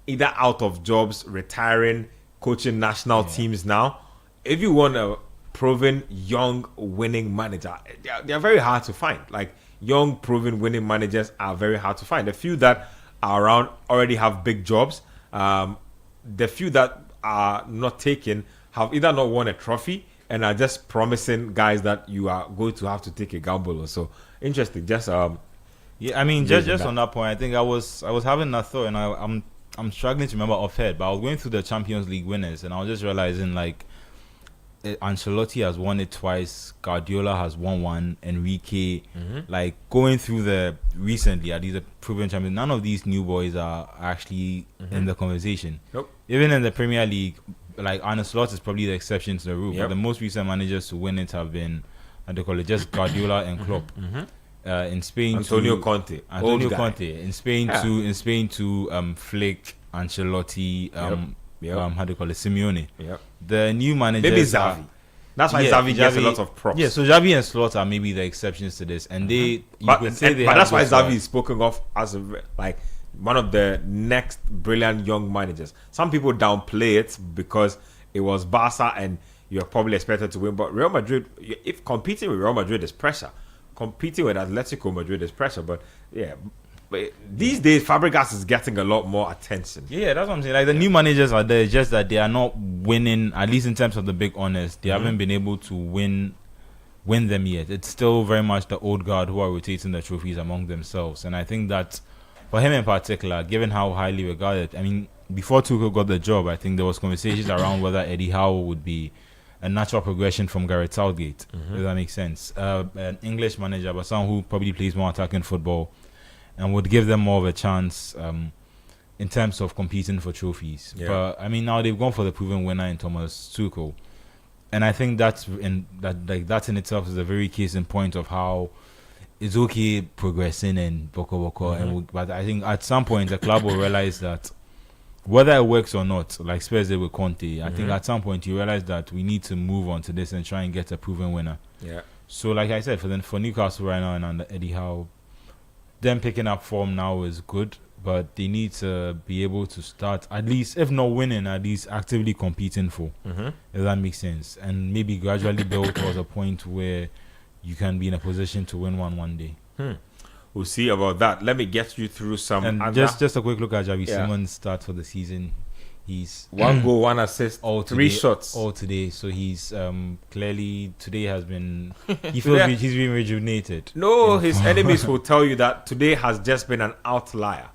either out of jobs, retiring, coaching national teams now. If you want a proven, young, winning manager, they're very hard to find. Like, young, proven, winning managers are very hard to find. The few that are around already have big jobs. The few that are not taken have either not won a trophy and are just promising guys that you are going to have to take a gamble or so. Interesting. Just
just on that point, I think I was having that thought, and I'm struggling to remember offhand, but I was going through the Champions League winners, and I was just realizing, like, Ancelotti has won it twice, Guardiola has won one, Enrique, like, going through recently, these are proven champions. None of these new boys are actually in the conversation. Nope. Even in the Premier League, like, Arne Slot is probably the exception to the rule. But the most recent managers to win it have been, just Guardiola and Klopp. In Spain,
Antonio Conte.
In Spain, Flick, Ancelotti, Simeone.
Yep.
The new managers,
maybe Xavi. That's why Xavi gets a lot of props.
Yeah, so Xavi and Slot are maybe the exceptions to this, and that's why
Xavi is spoken of as one of the next brilliant young managers. Some people downplay it because it was Barca and you're probably expected to win. But Real Madrid, if competing with Real Madrid is pressure, competing with Atletico Madrid is pressure. But yeah, but these days Fabregas is getting a lot more attention.
Yeah, that's what I'm saying. Like the new managers are there, it's just that they are not winning, at least in terms of the big honors. They haven't been able to win them yet. It's still very much the old guard who are rotating the trophies among themselves. And I think that for him in particular, given how highly regarded, I mean, before Tuchel got the job, I think there was conversations around whether Eddie Howe would be a natural progression from Gareth Southgate. Does that make sense? An English manager, but someone who probably plays more attacking football and would give them more of a chance in terms of competing for trophies.
Yeah.
But I mean, now they've gone for the proven winner in Thomas Tuchel. And I think that in itself is a very case in point of how it's okay progressing and boko. But I think at some point the club will realize that whether it works or not, like Spurs did with Conte, I think at some point you realize that we need to move on to this and try and get a proven winner.
Yeah.
So like I said, for Newcastle right now and under Eddie Howe, them picking up form now is good, but they need to be able to start, at least, if not winning, at least actively competing for. If that makes sense. And maybe gradually build towards a point where you can be in a position to win one day.
We'll see about that. Let me get you through some.
And just a quick look at Xavi Simons' start for the season. He's
1 goal, 1 assist,
all
3
today,
shots.
all today. So he's clearly today has been. He feels he's been rejuvenated.
No, his enemies will tell you that today has just been an outlier.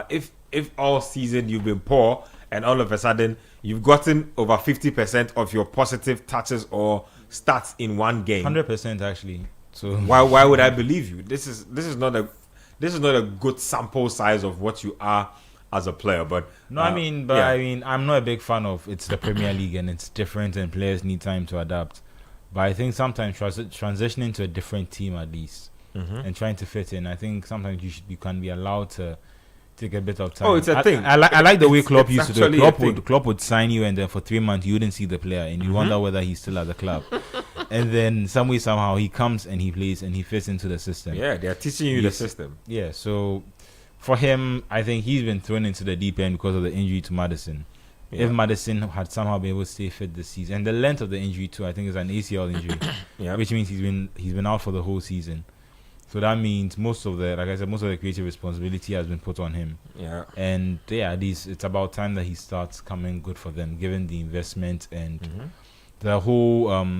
If all season you've been poor and all of a sudden you've gotten over 50% of your positive touches or stats in one game,
100% actually. So
why would I believe you? This is not a good sample size of what you are as a player. But
I mean I'm not a big fan of it's the Premier League and it's different and players need time to adapt. But I think sometimes transitioning to a different team at least and trying to fit in, I think sometimes you can be allowed to take a bit of time.
Oh, it's a thing.
I like the way Klopp used to do it.
actually
Klopp would sign you and then for 3 months you wouldn't see the player and you wonder whether he's still at the club. And then somehow he comes and he plays and he fits into the system.
Yeah, they are teaching you the system.
Yeah, so for him, I think he's been thrown into the deep end because of the injury to Maddison.
Yeah.
If Maddison had somehow been able to stay fit this season, and the length of the injury too, I think is an ACL injury, which means he's been out for the whole season. So that means most of the creative responsibility has been put on him.
Yeah.
And at least it's about time that he starts coming good for them, given the investment and the whole.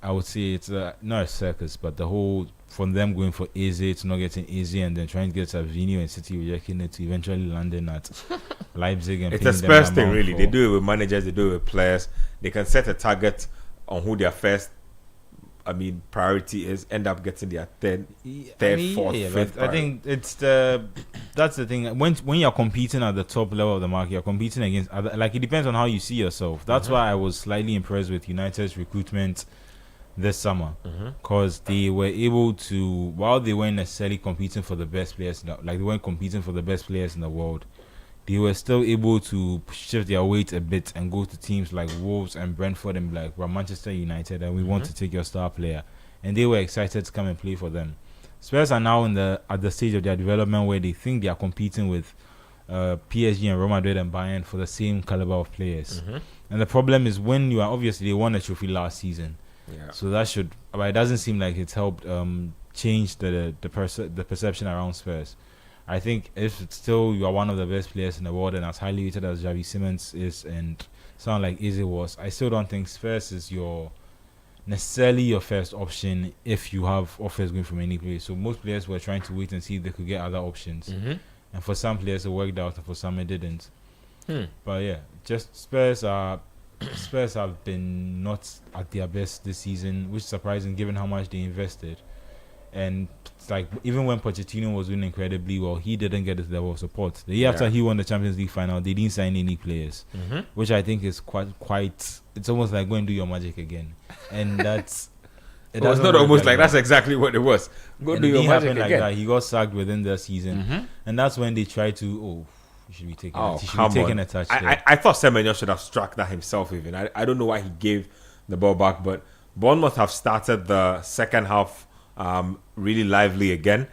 I would say it's not a circus, but the whole from them going for Eze to not getting Eze and then trying to get Savino and City rejecting it to eventually landing at Leipzig. And
it's a Spurs thing, really. They do it with managers, they do it with players. They can set a target on who their first, priority is, end up getting their third, fourth, fifth.
I think that's the thing. When you're competing at the top level of the market, you're competing against other. Like it depends on how you see yourself. That's why I was slightly impressed with United's recruitment this summer, because they were able to, while they weren't necessarily competing for the best players, they weren't competing for the best players in the world, they were still able to shift their weight a bit and go to teams like Wolves and Brentford and be like, we're Manchester United and we want to take your star player, and they were excited to come and play for them. Spurs are now at the stage of their development where they think they are competing with PSG and Real Madrid and Bayern for the same caliber of players. And the problem is when you are, obviously they won a trophy last season.
Yeah.
So that should, but it doesn't seem like it's helped change the perception around Spurs. I think if it's still you are one of the best players in the world and as highly rated as Xavi Simons is and sound like Eze was, I still don't think Spurs is necessarily your first option if you have offers going from any place. So most players were trying to wait and see if they could get other options. And for some players it worked out and for some it didn't. But yeah, just Spurs have been not at their best this season, which is surprising given how much they invested. And it's like even when Pochettino was doing incredibly well, he didn't get this level of support. The year after he won the Champions League final, they didn't sign any players, which I think is quite. It's almost like go and do your magic again, and that's.
It's not almost like that's exactly what it was. Go do your magic again.
Like that. He got sacked within the season, and that's when they tried to. You should be taking. A touch.
I thought Semenyo should have struck that himself. Even I don't know why he gave the ball back, but Bournemouth have started the second half really lively again.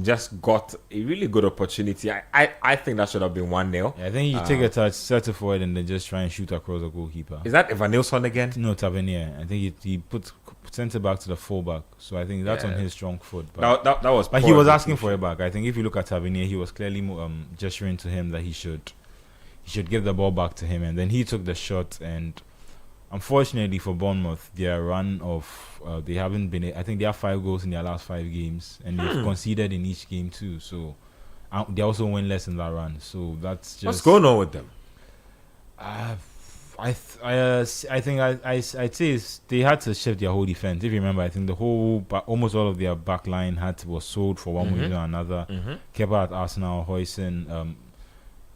just got a really good opportunity. I think that should have been 1-0.
Yeah, I think you take a touch, set it forward, and then just try and shoot across the goalkeeper.
Is that Evanilson again?
No, Tavernier. I think he put sent it back to the fullback. So I think that's on his strong foot.
But that was.
But he was asking for it back. I think if you look at Tavernier, he was clearly gesturing to him that he should give the ball back to him, and then he took the shot. And unfortunately for Bournemouth, their run of they haven't been. I think they have 5 goals in their last 5 games, and they've conceded in each game too. So they also win less in that run. So that's just
what's going on with them.
I think I'd say they had to shift their whole defense. If you remember, I think almost all of their back line was sold for one reason or another. Kepa at Arsenal, Hoyson,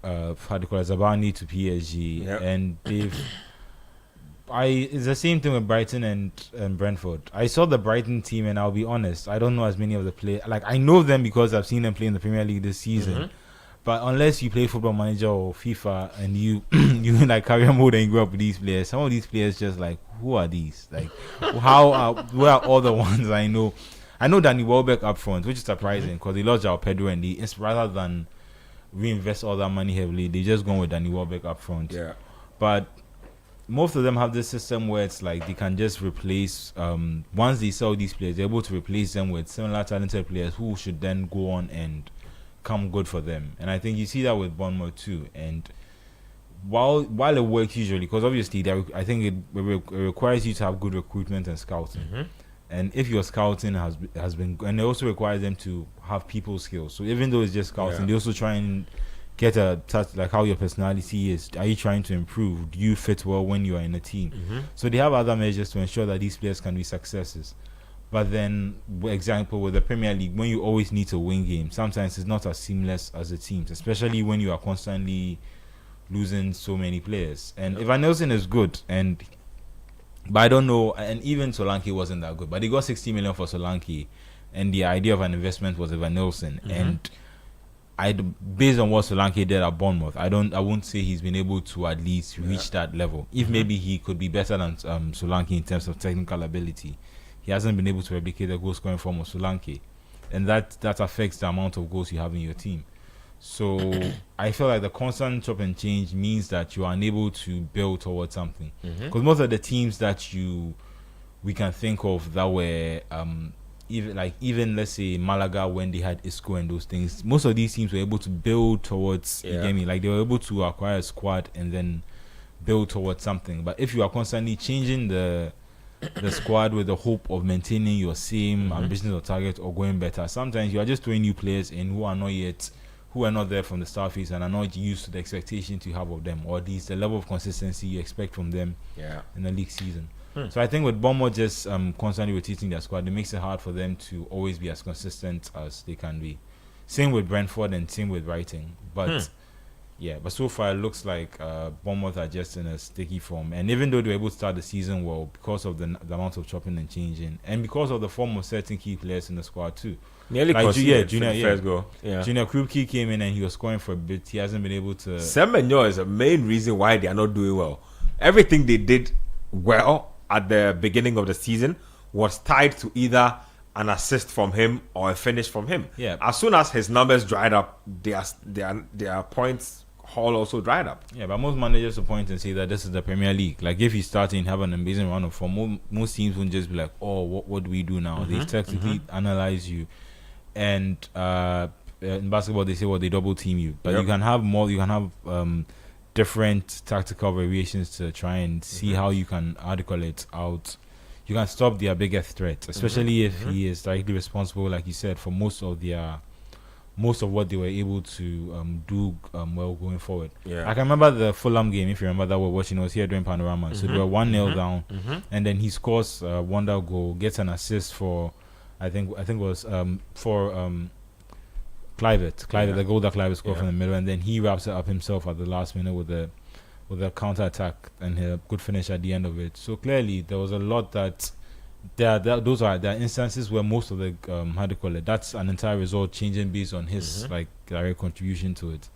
Zabani to PSG, and they've. It's the same thing with Brighton and Brentford. I saw the Brighton team, and I'll be honest, I don't know as many of the players. Like, I know them because I've seen them play in the Premier League this season. But unless you play Football Manager or FIFA and you like career mode and you grow up with these players, some of these players just like, who are these? Like, where are all the ones I know? I know Danny Welbeck up front, which is surprising because they lost João Pedro, and rather than reinvest all that money heavily, they just gone with Danny Welbeck up front.
Yeah.
But most of them have this system where it's like they can just replace, once they sell these players, they're able to replace them with similar talented players who should then go on and come good for them. And I think you see that with Bournemouth too. And while it works usually, because obviously I think it requires you to have good recruitment and scouting. And if your scouting has been, and it also requires them to have people skills. So even though it's just scouting, they also try and get a touch like how your personality is. Are you trying to improve? Do you fit well when you are in a team? So they have other measures to ensure that these players can be successes. But then, for example, with the Premier League, when you always need to win games, sometimes it's not as seamless as the teams, especially when you are constantly losing so many players. And Evanilson is good, but I don't know. And even Solanke wasn't that good. But they got 60 million for Solanke, and the idea of an investment was Evanilson. And based on what Solanke did at Bournemouth, I won't say he's been able to at least reach that level. If maybe he could be better than Solanke in terms of technical ability, he hasn't been able to replicate the goal scoring form of Solanke, and that affects the amount of goals you have in your team. So I feel like the constant chop and change means that you are unable to build towards something. Because most of the teams that we can think of that were even let's say Malaga when they had Isco and those things, most of these teams were able to build towards you get me? Like they were able to acquire a squad and then build towards something. But if you are constantly changing the squad with the hope of maintaining your same ambitions or target or going better, sometimes you are just throwing new players in who are not there from the start phase and are not used to the expectations you have of them, or at least the level of consistency you expect from them in the league season. So I think with Bournemouth just constantly rotating their squad, it makes it hard for them to always be as consistent as they can be. Same with Brentford and same with Brighton. But but so far it looks like Bournemouth are just in a sticky form. And even though they were able to start the season well because of the amount of chopping and changing, and because of the form of certain key players in the squad too.
Nearly
like
Junior first goal.
Junior Krupke came in and he was scoring for a bit. He hasn't been able to.
Semenyo is the main reason why they are not doing well. Everything they did well at the beginning of the season was tied to either an assist from him or a finish from him.
Yeah.
As soon as his numbers dried up, their points haul also dried up.
Yeah, but most managers will point and say that this is the Premier League. Like if you start and have an amazing run of form, most teams won't just be like, oh, what do we do now? They technically analyze you. And in basketball, they say, well, they double team you. But you can have more. You can have different tactical variations to try and see how you can article it out. You can stop their biggest threat, especially if he is directly responsible, like you said, for most of what they were able to do well going forward. I can remember the Fulham game, if you remember that we're watching. I was here during Panorama. So they were 1-0 down, and then he scores a wonder goal, gets an assist for, I think it was for Clivert, the goal that Clivert scored from the middle, and then he wraps it up himself at the last minute with a counter attack and a good finish at the end of it. So clearly there was a lot that there are instances where most of the that's an entire result changing based on his direct contribution to it.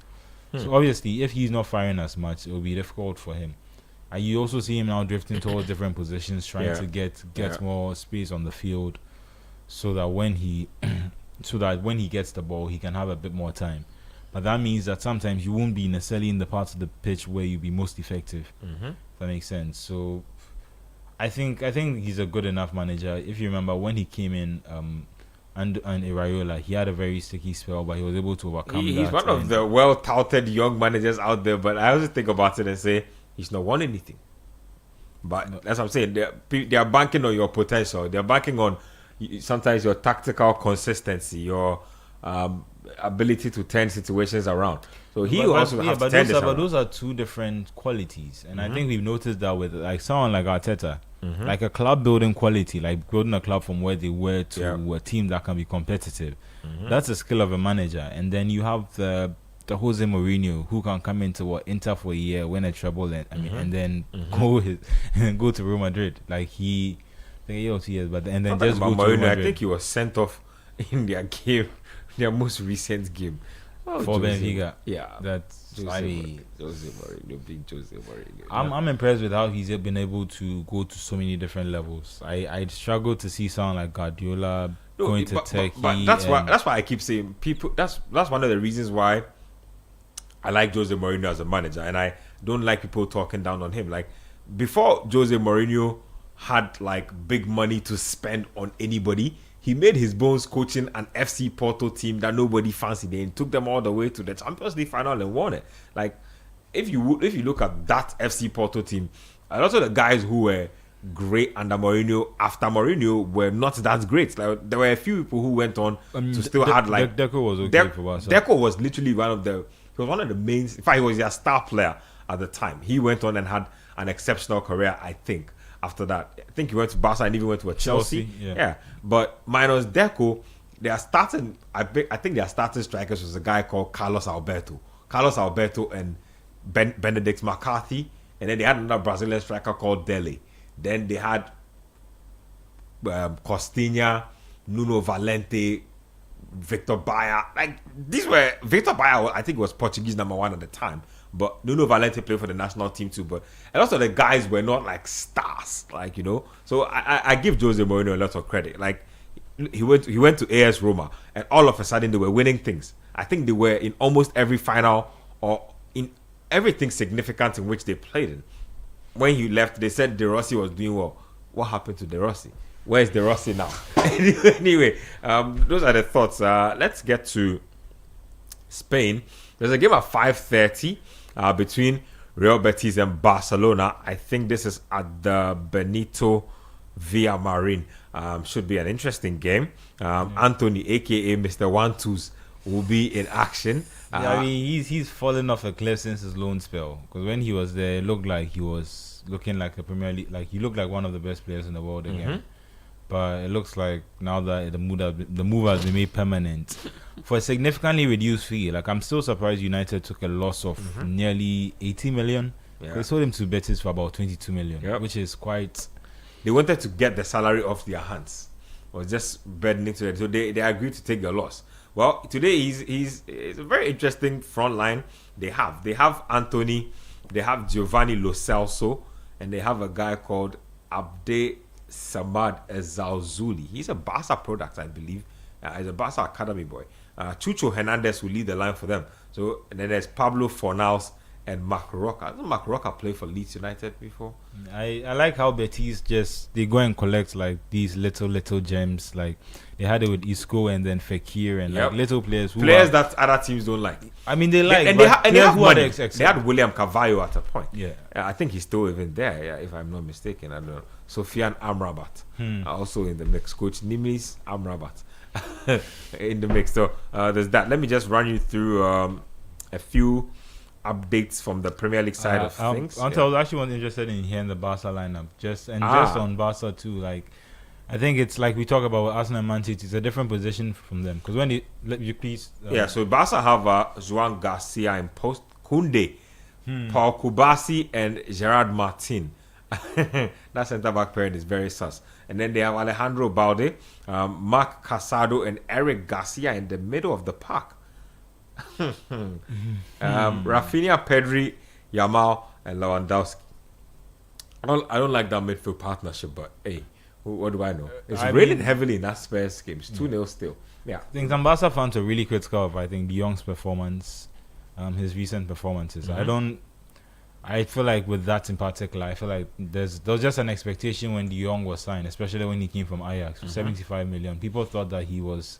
So obviously if he's not firing as much, it will be difficult for him. And you also see him now drifting towards different positions, trying to get more space on the field, so that when he so that when he gets the ball, he can have a bit more time. But that means that sometimes you won't be necessarily in the parts of the pitch where you'll be most effective. If that makes sense. So I think he's a good enough manager. If you remember when he came in, and Iraola, he had a very sticky spell, but he was able to overcome that.
He's one of the well-touted young managers out there, but I always think about it and say he's not won anything. But that's what I'm saying. They are banking on your potential. They're banking on sometimes your tactical consistency, your ability to turn situations around. So he also has to turn this around.
But those are two different qualities, and I think we've noticed that with like someone like Arteta, like a club building quality, like building a club from where they were to a team that can be competitive. That's the skill of a manager. And then you have the Jose Mourinho, who can come into Inter for a year, win a treble, and then go to Real Madrid. Like he, I think 2 years, but and then just go to Real Madrid.
I think he was sent off in their game, their most recent game.
For Benfica.
Yeah.
That's
Jose Mourinho, big Jose Mourinho.
I'm impressed with how he's been able to go to so many different levels. I struggle to see someone like Guardiola going to Turkey.
But that's why I keep saying people. That's one of the reasons why I like Jose Mourinho as a manager, and I don't like people talking down on him. Like before Jose Mourinho had like big money to spend on anybody, he made his bones coaching an FC Porto team that nobody fancied and took them all the way to the Champions League final and won it. Like, if you look at that FC Porto team, a lot of the guys who were great under Mourinho, after Mourinho, were not that great. Like, there were a few people who went on to still had like...
Deco was okay for Barca.
Deco was literally one of the main... In fact, he was their star player at the time. He went on and had an exceptional career, I think. After that, I think he went to Barca and even went to a Chelsea. Yeah. But minus Deco, they are starting. I think their starting strikers was a guy called Carlos Alberto and Benedict McCarthy, and then they had another Brazilian striker called Dele. Then they had Costinha, Nuno Valente, Victor Baia. Like these were Victor Baia. I think was Portuguese #1 at the time. But Nuno Valente played for the national team too. But a lot of the guys were not like stars, like, you know. So I give Jose Mourinho a lot of credit. Like he went to AS Roma, and all of a sudden they were winning things. I think they were in almost every final or in everything significant in which they played in. When he left, they said De Rossi was doing well. What happened to De Rossi? Where's De Rossi now? Anyway, those are the thoughts. Let's get to Spain. There's a game at 5:30. Between Real Betis and Barcelona. I think this is at the Benito Villamarin. Should be an interesting game. Anthony, aka Mr. One-Twos, will be in action.
I mean, he's fallen off a cliff since his loan spell. Because when he was there, it looked like he was looking like a Premier League. Like he looked like one of the best players in the world again. But it looks like now that the move has been made permanent for a significantly reduced fee. Like I'm still surprised United took a loss of nearly 80 million. Yeah. They sold him to Betis for about 22 million, which is quite.
They wanted to get the salary off their hands, or just burdening to them. So they agreed to take the loss. Well, today he's a very interesting front line. They have Anthony, they have Giovanni Lo Celso, and they have a guy called Abde Samad Ezalzuli. He's a Barca product, I believe. He's a Barca academy boy. Chucho Hernandez will lead the line for them. So and then there's Pablo Fornals and Marc Roca. Hasn't Marc Roca played for Leeds United before?
I like how Betis they go and collect like these little gems. Like they had it with Isco and then Fekir and like little players
that other teams don't like.
I mean they like,
and they have money. They had William Carvalho at a point. I think he's still even there. Yeah, if I'm not mistaken. I don't know. Sofiane Amrabat also in the mix. Coach Nimis Amrabat in the mix. So there's that. Let me just run you through a few updates from the Premier League side of things.
I was actually interested in hearing the Barca lineup, just on Barca too. Like, I think it's like we talk about Arsenal and Man City. It's a different position from them because when you please.
So Barca have Joan Garcia in post, Koundé, Paul Kubasi, and Gerard Martin. That centre back pairing is very sus. And then they have Alejandro Balde, Marc Casado, and Eric Garcia in the middle of the park. Rafinha, Pedri, Yamal, and Lewandowski. I don't like that midfield partnership, but hey, what do I know? It's raining heavily in that Spurs game. It's 2-0 still. Yeah.
I think some Barca fans are really critical of, I think, De Jong's performance, his recent performances. I feel like with that in particular, I feel like there was just an expectation when De Jong was signed, especially when he came from Ajax for 75 million. People thought that he was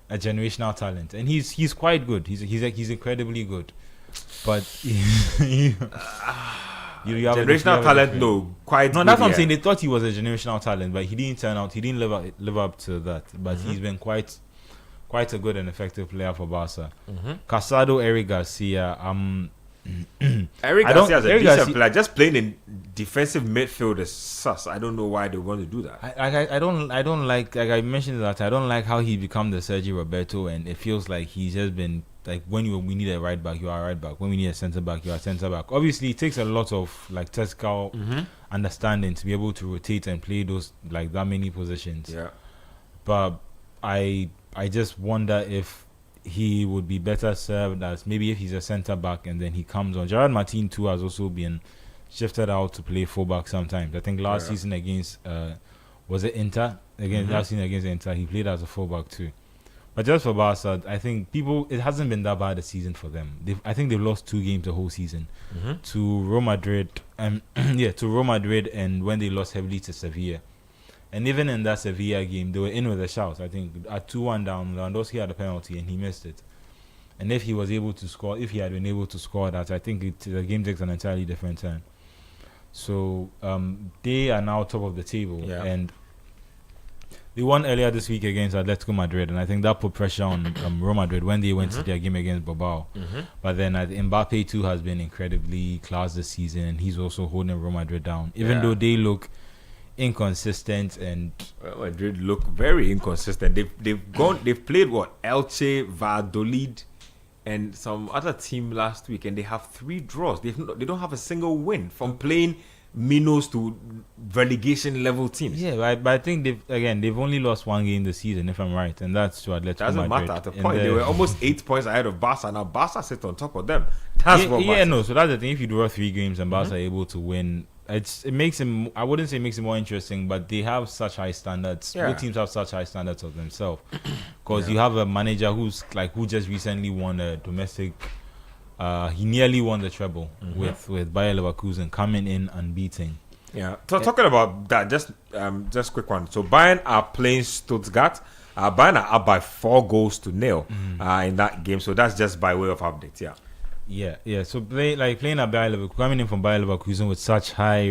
a generational talent, and he's quite good. He's incredibly good, but
generational talent, no, quite.
No, that's what I'm saying. They thought he was a generational talent, but he didn't turn out. He didn't live up to that. But he's been quite a good and effective player for Barca. Casado, Eric Garcia,
Eric Garcia is a decent player. Just playing in defensive midfield is sus. I don't know why they want to do that.
I don't like I mentioned that I don't like how he become the Sergio Roberto, and it feels like he's just been like when we need a right back, you are a right back. When we need a centre back, you are a centre back. Obviously, it takes a lot of like tactical understanding to be able to rotate and play those like that many positions.
Yeah,
but I just wonder if he would be better served as maybe if he's a centre back and then he comes on. Gerard Martin too has also been shifted out to play fullback sometimes. I think last season against was it Inter? Last season against Inter, he played as a fullback too. But just for Barca, I think it hasn't been that bad a season for them. I think they've lost 2 games the whole season to Real Madrid, to Real Madrid, and when they lost heavily to Sevilla. And even in that Sevilla game, they were in with a shout. I think at 2-1 down, Lewandowski had a penalty and he missed it. And if he had been able to score that, I think the game takes an entirely different turn. So they are now top of the table, and they won earlier this week against Atletico Madrid, and I think that put pressure on Real Madrid when they went to their game against Bilbao. But then Mbappe too has been incredibly class this season, and he's also holding Real Madrid down, even though they look inconsistent. And
Madrid look very inconsistent. They've played Elche, Valladolid, and some other team last week, and they have 3 draws. They don't have a single win from playing minnows to relegation level teams.
Yeah, but I think they've only lost 1 game this season, if I'm right, and that's to Atletico Madrid.
Doesn't matter at the point. They were almost 8 points ahead of Barca. Now Barca sit on top of them. That's what matters.
So that's the thing. If you draw 3 games and Barca are able to win, it makes him. I wouldn't say it makes it more interesting, but they have such high standards. Both teams have such high standards of themselves, because you have a manager who just recently won a domestic. He nearly won the treble with Bayer Leverkusen, coming in unbeaten.
Yeah. So talking about that, just quick one. So Bayern are playing Stuttgart. Bayern are up by 4 goals to 0 in that game. So that's just by way of update.
Yeah. So playing at Bayer Leverkusen, coming in from Bayer Leverkusen with such high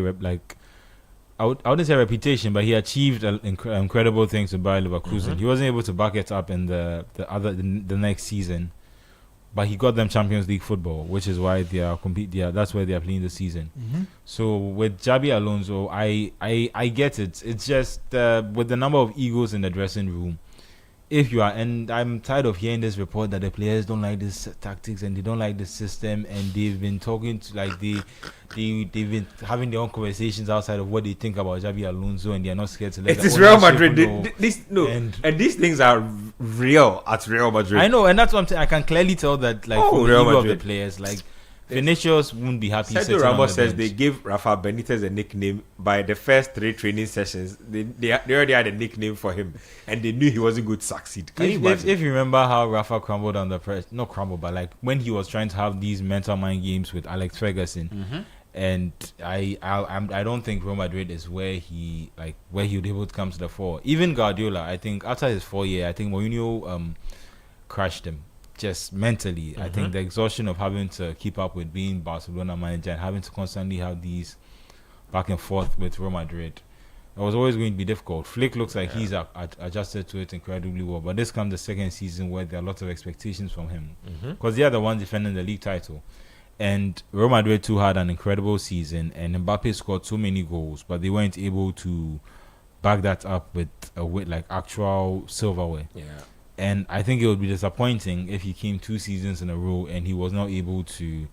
I wouldn't say reputation, but he achieved incredible things with Bayer Leverkusen. He wasn't able to back it up in the next season. But he got them Champions League football, which is why they are that's where they are playing this season. So with Xabi Alonso, I get it. It's just with the number of egos in the dressing room. And I'm tired of hearing this report that the players don't like this tactics and they don't like the system, and they've been talking to they've been having their own conversations outside of what they think about Xabi Alonso, and they're not scared to let
it is Real Madrid. And these things are real at Real Madrid.
I know, and that's what I'm saying. I can clearly tell that from the ego of the players, Vinicius wouldn't be happy.
Sergio Ramos says they gave Rafa Benitez a nickname by the first 3 training sessions. They already had a nickname for him, and they knew he wasn't going to succeed.
If you remember how Rafa crumbled under pressure, not crumbled, but when he was trying to have these mental mind games with Alex Ferguson, and I don't think Real Madrid is where he would be able to come to the fore. Even Guardiola, I think after his 4 year, I think Mourinho crushed him. Just mentally, I think the exhaustion of having to keep up with being Barcelona manager and having to constantly have these back and forth with Real Madrid, it was always going to be difficult. Flick looks like he's adjusted to it incredibly well, but this comes the second season where there are lots of expectations from him, because they are the ones defending the league title. And Real Madrid too had an incredible season, and Mbappe scored so many goals, but they weren't able to back that up with actual silverware. And I think it would be disappointing if he came 2 seasons in a row and he was not able to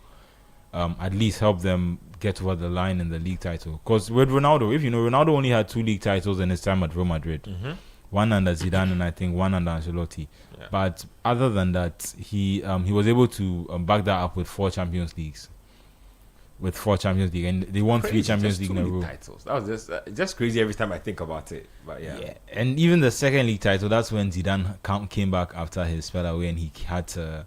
at least help them get over the line in the league title. Because with Ronaldo, Ronaldo only had 2 league titles in his time at Real Madrid. One under Zidane and I think one under Ancelotti. But other than that, he was able to back that up with 4 Champions Leagues. with 4 Champions League, and they won 3 Champions League in a row.
Titles. That was just crazy every time I think about it. But yeah.
And even the second league title, that's when Zidane came back after his spell away, and he had to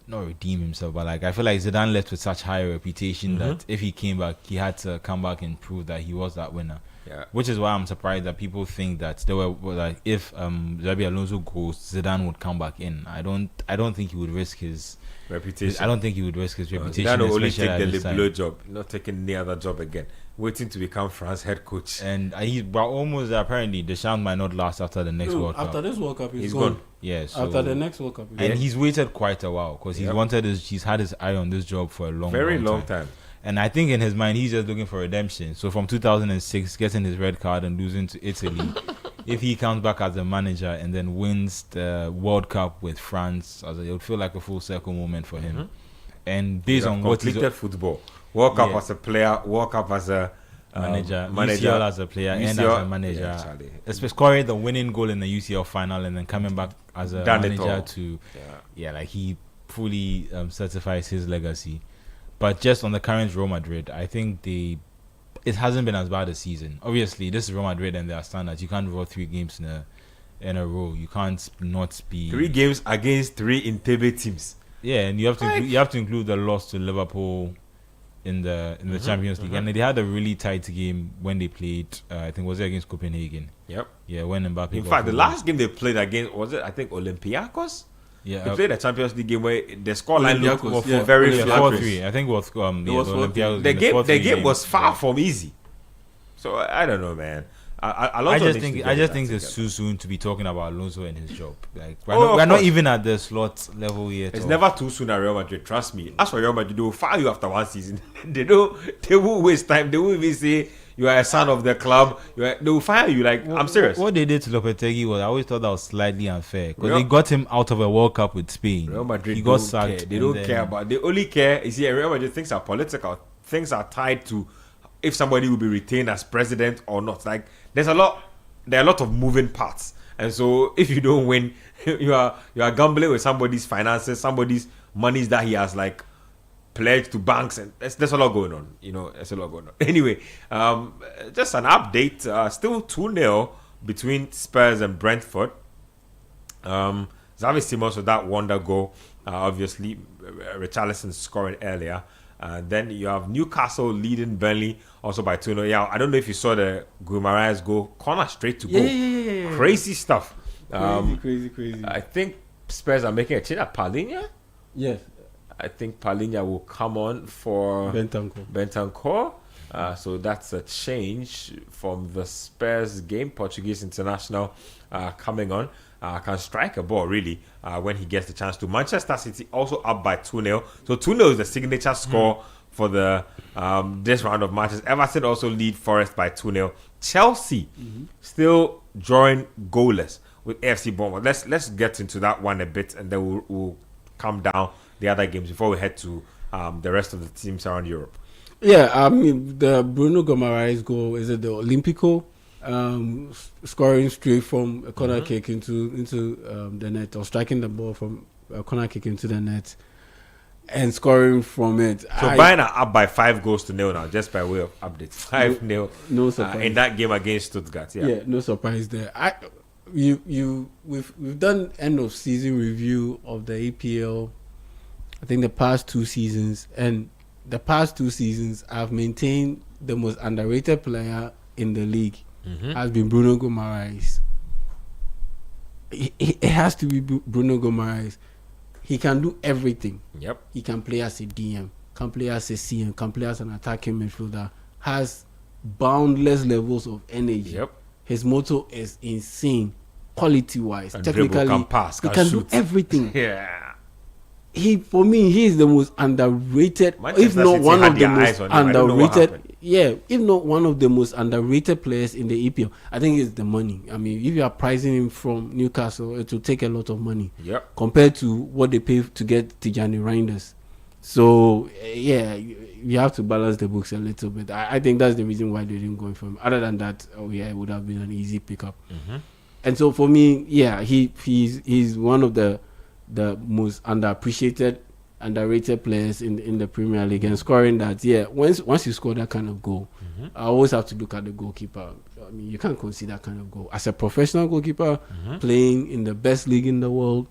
not redeem himself, but like I feel like Zidane left with such high reputation that if he came back, he had to come back and prove that he was that winner.
Yeah.
Which is why I'm surprised that people think that they were like, if Xabi Alonso goes, Zidane would come back in. I don't think he would risk his
reputation.
I don't think he would risk his reputation.
Zidane will only take the Le Bleu job, not taking any other job again. Waiting to become France head coach.
And he's almost apparently Deschamps might not last after the next World Cup.
After this World Cup, he's
gone. Yeah. So,
after the next World Cup,
and he's waited quite a while because he's had his eye on this job for a long time. And I think in his mind, he's just looking for redemption. So from 2006, getting his red card and losing to Italy, if he comes back as a manager and then wins the World Cup with France, it would feel like a full circle moment for him. And based on what he's
football, World Cup as a player, World Cup as a
manager, UCL as a player, UCL, and as a manager, especially scoring the winning goal in the UCL final and then coming back as a manager to, like he fully certifies his legacy. But just on the current Real Madrid, I think it hasn't been as bad a season. Obviously, this is Real Madrid and their standards. You can't draw 3 games in a row. You can't not be
3 games against 3 Intebe teams.
Yeah, and you have to include the loss to Liverpool in the Champions League, and they had a really tight game when they played. I think was it against Copenhagen.
Yep.
Yeah, when Mbappe.
In fact, the last game they played against was it? I think Olympiacos.
Yeah,
they played a Champions League game where the scoreline looked
very 4-3. I think it was Olympiacos.
The game was far from easy. So I don't know, man.
I just think it's too soon to be talking about Alonso and his job. Like we're not even at the slot level yet.
It's never too soon at Real Madrid. Trust me. As for Real Madrid, they will fire you after 1 season. They won't waste time. They won't even say you are a son of the club. They will fire you. Like I'm serious.
What they did to Lopetegui I always thought that was slightly unfair because they got him out of a World Cup with Spain.
Real Madrid,
he got sacked.
They don't care about. They only care. You see, Real Madrid things are political. Things are tied to if somebody will be retained as president or not. Like there are a lot of moving parts, and so if you don't win, you are gambling with somebody's finances, somebody's monies that he has like pledged to banks, and there's a lot going on. There's a lot going on. Anyway, just an update. Still 2-0 between Spurs and Brentford. Xavi Simons with that wonder goal. Obviously, Richarlison scoring earlier. Then you have Newcastle leading Burnley also by 2-0. Yeah, I don't know if you saw the Guimaraes goal. Corner straight to goal.
Yeah.
Crazy stuff.
Crazy.
I think Spurs are making a change at Palhinha.
Yes.
I think Palhinha will come on for Bentancur. So that's a change from the Spurs game. Portuguese international coming on. Can strike a ball really when he gets the chance to. Manchester City also up by 2-0. So 2-0 is the signature score for the this round of matches. Everton also lead Forest by 2-0. Chelsea still drawing goalless with AFC Bournemouth. Let's get into that one a bit, and then we'll come down the other games before we head to the rest of the teams around Europe.
Yeah, I mean the Bruno Guimaraes goal, is it the Olympico? Scoring straight from a corner kick into the net, or striking the ball from a corner kick into the net and scoring from it.
So Bayern are up by 5-0 now, just by way of update. 5-0.
No surprise
in that game against Stuttgart. Yeah,
no surprise there. We've done end of season review of the EPL. I think the past 2 seasons, and the past 2 seasons I've maintained the most underrated player in the league has been Bruno Guimaraes. It has to be Bruno Guimaraes. He can do everything.
Yep.
He can play as a DM, can play as a CM, can play as an attacking midfielder. Has boundless levels of energy.
Yep.
His motto is insane, quality-wise, technically.
Can pass,
he can do everything.
Yeah.
For me, he is the most underrated,
Manchester
if not
City
one of the
their
most underrated. Yeah, if not one of the most underrated players in the EPL. I think it's the money. I mean, if you are pricing him from Newcastle, it will take a lot of money.
Yep.
Compared to what they pay to get Tijani Reinders. So yeah, you have to balance the books a little bit. I think that's the reason why they didn't go for him. Other than that, it would have been an easy pickup. And so for me, yeah, he's one of the most underappreciated underrated players in the Premier League and scoring that. Yeah, once you score that kind of goal, I always have to look at the goalkeeper. I mean, you can't concede that kind of goal. As a professional goalkeeper playing in the best league in the world,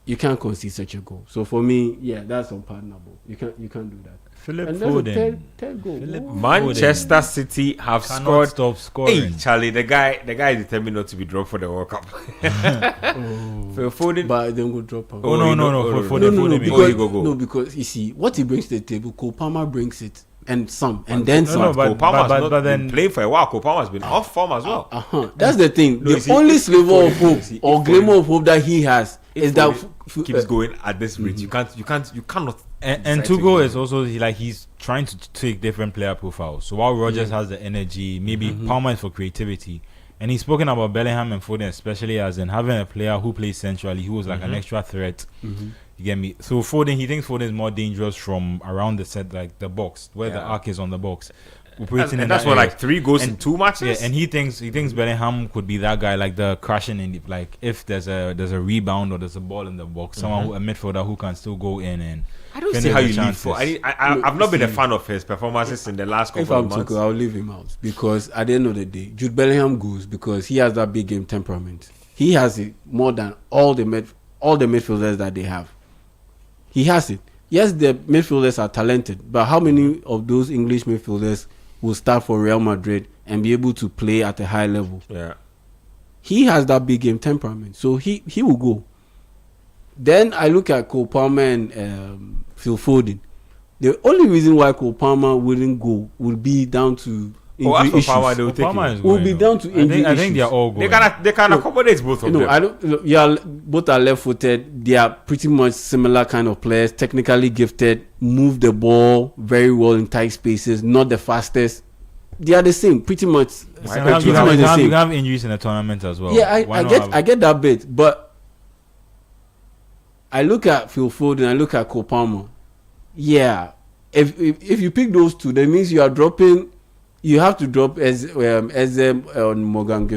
you can't concede such a goal. So for me, yeah, that's unpardonable. You can't do that.
Philip
And
Foden.
that's a third goal.
Manchester City have
Cannot
scored.
stop scoring.
Hey, Charlie, the guy is determined not to be dropped for the World Cup. Phil Foden,
But then go drop out.
Oh, no. For
No,
Foden.
because,
go.
no, because you see what he brings to the table. Cole Palmer brings it, and some, and then some.
no, but-
Cole Palmer's not
but then-
been playing for a while. Cole Palmer's been off form as well.
That's the thing.
No, you
The
see,
only
if
sliver of
Foden-
hope
see, if
or
Foden-
glimmer of hope that he has is that
Foden keeps going at this rate. You cannot.
And
decide to
Tuchel
go.
is also he's trying to take different player profiles. So while Rodgers has the energy, maybe Palmer is for creativity. And he's spoken about Bellingham and Foden, especially as in having a player who plays centrally, who was like an extra threat. You get me? So Foden, he thinks Foden is more dangerous from around the set, like the box, where the arc is on the box. Operating in
And that's
that
what,
area.
like 3 goals
And-
in 2 matches.
Yeah, and he thinks Bellingham could be that guy, like the crashing in, like if there's a rebound or there's a ball in the box, someone a midfielder who can still go in and.
I don't
finish
see how
the
you leave for.
chances.
I've not been a fan of his performances in the last
if
couple
I'm
of months.
Tuchel, I'll leave him out because at the end of the day, Jude Bellingham goes because he has that big game temperament. He has it more than all the midfielders that they have. He has it. Yes, the midfielders are talented, but how many of those English midfielders will start for Real Madrid and be able to play at a high level?
Yeah.
He has that big game temperament, so he will go. Then I look at Cole Palmer and Phil Foden. The only reason why Cole Palmer wouldn't go would be down to injury
as for
issues.
Palmer, they will take
Palmer
him.
is
Will
going,
be
though.
down to injury
I think they are
issues.
all going.
They can accommodate both of
No,
them.
I don't. Look, yeah, both are left-footed. They are pretty much similar kind of players. Technically gifted, move the ball very well in tight spaces. Not the fastest. They are the same, pretty much.
You
Why
can
don't
have,
you
you
have
can
the
have,
same.
you can have injuries in the tournament as well.
Yeah,
Why
I
not
get
have-
I get that bit, but I look at Phil Foden, I look at Cole Palmer. Yeah, if you pick those two, that means you are dropping. You have to drop as on Morgan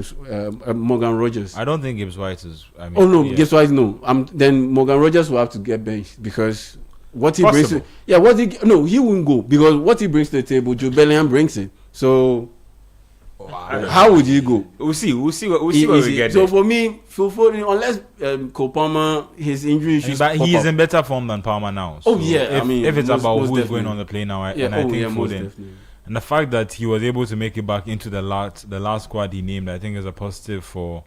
Rogers.
I don't think Gibbs White is. I mean,
Oh no,
yeah.
guess what? No, then Morgan Rogers will have to get benched because what he
Possible.
brings. He won't go because what he brings to the table, Jude Bellingham brings it. So how would he go?
We'll see where we get
So
there.
for me, Phil Foden, unless Cole Palmer, his injury issues.
But he
pop
is
up.
in better form than Palmer now.
Oh,
So
yeah, I mean,
if it's
most
about who's
definitely.
going on the play now,
Yeah,
and I think
most
Foden,
definitely.
and the fact that he was able to make it back into the last squad he named, I think is a positive for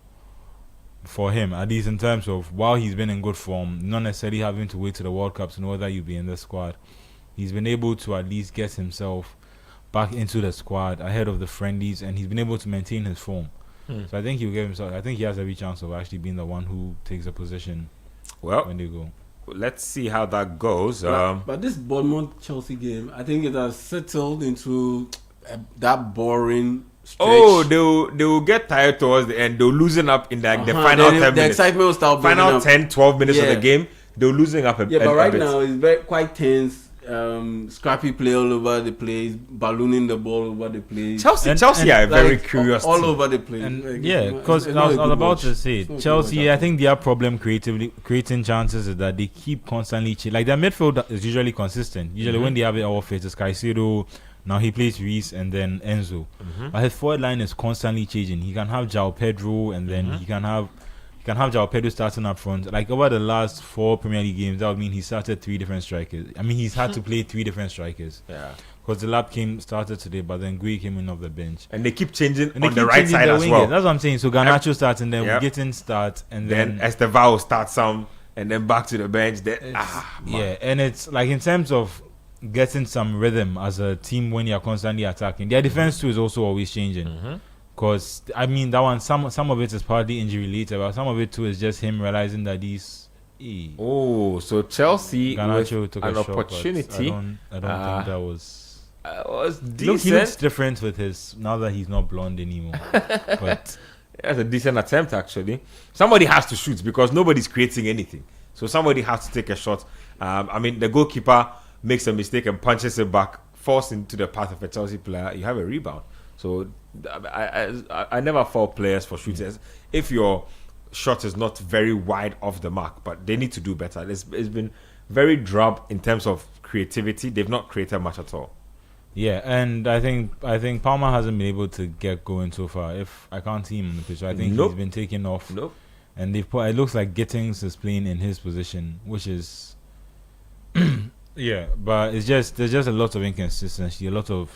him, at least in terms of while he's been in good form, not necessarily having to wait to the World Cup to know whether you'll be in the squad. He's been able to at least get himself back into the squad ahead of the friendlies, and he's been able to maintain his form. So I think he'll give himself. I think he has every chance of actually being the one who takes a position
Well,
when they go.
let's see how that goes.
But this Bournemouth Chelsea game, I think it has settled into that boring stretch.
Oh, they will get tired towards the end. They'll loosen up in the final
Then
10
the
minutes.
excitement will start building
Final
up.
10-12 minutes of
Yeah.
the game, they're losing up a
Yeah,
a
but right
bit.
now it's quite tense. Scrappy play all over the place, ballooning the ball over the place.
Chelsea
And-
are a
and
very
Like,
curious
all
team.
over the place.
And
Like,
yeah,
it's
because
not
I was
a good
about
watch.
to say
It's not a good
Chelsea.
watch
I
at
think their problem creating chances is that they keep constantly like their midfield is usually consistent. Usually when they have it all fit, it's Caicedo. Now he plays Reece and then Enzo. But his forward line is constantly changing. He can have João Pedro and then he can have João Pedro starting up front. Like over the last 4 Premier League games, that would mean he started 3 different strikers. I mean, he's had to play 3 different strikers.
Yeah.
Because the lap started today, but then Gui came in off the bench.
And they keep changing
And they
on the
keep
right
changing
side
their
as
wingers.
well.
That's what I'm saying. So Garnacho starts and then
Yep.
Gitten starts and
Then
then
Estevao starts some and then back to the bench. Then, man.
yeah, and it's like in terms of getting some rhythm as a team when you're constantly attacking. Their defense too is also always changing. Because I mean that one, some of it is partly injury related, but some of it too is just him realizing that he's.
Oh, so Chelsea
Garnacho
with
took
an
a shot, but
opportunity.
I don't think that was.
Was
He looks
decent.
different with his now that he's not blonde anymore. But
That's a decent attempt, actually. Somebody has to shoot because nobody's creating anything. So somebody has to take a shot. I mean, the goalkeeper makes a mistake and punches it back, falls into the path of a Chelsea player. You have a rebound. So I never fault players for shooters. If your shot is not very wide off the mark, but they need to do better. It's been very drab in terms of creativity. They've not created much at all.
Yeah, and I think Palmer hasn't been able to get going so far. If I can't see him on the pitch, I think
Nope.
he's been taken off.
Nope.
And they've put. It looks like Gittings is playing in his position, which is, yeah. But it's just there's just a lot of inconsistency, a lot of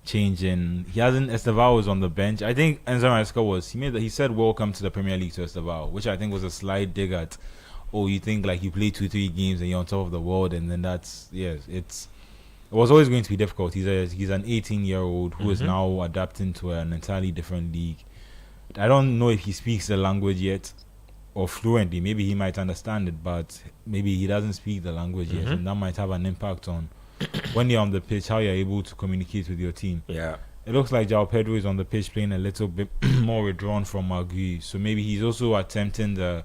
changing. He hasn't. Estevao was on the bench. I think Enzo Maresca he said welcome to the Premier League to Estevao, which I think was a slight dig at. Oh, you think like you play 2-3 games and you're on top of the world, and then that's it was always going to be difficult. He's an 18-year-old who is now adapting to an entirely different league. I don't know if he speaks the language yet or fluently. Maybe he might understand it, but maybe he doesn't speak the language yet, and that might have an impact on when you're on the pitch, how you're able to communicate with your team.
Yeah.
It looks like João Pedro is on the pitch playing a little bit more withdrawn from Magui. So maybe he's also attempting the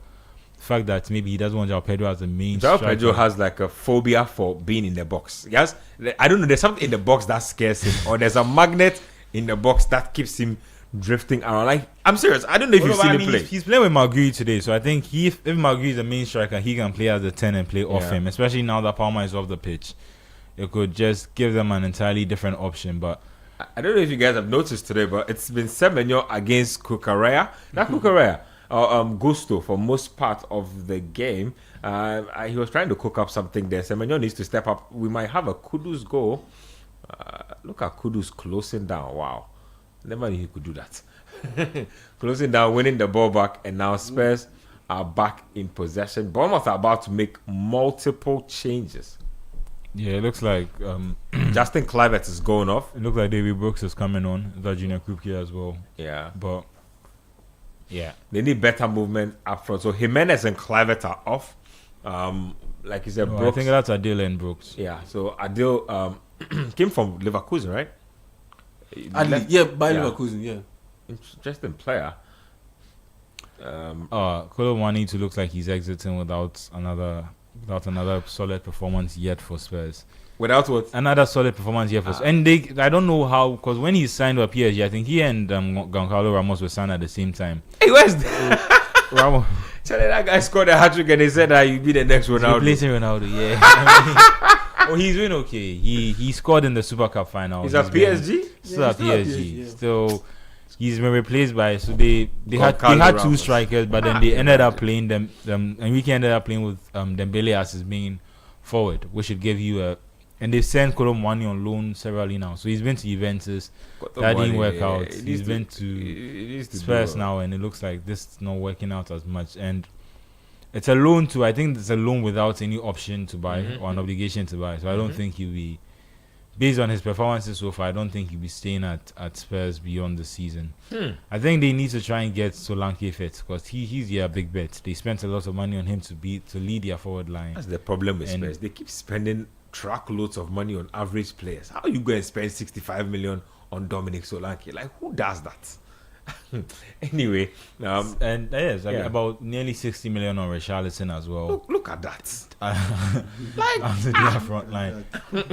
fact that maybe he doesn't want João Pedro as the main
João
striker.
Pedro has like a phobia for being in the box. Yes, I don't know. There's something in the box that scares him, or there's a magnet in the box that keeps him drifting around. Like, I'm serious. I don't know if you've seen him play.
He's playing with Magui today, so I think if Magui is the main striker, he can play as the 10 and play off him. Especially now that Palmer is off the pitch, it could just give them an entirely different option. But
I don't know if you guys have noticed today, but it's been Semenyo against Cucurella. Not Cucurella. Gusto for most part of the game. He was trying to cook up something there. Semenyo needs to step up. We might have a Kudus goal. Look at Kudus closing down. Wow. Never knew he could do that. Closing down, winning the ball back, and now Spurs are back in possession. Bournemouth are about to make multiple changes.
yeah, it looks like
Justin Kluivert is going off.
it looks like David Brooks is coming on. That Junior Krupke as well.
Yeah.
But yeah,
They need better movement up front. So Jimenez and Kluivert are off. Like you said,
no, I
Brooks.
think that's Adil and Brooks.
Yeah, so Adil came from Leverkusen, right?
By Leverkusen, yeah.
Interesting player.
Kolomani to looks like he's exiting without another solid performance yet for Spurs.
Without what?
Another solid performance yet for Spurs. And I don't know how, because when he signed with PSG, I think he and Goncalo Ramos were signed at the same time.
Hey, where's the...
Ramos
Charlie, that guy scored a hat trick and they said that you'd be the next Ronaldo.
replacing Ronaldo, yeah. Oh, he's doing okay. He scored in the Super Cup final.
He's at PSG?
Still at
he's still at
PSG.
PSG, yeah.
Still, he's been replaced by. So they had
Goncalo
two
Ramos.
strikers, but then they ended up playing them. Enrique ended up playing with Dembele as his main forward, which should give you a. And they've sent Kolomwani on loan severally now. So he's been to Juventus. That didn't work out. He's been to Spurs now, and it looks like this is not working out as much. And it's a loan too. I think it's a loan without any option to buy or an obligation to buy. So I don't think he'll be, based on his performances so far, I don't think he'll be staying at Spurs beyond the season. I think they need to try and get Solanke fit because he's their big bet. They spent a lot of money on him to lead their forward line.
That's the problem with
And-
Spurs. They keep spending truckloads of money on average players. How are you going to spend 65 million on Dominic Solanke? Like, who does that? Anyway,
And yes,
Yeah.
about nearly 60 million on Richarlison as well.
look at that.
Onto their front line.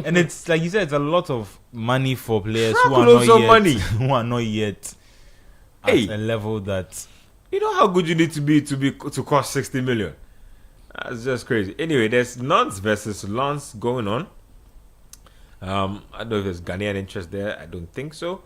And it's like you said, it's a lot of money for players who are
Truckloads
not
of
yet
money.
who are not yet at
Hey.
a level that
You know how good you need to be to cost 60 million? That's just crazy. Anyway, there's Nantes versus Lens going on. I don't know if there's Ghanaian interest there. I don't think so.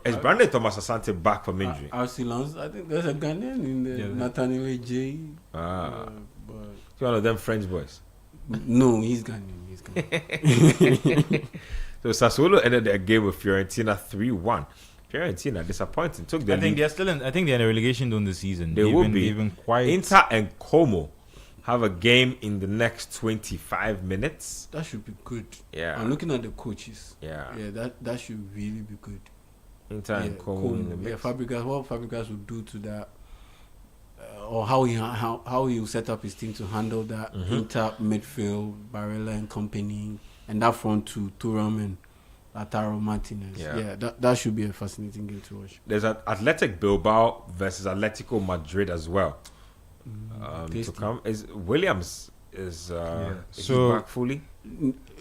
Is Brandon Thomas Asante back from injury?
RC Lens, I think there's a Ghanaian in there.
Yeah,
Nathaniel J.
Ah,
But
it's one of them French boys.
no, he's Ghanaian. He's Ghanaian.
So Sassuolo ended their game with Fiorentina 3-1. Fiorentina disappointing. Took the
I think
lead.
they're still in. I think they're in a relegation zone this season.
They
They've
will
been,
be.
They've been quite.
Inter and Como have a game in the next 25 minutes.
That should be good.
Yeah.
I'm looking at the coaches.
Yeah.
Yeah, that should really be good.
Inter and Como in the mix.
Fabregas, what Fabregas will do to that, or how he will set up his team to handle that Inter midfield, Barella and company, and that front to Thuram and Lautaro Martinez.
Yeah.
That should be a fascinating game to watch.
There's an Athletic Bilbao versus Atletico Madrid as well. To
Tasty.
come is Williams is he
So-
back fully?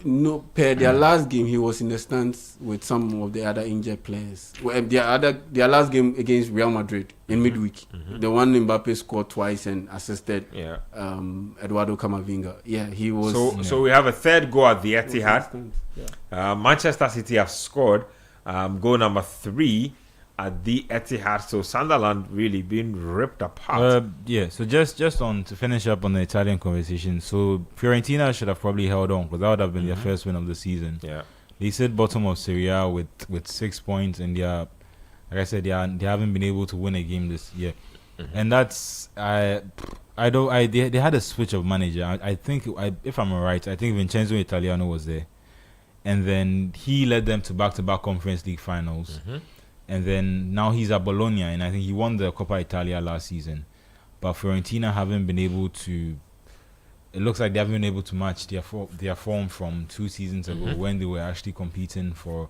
No, per their last game, he was in the stands with some of the other injured players. Well, their last game against Real Madrid in midweek, the one Mbappe scored twice and assisted Eduardo Camavinga. Yeah, he was.
So we have a third goal at the Etihad.
Yeah.
Manchester City have scored goal number 3 at the Etihad. So Sunderland really being ripped apart.
So just on to finish up on the Italian conversation. So Fiorentina should have probably held on because that would have been their first win of the season.
Yeah,
they sit bottom of Serie A with 6 points, and they are, like I said, they haven't been able to win a game this year, and that's they had a switch of manager. I think if I'm right, I think Vincenzo Italiano was there, and then he led them to back-to-back Conference League finals. And then now he's at Bologna, and I think he won the Coppa Italia last season. But Fiorentina haven't been able to. It looks like they haven't been able to match their form from 2 seasons ago when they were actually competing for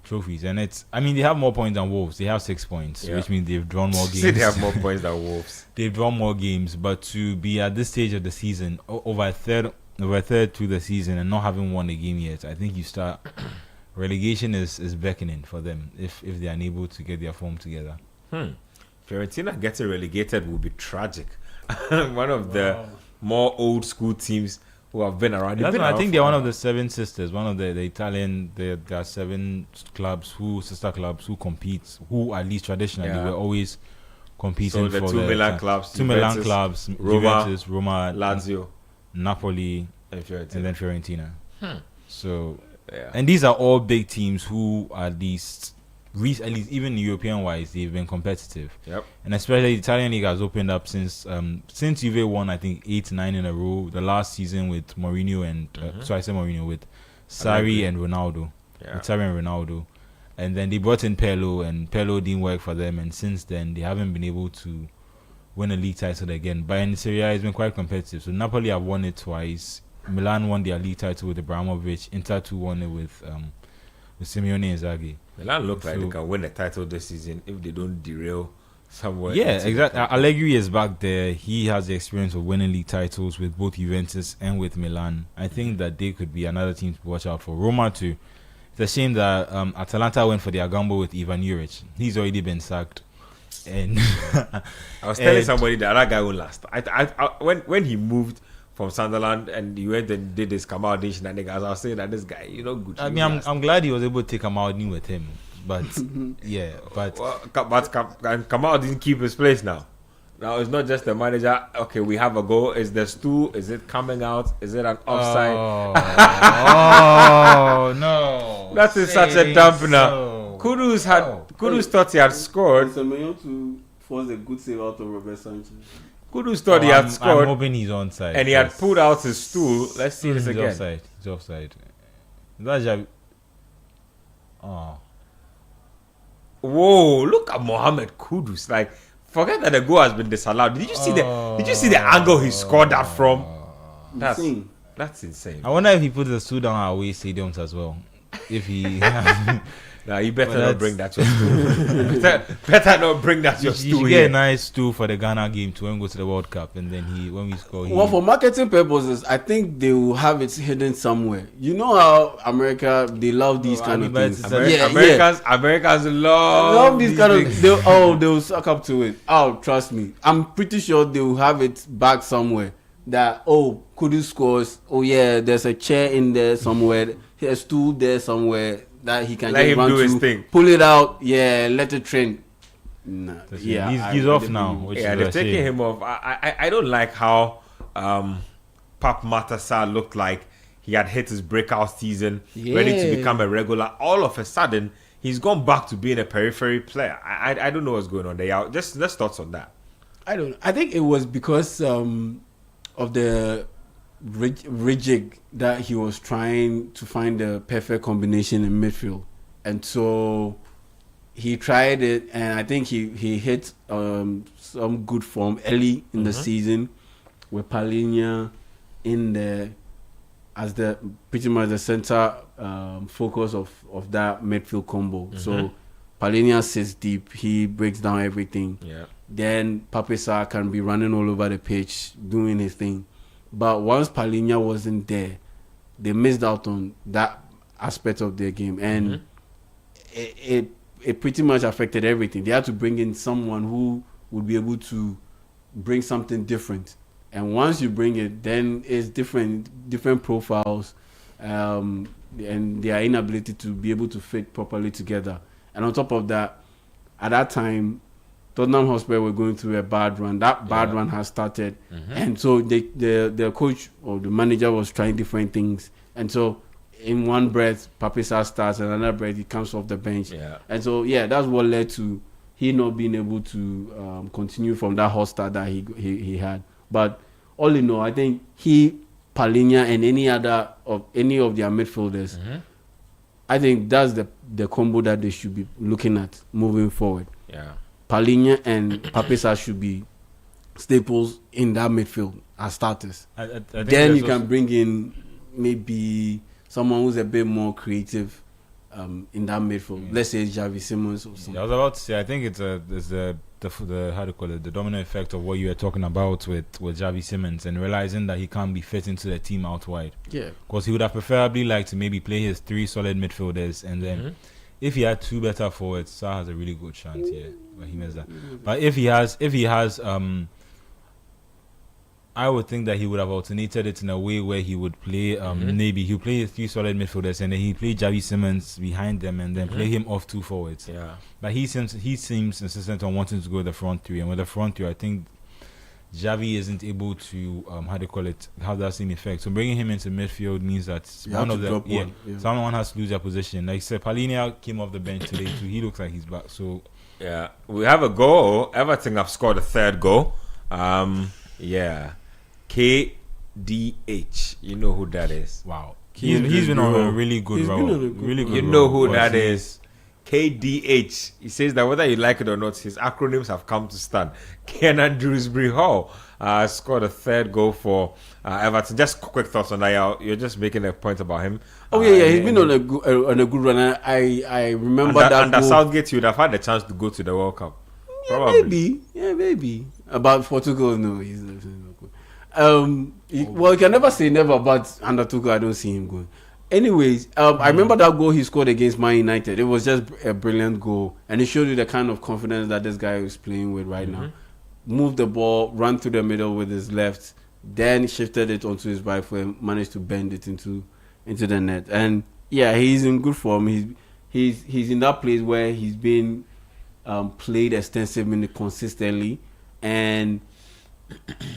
trophies. And they have more points than Wolves. They have 6 points, which means they've drawn more games.
They have more points than Wolves.
They've drawn more games, but to be at this stage of the season, over a third through the season, and not having won a game yet, I think you start. Relegation is beckoning for them if they are unable to get their form together.
Fiorentina getting relegated will be tragic. One of the more old school teams who have been around.
I think they're one of the 7 sisters. One of the Italian. There are 7 sister clubs who compete. Who at least traditionally were always competing
so
for
the 2 Milan clubs.
2 Milan clubs. Juventus, Roma,
Lazio,
Napoli,
and
then Fiorentina. So.
Yeah.
And these are all big teams who at least even European wise they've been competitive.
Yep.
And especially the Italian league has opened up since Juve won I think 8-9 in a row the last season with Mourinho and I said Mourinho with Sarri and Ronaldo.
Yeah.
With Sarri and Ronaldo. And then they brought in Pirlo and Pirlo didn't work for them, and since then they haven't been able to win a league title again. But in Serie A it's been quite competitive. So Napoli have won it twice. Milan won their league title with Abramovich. Inter 2 won it with Simeone Inzaghi.
Milan look like they can win a title this season if they don't derail somewhere.
Yeah, exactly. Allegri is back there. He has the experience of winning league titles with both Juventus and with Milan. I think that they could be another team to watch out for. Roma too. It's a shame that Atalanta went for their gamble with Ivan Juric. He's already been sacked. And
I was telling somebody that other guy won't last. When he moved from Sunderland and he went and did his Kamaldeen shenanigans, I was saying that this guy, good.
I mean, I'm glad he was able to take Kamaldeen with him, but
Kamal didn't keep his place now. Now it's not just the manager. Okay, we have a goal. Is the stool? Is it coming out? Is it an offside?
Oh no!
That is such a dampener. Kudus thought he had scored.
Semenyo to force a good save out of Robert Sanchez.
Kudus thought he had scored.
I'm hoping he's onside.
And he had pulled out his stool. Let's see this again.
He's offside. That's
Whoa! Look at Mohamed Kudus. Like, forget that the goal has been disallowed. Did you see the angle he scored that from? That's insane.
I wonder if he put the stool down at away stadiums as well. If he.
Nah, you better not bring that your stool. better not bring that your stool.
You should get a nice stool for the Ghana game to when we go to the World Cup, and then when we score.
Well, for marketing purposes, I think they will have it hidden somewhere. You know how America they love these kind of things.
Americans love
these kind of. They'll suck up to it. Oh, trust me. I'm pretty sure they will have it back somewhere. That Kudus scores. Oh yeah, there's a chair in there somewhere. There's a stool there somewhere. That he can
let
just
him
run
do
to,
his thing.
Pull it out, let it trend. Nah,
he's off now.
They're taking him off. I don't like how Pap Matassa looked like he had hit his breakout season, ready to become a regular. All of a sudden, he's gone back to being a periphery player. I don't know what's going on there. Just thoughts on that.
I think it was because of the rejig that he was trying to find the perfect combination in midfield, and so he tried it, and I think he hit some good form early in the season with Palhinha in there as the pretty much the center focus of that midfield combo. So Palhinha sits deep, he breaks down everything. Then Pape Sarr can be running all over the pitch doing his thing. But once Palhinha wasn't there, they missed out on that aspect of their game, and it pretty much affected everything. They had to bring in someone who would be able to bring something different, and once you bring it, then it's different profiles, and their inability to be able to fit properly together. And on top of that, at that time, Tottenham Hotspur were going through a bad run. That bad run has started, and so the coach or the manager was trying different things, and so in one breath, Papisa starts, and another breath, he comes off the bench. Yeah. And so, that's what led to he not being able to continue from that hot start that he had. But all in all, I think Palhinha, and any of their midfielders, I think that's the combo that they should be looking at moving forward.
Yeah.
Palhinha and Papisa should be staples in that midfield as starters.
I
then you can bring in maybe someone who's a bit more creative in that midfield. Let's say Xavi Simons or something.
I was about to say, I think it's the how to call it, the domino effect of what you were talking about with Xavi Simons, and realizing that he can't be fit into the team out wide.
Yeah.
Because he would have preferably liked to maybe play his 3 solid midfielders, and then if he had 2 better forwards, Sa has a really good chance here. But he missed that. But if he has I would think that he would have alternated it in a way where he would play maybe he'll play 3 solid midfielders, and then he play Xavi Simons behind them, and then play him off 2 forwards.
Yeah.
But he seems insistent on wanting to go with the front 3, and with the front 3, I think Xavi isn't able to have that same effect. So bringing him into midfield means that someone has to lose their position. Like I said, Palhinha came off the bench today too. He looks like he's back. So
we have a goal. Everton have scored a 3rd goal. KDH, you know who that is?
Wow, he's been on a really good run.
You know who that is? KDH. He says that whether you like it or not, his acronyms have come to stand. Kenan Dewsbury Hall scored a 3rd goal for Everton. Just quick thoughts on that. You're just making a point about him.
He's been on a good run. I remember that
under
goal.
Southgate, you would have had the chance to go to the World Cup. Probably.
Maybe. About Portugal, no, he's not good. You can never say never, but under Tuchel, I don't see him going. Anyways, I remember that goal he scored against Man United. It was just a brilliant goal, and it showed you the kind of confidence that this guy is playing with right now. Moved the ball, ran through the middle with his left, then shifted it onto his right foot and managed to bend it into the net. And he's in good form. He's in that place where he's been played extensive minutes consistently, and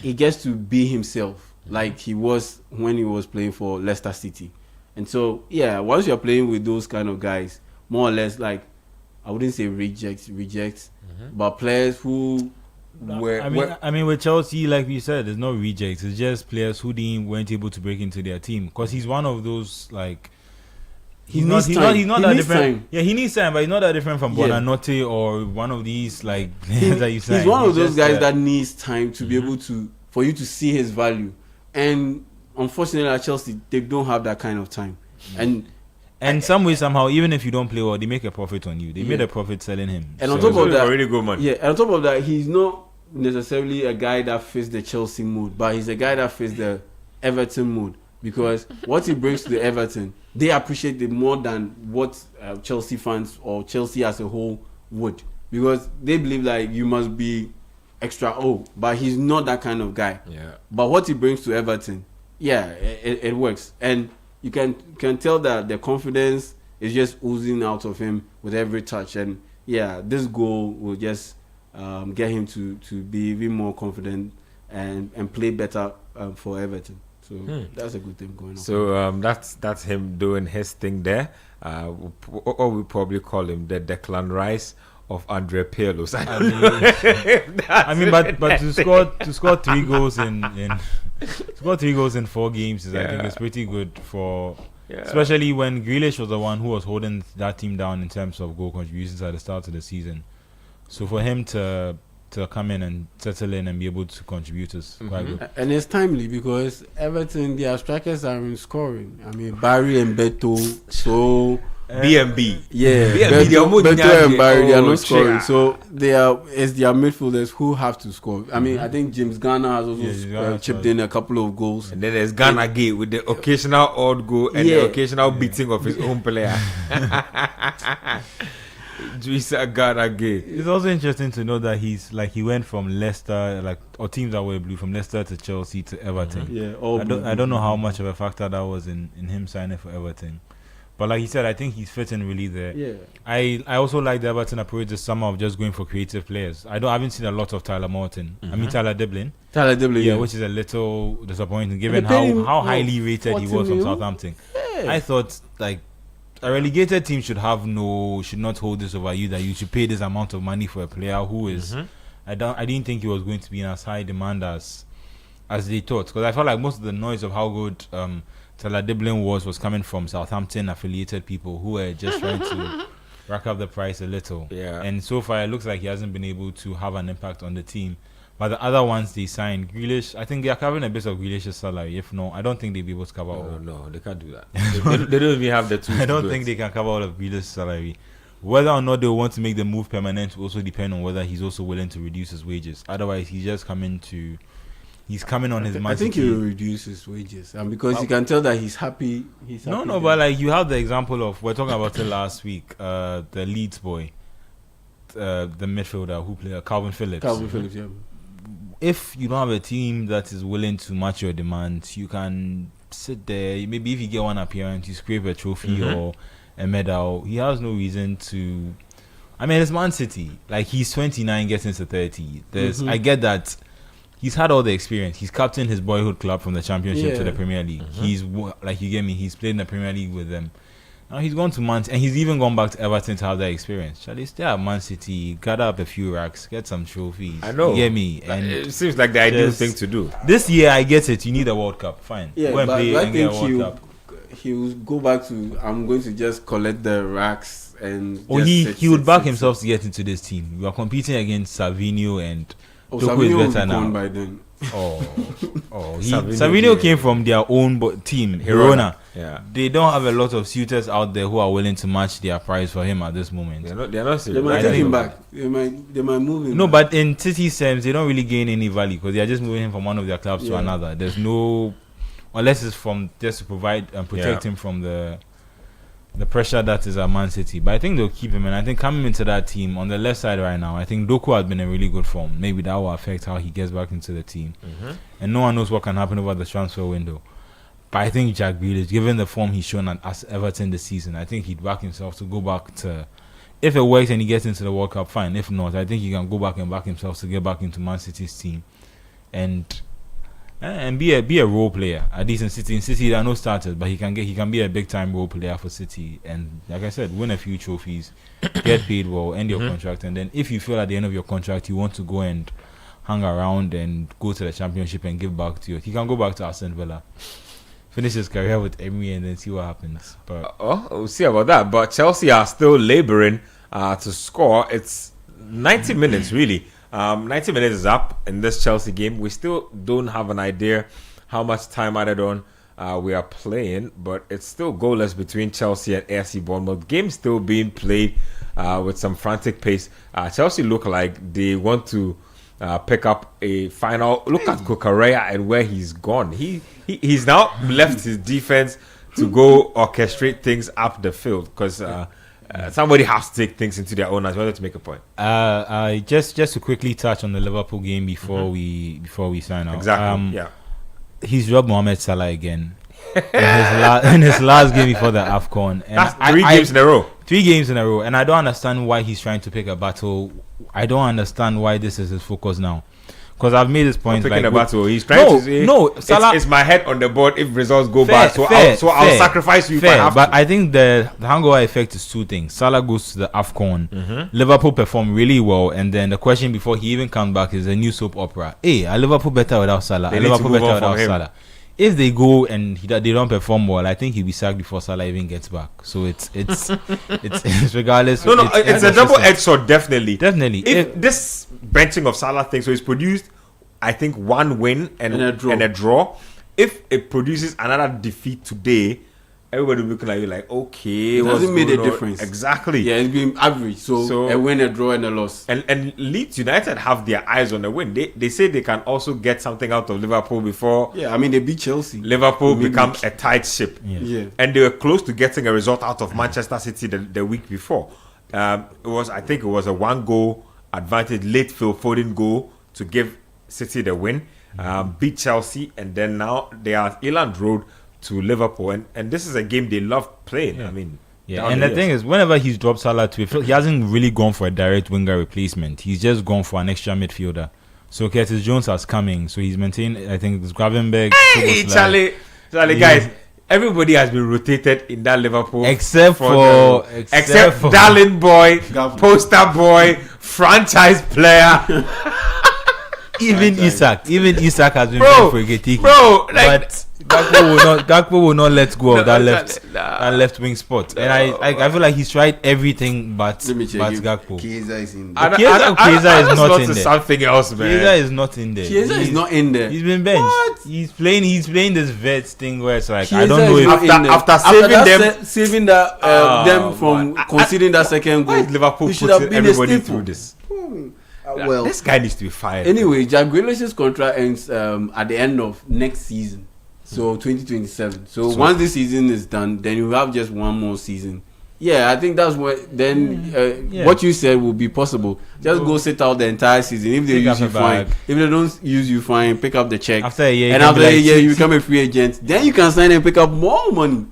he gets to be himself like he was when he was playing for Leicester City. And so once you're playing with those kind of guys, more or less, like, I wouldn't say rejects, but players who were
I mean with Chelsea, like we said, there's no rejects. It's just players who weren't able to break into their team, because he's one of those, like, he's not that different. Time. Yeah, he needs time, but he's not that different from Bonanotte or one of these, like, players that you say.
He's one of those guys that needs time to be able to, for you to see his value. And unfortunately at Chelsea, they don't have that kind of time. And
some way, somehow, even if you don't play well, they make a profit on you. They made a profit selling him.
And on top of that,
really good money.
And on top of that, he's not necessarily a guy that fits the Chelsea mood, but he's a guy that fits the Everton mood, because what he brings to the Everton, they appreciate it more than what Chelsea fans or Chelsea as a whole would, because they believe like you must be extra. But he's not that kind of guy. But what he brings to Everton, it works, and you can tell that the confidence is just oozing out of him with every touch. And this goal will just get him to be even more confident and play better for Everton. So that's a good thing going on.
So that's him doing his thing there. Or we probably call him the Declan Rice of Andre Pirlo.
But to score 3 goals in 4 games I think is pretty good for, especially when Grealish was the one who was holding that team down in terms of goal contributions at the start of the season. So for him to come in and settle in and be able to contribute is quite good.
And it's timely because Everton, their strikers are in scoring. I mean, Barry and Beto. So
B&B.
Yeah,
B&B, they are more
Beto and Barry, they are not scoring.
yeah.
So it's their midfielders who have to score. I mean, I think James Garner has also chipped in a couple of goals.
And then there's Ghana Gay with the occasional odd goal and the occasional beating of his own player. Ghana Gay.
It's also interesting to know that he went from Leicester, or teams that were blue, from Leicester to Chelsea to Everton.
Yeah, all
I don't know how much of a factor that was in him signing for Everton. But like he said, I think he's fitting really there.
Yeah.
I also like the Everton approach this summer of just going for creative players. I haven't seen a lot of Tyler Morton. I mean Tyler Diblin.
Yeah,
which is a little disappointing given how highly rated he was from Southampton.
Yeah.
I thought like a relegated team should not hold this over you, that you should pay this amount of money for a player who is I didn't think he was going to be in as high demand as they thought, because I felt like most of the noise of how good Tyler Diblin was coming from Southampton affiliated people who were just trying to rack up the price a little.
Yeah.
And so far it looks like he hasn't been able to have an impact on the team. But the other ones they signed, Grealish, I think they are covering a bit of Grealish's salary. If not, I don't think they'll be able to cover all.
No, they can't do that. they don't even have the tools.
I don't think they can cover all of Grealish's salary. Whether or not they want to make the move permanent will also depend on whether he's also willing to reduce his wages. Otherwise, he's coming on his Man
I think
City.
he will reduce his wages, and because you can tell that he's happy.
No, but like you have the example of, we're talking about it last week. The Leeds boy, the midfielder who played Calvin Phillips.
Yeah.
If you don't have a team that is willing to match your demands, you can sit there. Maybe if you get one appearance, you scrape a trophy or a medal. He has no reason to. I mean, it's Man City. Like, he's 29, getting to 30. I get that. He's had all the experience. He's captained his boyhood club from the Championship to the Premier League. He's like, you get me. He's played in the Premier League with them. Now he's gone to Man City, and he's even gone back to Everton to have that experience. Shall they stay at Man City, gather up a few racks, get some trophies?
I know.
You get me? And
it seems like the ideal thing to do.
This year, I get it. You need a World Cup. Fine.
Yeah,
go and
but
play
I
and get a
think
World Cup.
he will go back to, I'm going to just collect the racks and.
Or he would back himself to get into this team. We are competing against Savinho and.
Savinho is better now. By then.
Savinho came from their own team, Girona.
Yeah,
they don't have a lot of suitors out there who are willing to match their price for him at this moment.
They're not serious.
They might take him back. They might move him.
No, but in City's terms, they don't really gain any value because they are just moving him from one of their clubs to another. There's no, unless it's from just to provide and protect him from the pressure that is at Man City. But I think they'll keep him, and I think coming into that team on the left side right now, I think Doku has been in really good form. Maybe that will affect how he gets back into the team. And no one knows what can happen over the transfer window. But I think Jack Grealish, given the form he's shown at Everton this season, I think he'd back himself to go back to, if it works and he gets into the World Cup, fine. If not, I think he can go back and back himself to get back into Man City's team and be a role player. At least in City there are no starters, but he can be a big time role player for City, and like I said, win a few trophies, get paid well, end your contract, and then if you feel at the end of your contract you want to go and hang around and go to the Championship and give back to it, he can go back to Aston Villa, finish his career with Emery, and then see what happens. But
we'll see about that. But Chelsea are still labouring to score. It's 90 minutes really. 90 minutes is up in this Chelsea game. We still don't have an idea how much time added on we are playing, but it's still goalless between Chelsea and AFC Bournemouth. Game still being played with some frantic pace. Chelsea look like they want to pick up a final. Look at Cucurella and where he's gone. He's now left his defense to go orchestrate things up the field because somebody has to take things into their own hands. I wanted to make a point.
I just to quickly touch on the Liverpool game before we sign out.
Exactly.
He's dropped Mohamed Salah again in his last game before the AFCON. And
that's 3 games in a row.
3 games in a row, and I don't understand why he's trying to pick a battle. I don't understand why this is his focus now. Because I've made this point.
Picking a battle. He's trying to say,
Salah,
it's my head on the board if results go bad. So I'll sacrifice you if I have
but
to.
I think the hangover effect is 2 things. Salah goes to the AFCON. Liverpool perform really well, and then the question before he even comes back is a new soap opera. Hey, are Liverpool better without Salah? Are Liverpool better without Salah? If they go and they don't perform well, I think he'll be sacked before Salah even gets back. So it's regardless.
No, it's a double-edged sword, definitely.
If
this benching of Salah thing, so it's produced, I think, 1 win and a draw. If it produces another defeat today, everybody looking at you like, okay,
It
what's
hasn't made a
going on?
difference.
Exactly.
Yeah, it's been average. So a win, a draw, and a loss.
And Leeds United have their eyes on the win. They say they can also get something out of Liverpool before.
Yeah, I mean they beat Chelsea.
Liverpool become a tight ship.
Yeah.
And they were close to getting a result out of Manchester City the week before. I think it was a 1-goal advantage, late Phil Foden goal to give City the win. Beat Chelsea, and then now they are at Elland Road to Liverpool, and this is a game they love playing. I mean,
and the thing is, whenever he's dropped Salah to he hasn't really gone for a direct winger replacement. He's just gone for an extra midfielder. So Curtis Jones has coming, so he's maintained. I think it's Gravenberg.
Hey, Charlie, guys. Everybody has been rotated in that Liverpool,
except for
Darling Boy, poster boy, franchise player.
Even Isak has been playing for Getiki. But Gakpo will not let go of that left wing spot. And I feel like he's tried everything but Gakpo.
Chiesa is in
there. Chiesa is not in there.
Something else, man.
Chiesa is not in there.
Chiesa is not in there.
He's been benched.
What?
He's playing this vet thing where it's like,
Chiesa
I don't know if
saving them from conceding that second goal.
Why is Liverpool putting everybody through this?
well,
This guy needs to be fired.
Anyway, Jack Grealish's contract ends at the end of next season, so 2027. So once this season is done, then you have just one more season. Yeah, I think that's what then what you said will be possible. Just go sit out the entire season. If they use you, fine. If they don't use you, fine. Pick up the check.
After a year,
and after a year, you become a free agent. Then you can sign and pick up more money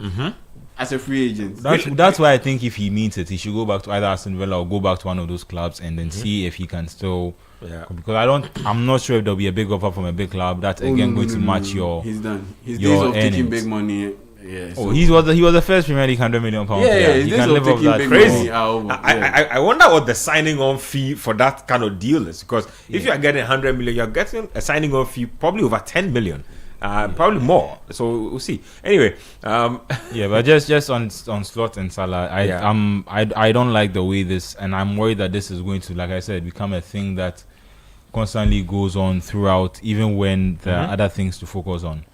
as a free agent.
That's why I think if he means it, he should go back to either Aston Villa or go back to one of those clubs and then see if he can still. Yeah. Because I'm not sure if there'll be a big offer from a big club that's going to match your.
He's done. His
days
of taking big money. Yeah.
So he was the first Premier League £100 million player.
He can live off that.
Crazy. I wonder what the signing on fee for that kind of deal is, because if you are getting 100 million, you're getting a signing on fee probably over 10 million. Probably more. So we'll see. Anyway,
but just on Slot and Salah, I don't like the way this, and I'm worried that this is going to, like I said, become a thing that constantly goes on throughout, even when there are other things to focus on.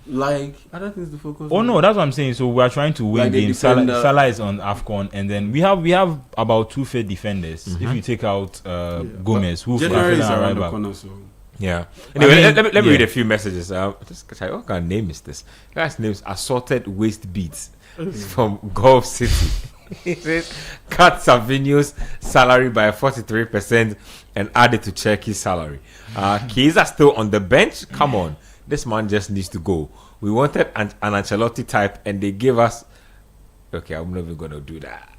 Like other things to focus on.
Oh no, that's what I'm saying. So we are trying to win games. Salah is on AFCON, and then we have about 2 fit defenders. If you take out Gomez, who
January is around the corner, so.
Yeah. Anyway, let me read a few messages. What kind of name is this? The guy's name is Assorted Waste Beats. It's from Gulf City. He says, cut Savino's salary by 43% and add it to Cherky's salary. Chiesa still on the bench? Come on. This man just needs to go. We wanted an Ancelotti type and they gave us... Okay, I'm never going to do that.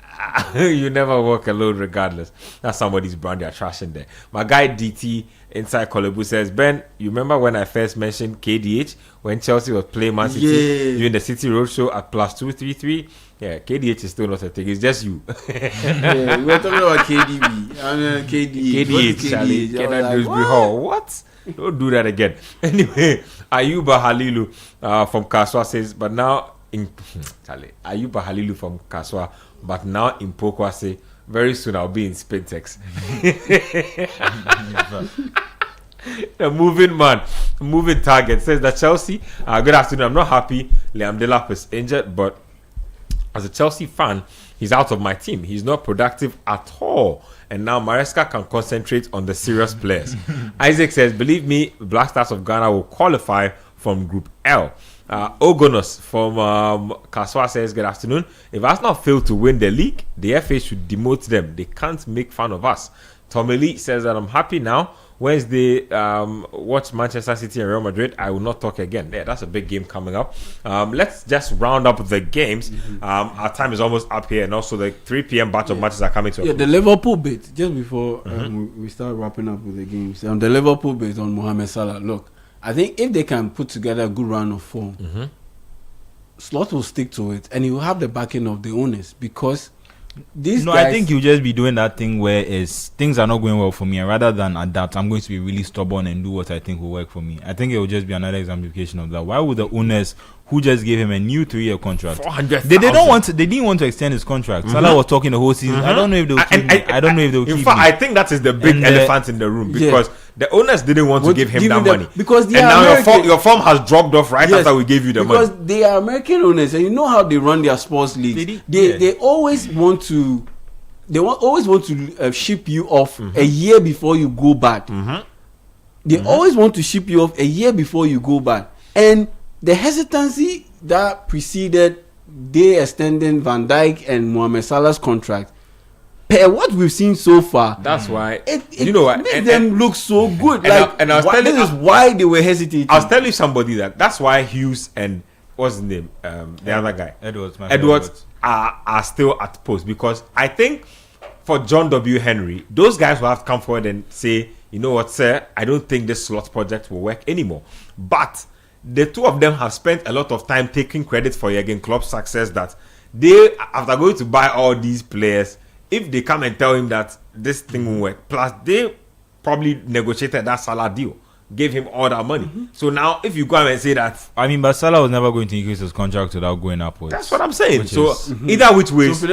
You never walk alone regardless. That's somebody's brand you're trashing there. My guy DT inside Kolobu says, Ben, you remember when I first mentioned KDH when Chelsea was playing Man City during the City Roadshow at +233? Yeah, KDH is still not a thing. It's just you.
We're talking about KDB.
KDH, Charlie. What? Don't do that again. Anyway, Ayuba Halilu from Kaswa says, but now in Charlie, Ayuba Halilu from Kaswa, but now in Pokwa say, very soon I'll be in Spintex. The moving target says that Chelsea. Good afternoon. I'm not happy Liam Delap is injured, but as a Chelsea fan, he's out of my team. He's not productive at all. And now Maresca can concentrate on the serious players. Isaac says, believe me, Black Stars of Ghana will qualify from Group L. Ogonos from Kaswa says, good afternoon. If Arsenal fail to win the league, the FA should demote them. They can't make fun of us. Tommy Lee says that I'm happy now. Wednesday, watch Manchester City and Real Madrid. I will not talk again. Yeah, that's a big game coming up. Let's just round up the games. Our time is almost up here, and also the 3 p.m. batch of matches are coming to.
Yeah, the Liverpool bit. Just before we start wrapping up with the games, the Liverpool bit on Mohamed Salah. Look, I think if they can put together a good round of form, Slot will stick to it, and he will have the backing of the owners because.
I think you'll just be doing that thing where things are not going well for me, and rather than adapt, I'm going to be really stubborn and do what I think will work for me. I think it will just be another exemplification of that. Why would the owners who just gave him a new 3-year contract,
400,000,
they didn't want to extend his contract. Salah was talking the whole season. I don't know if they'll.
In fact, I think that is the big elephant in the room, because the owners didn't want to give him that money
because they
and
are
now
American.
your form has dropped off right after we gave you the money.
Because they are American owners, and you know how they run their sports leagues. They always want to. Always want to ship you off a year before you go bad. They always want to ship you off a year before you go bad. And the hesitancy that preceded they extending Van Dijk and Mohamed Salah's contract, per what we've seen so far,
that's why
it made them look so good. This is why they were hesitating.
I was telling somebody that's why Hughes and what's his name, the other guy, Edwards are still at post, because I think for John W. Henry, those guys will have to come forward and say, you know what, sir, I don't think this slot project will work anymore. But the two of them have spent a lot of time taking credit for Jurgen Klopp's success, that they, after going to buy all these players, if they come and tell him that this thing won't work, plus they probably negotiated that Salah deal, gave him all that money. So now if you go and say that,
I mean, but Salah was never going to increase his contract without going upwards.
that's what I'm saying. So either which ways, if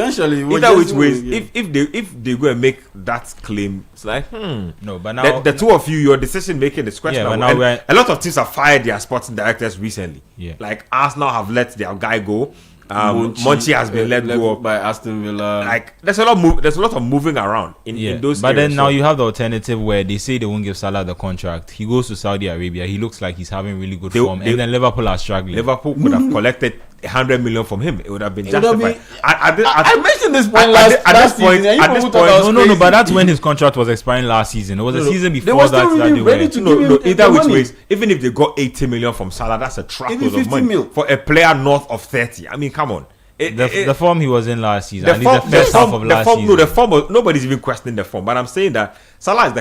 they go and make that claim, it's like
no, but now
the two of you, your decision making is questionable.
Yeah, but now
a lot of teams have fired their sporting directors recently.
Yeah,
like Arsenal have let their guy go. Monchi has been let go
by Aston Villa.
Like there's a lot of moving around in those.
But
areas,
then now you have the alternative where they say they won't give Salah the contract. He goes to Saudi Arabia. He looks like he's having really good form, and then Liverpool are struggling.
Liverpool could have collected 100 million from him. It would have been justified.
I mentioned this point last season.
No, but that's when his contract was expiring last season. It was a season before that they were.
Either which ways, even if they got 80 million from Salah, that's a truckload of money for a player north of 30. I mean, come on.
The form he was in last season, the first half of last season.
No, the form. Nobody's even questioning the form. But I'm saying that Salah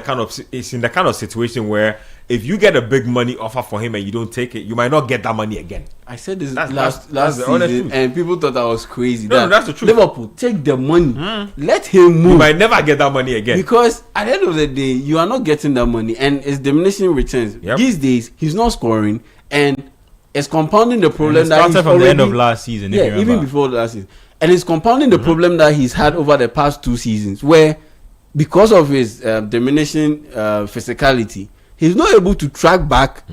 is in the kind of situation where if you get a big money offer for him and you don't take it, you might not get that money again.
I said this last season, and people thought I was crazy.
No, that's the truth.
Liverpool, take the money, let him move.
You might never get that money again,
because at the end of the day, you are not getting that money, and it's diminishing returns. These days, he's not scoring, and it's compounding the problem that he's
from the end of last season.
Even before last season, and it's compounding the problem that he's had over the past 2 seasons, where because of his diminishing physicality, he's not able to track back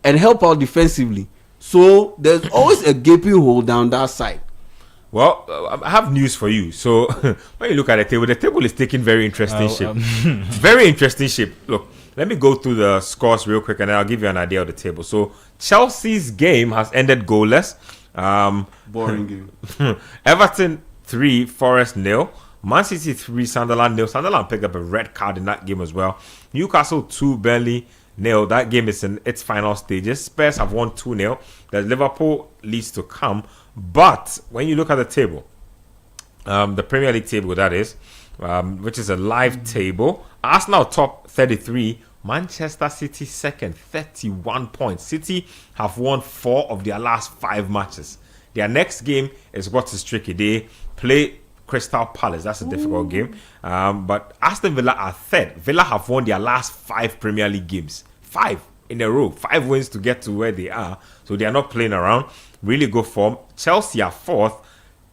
and help out defensively. So there's always a gaping hole down that side.
Well, I have news for you. So when you look at the table is taking very interesting shape. Very interesting shape. Look, let me go through the scores real quick, and then I'll give you an idea of the table. So Chelsea's game has ended goalless.
Boring game.
Everton 3, Forest 0. Man City 3, Sunderland 0. Sunderland picked up a red card in that game as well. Newcastle 2, Burnley 0. That game is in its final stages. Spurs have won 2-0. The Liverpool leads to come. But when you look at the table, the Premier League table, that is, which is a live table, Arsenal top 33, Manchester City second, 31 points. City have won 4 of their last 5 matches. Their next game is what is tricky. They play Crystal Palace. That's a difficult game. But Aston Villa are third. Villa have won their last 5 Premier League games. 5 in a row. 5 wins to get to where they are. So they are not playing around. Really good form. Chelsea are 4th.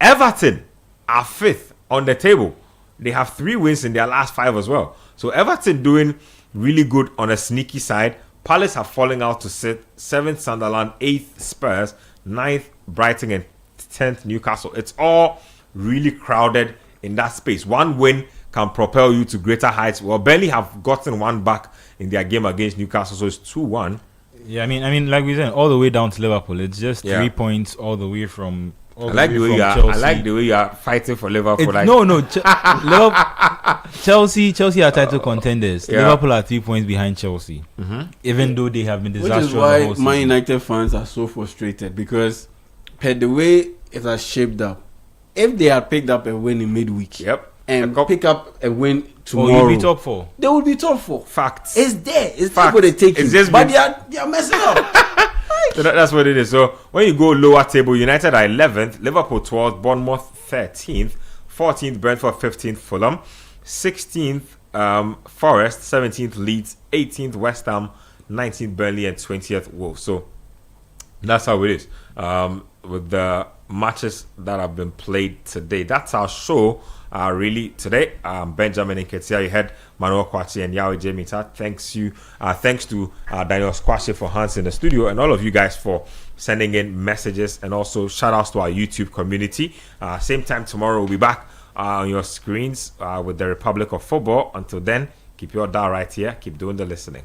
Everton are 5th on the table. They have 3 wins in their last 5 as well. So Everton doing really good on a sneaky side. Palace are falling out to 7th Sunderland, 8th Spurs, 9th Brighton, and 10th Newcastle. It's all really crowded in that space. One win can propel you to greater heights. Well, Burnley have gotten 1 back in their game against Newcastle, so it's 2-1.
Yeah, I mean, like we said, all the way down to Liverpool. It's just 3 points all the way from.
I like the way you are fighting for Liverpool.
Chelsea are title contenders. Yeah. Liverpool are 3 points behind Chelsea, even though they have been disastrous.
Which is why Man United fans are so frustrated, because per the way it has shaped up, if they had picked up a win in midweek, and pick up a win tomorrow,
will be top 4.
They will be top 4.
Facts.
It's there. It's there for the taking. But they are messing up.
So that's what it is. So when you go lower table, United are 11th, Liverpool 12th, Bournemouth 13th, 14th Brentford, 15th Fulham, 16th Forest, 17th Leeds, 18th West Ham, 19th Burnley, and 20th Wolves. So that's how it is. With the matches that have been played today. That's our show. Really today, Benjamin Nketia, you had Manuel Kwachi and Yahweh Jamie. Thanks to Daniel Squashe for Hans in the studio, and all of you guys for sending in messages, and also shout outs to our YouTube community. Same time tomorrow, we'll be back on your screens with the Republic of Football. Until then, keep your dial right here. Keep doing the listening.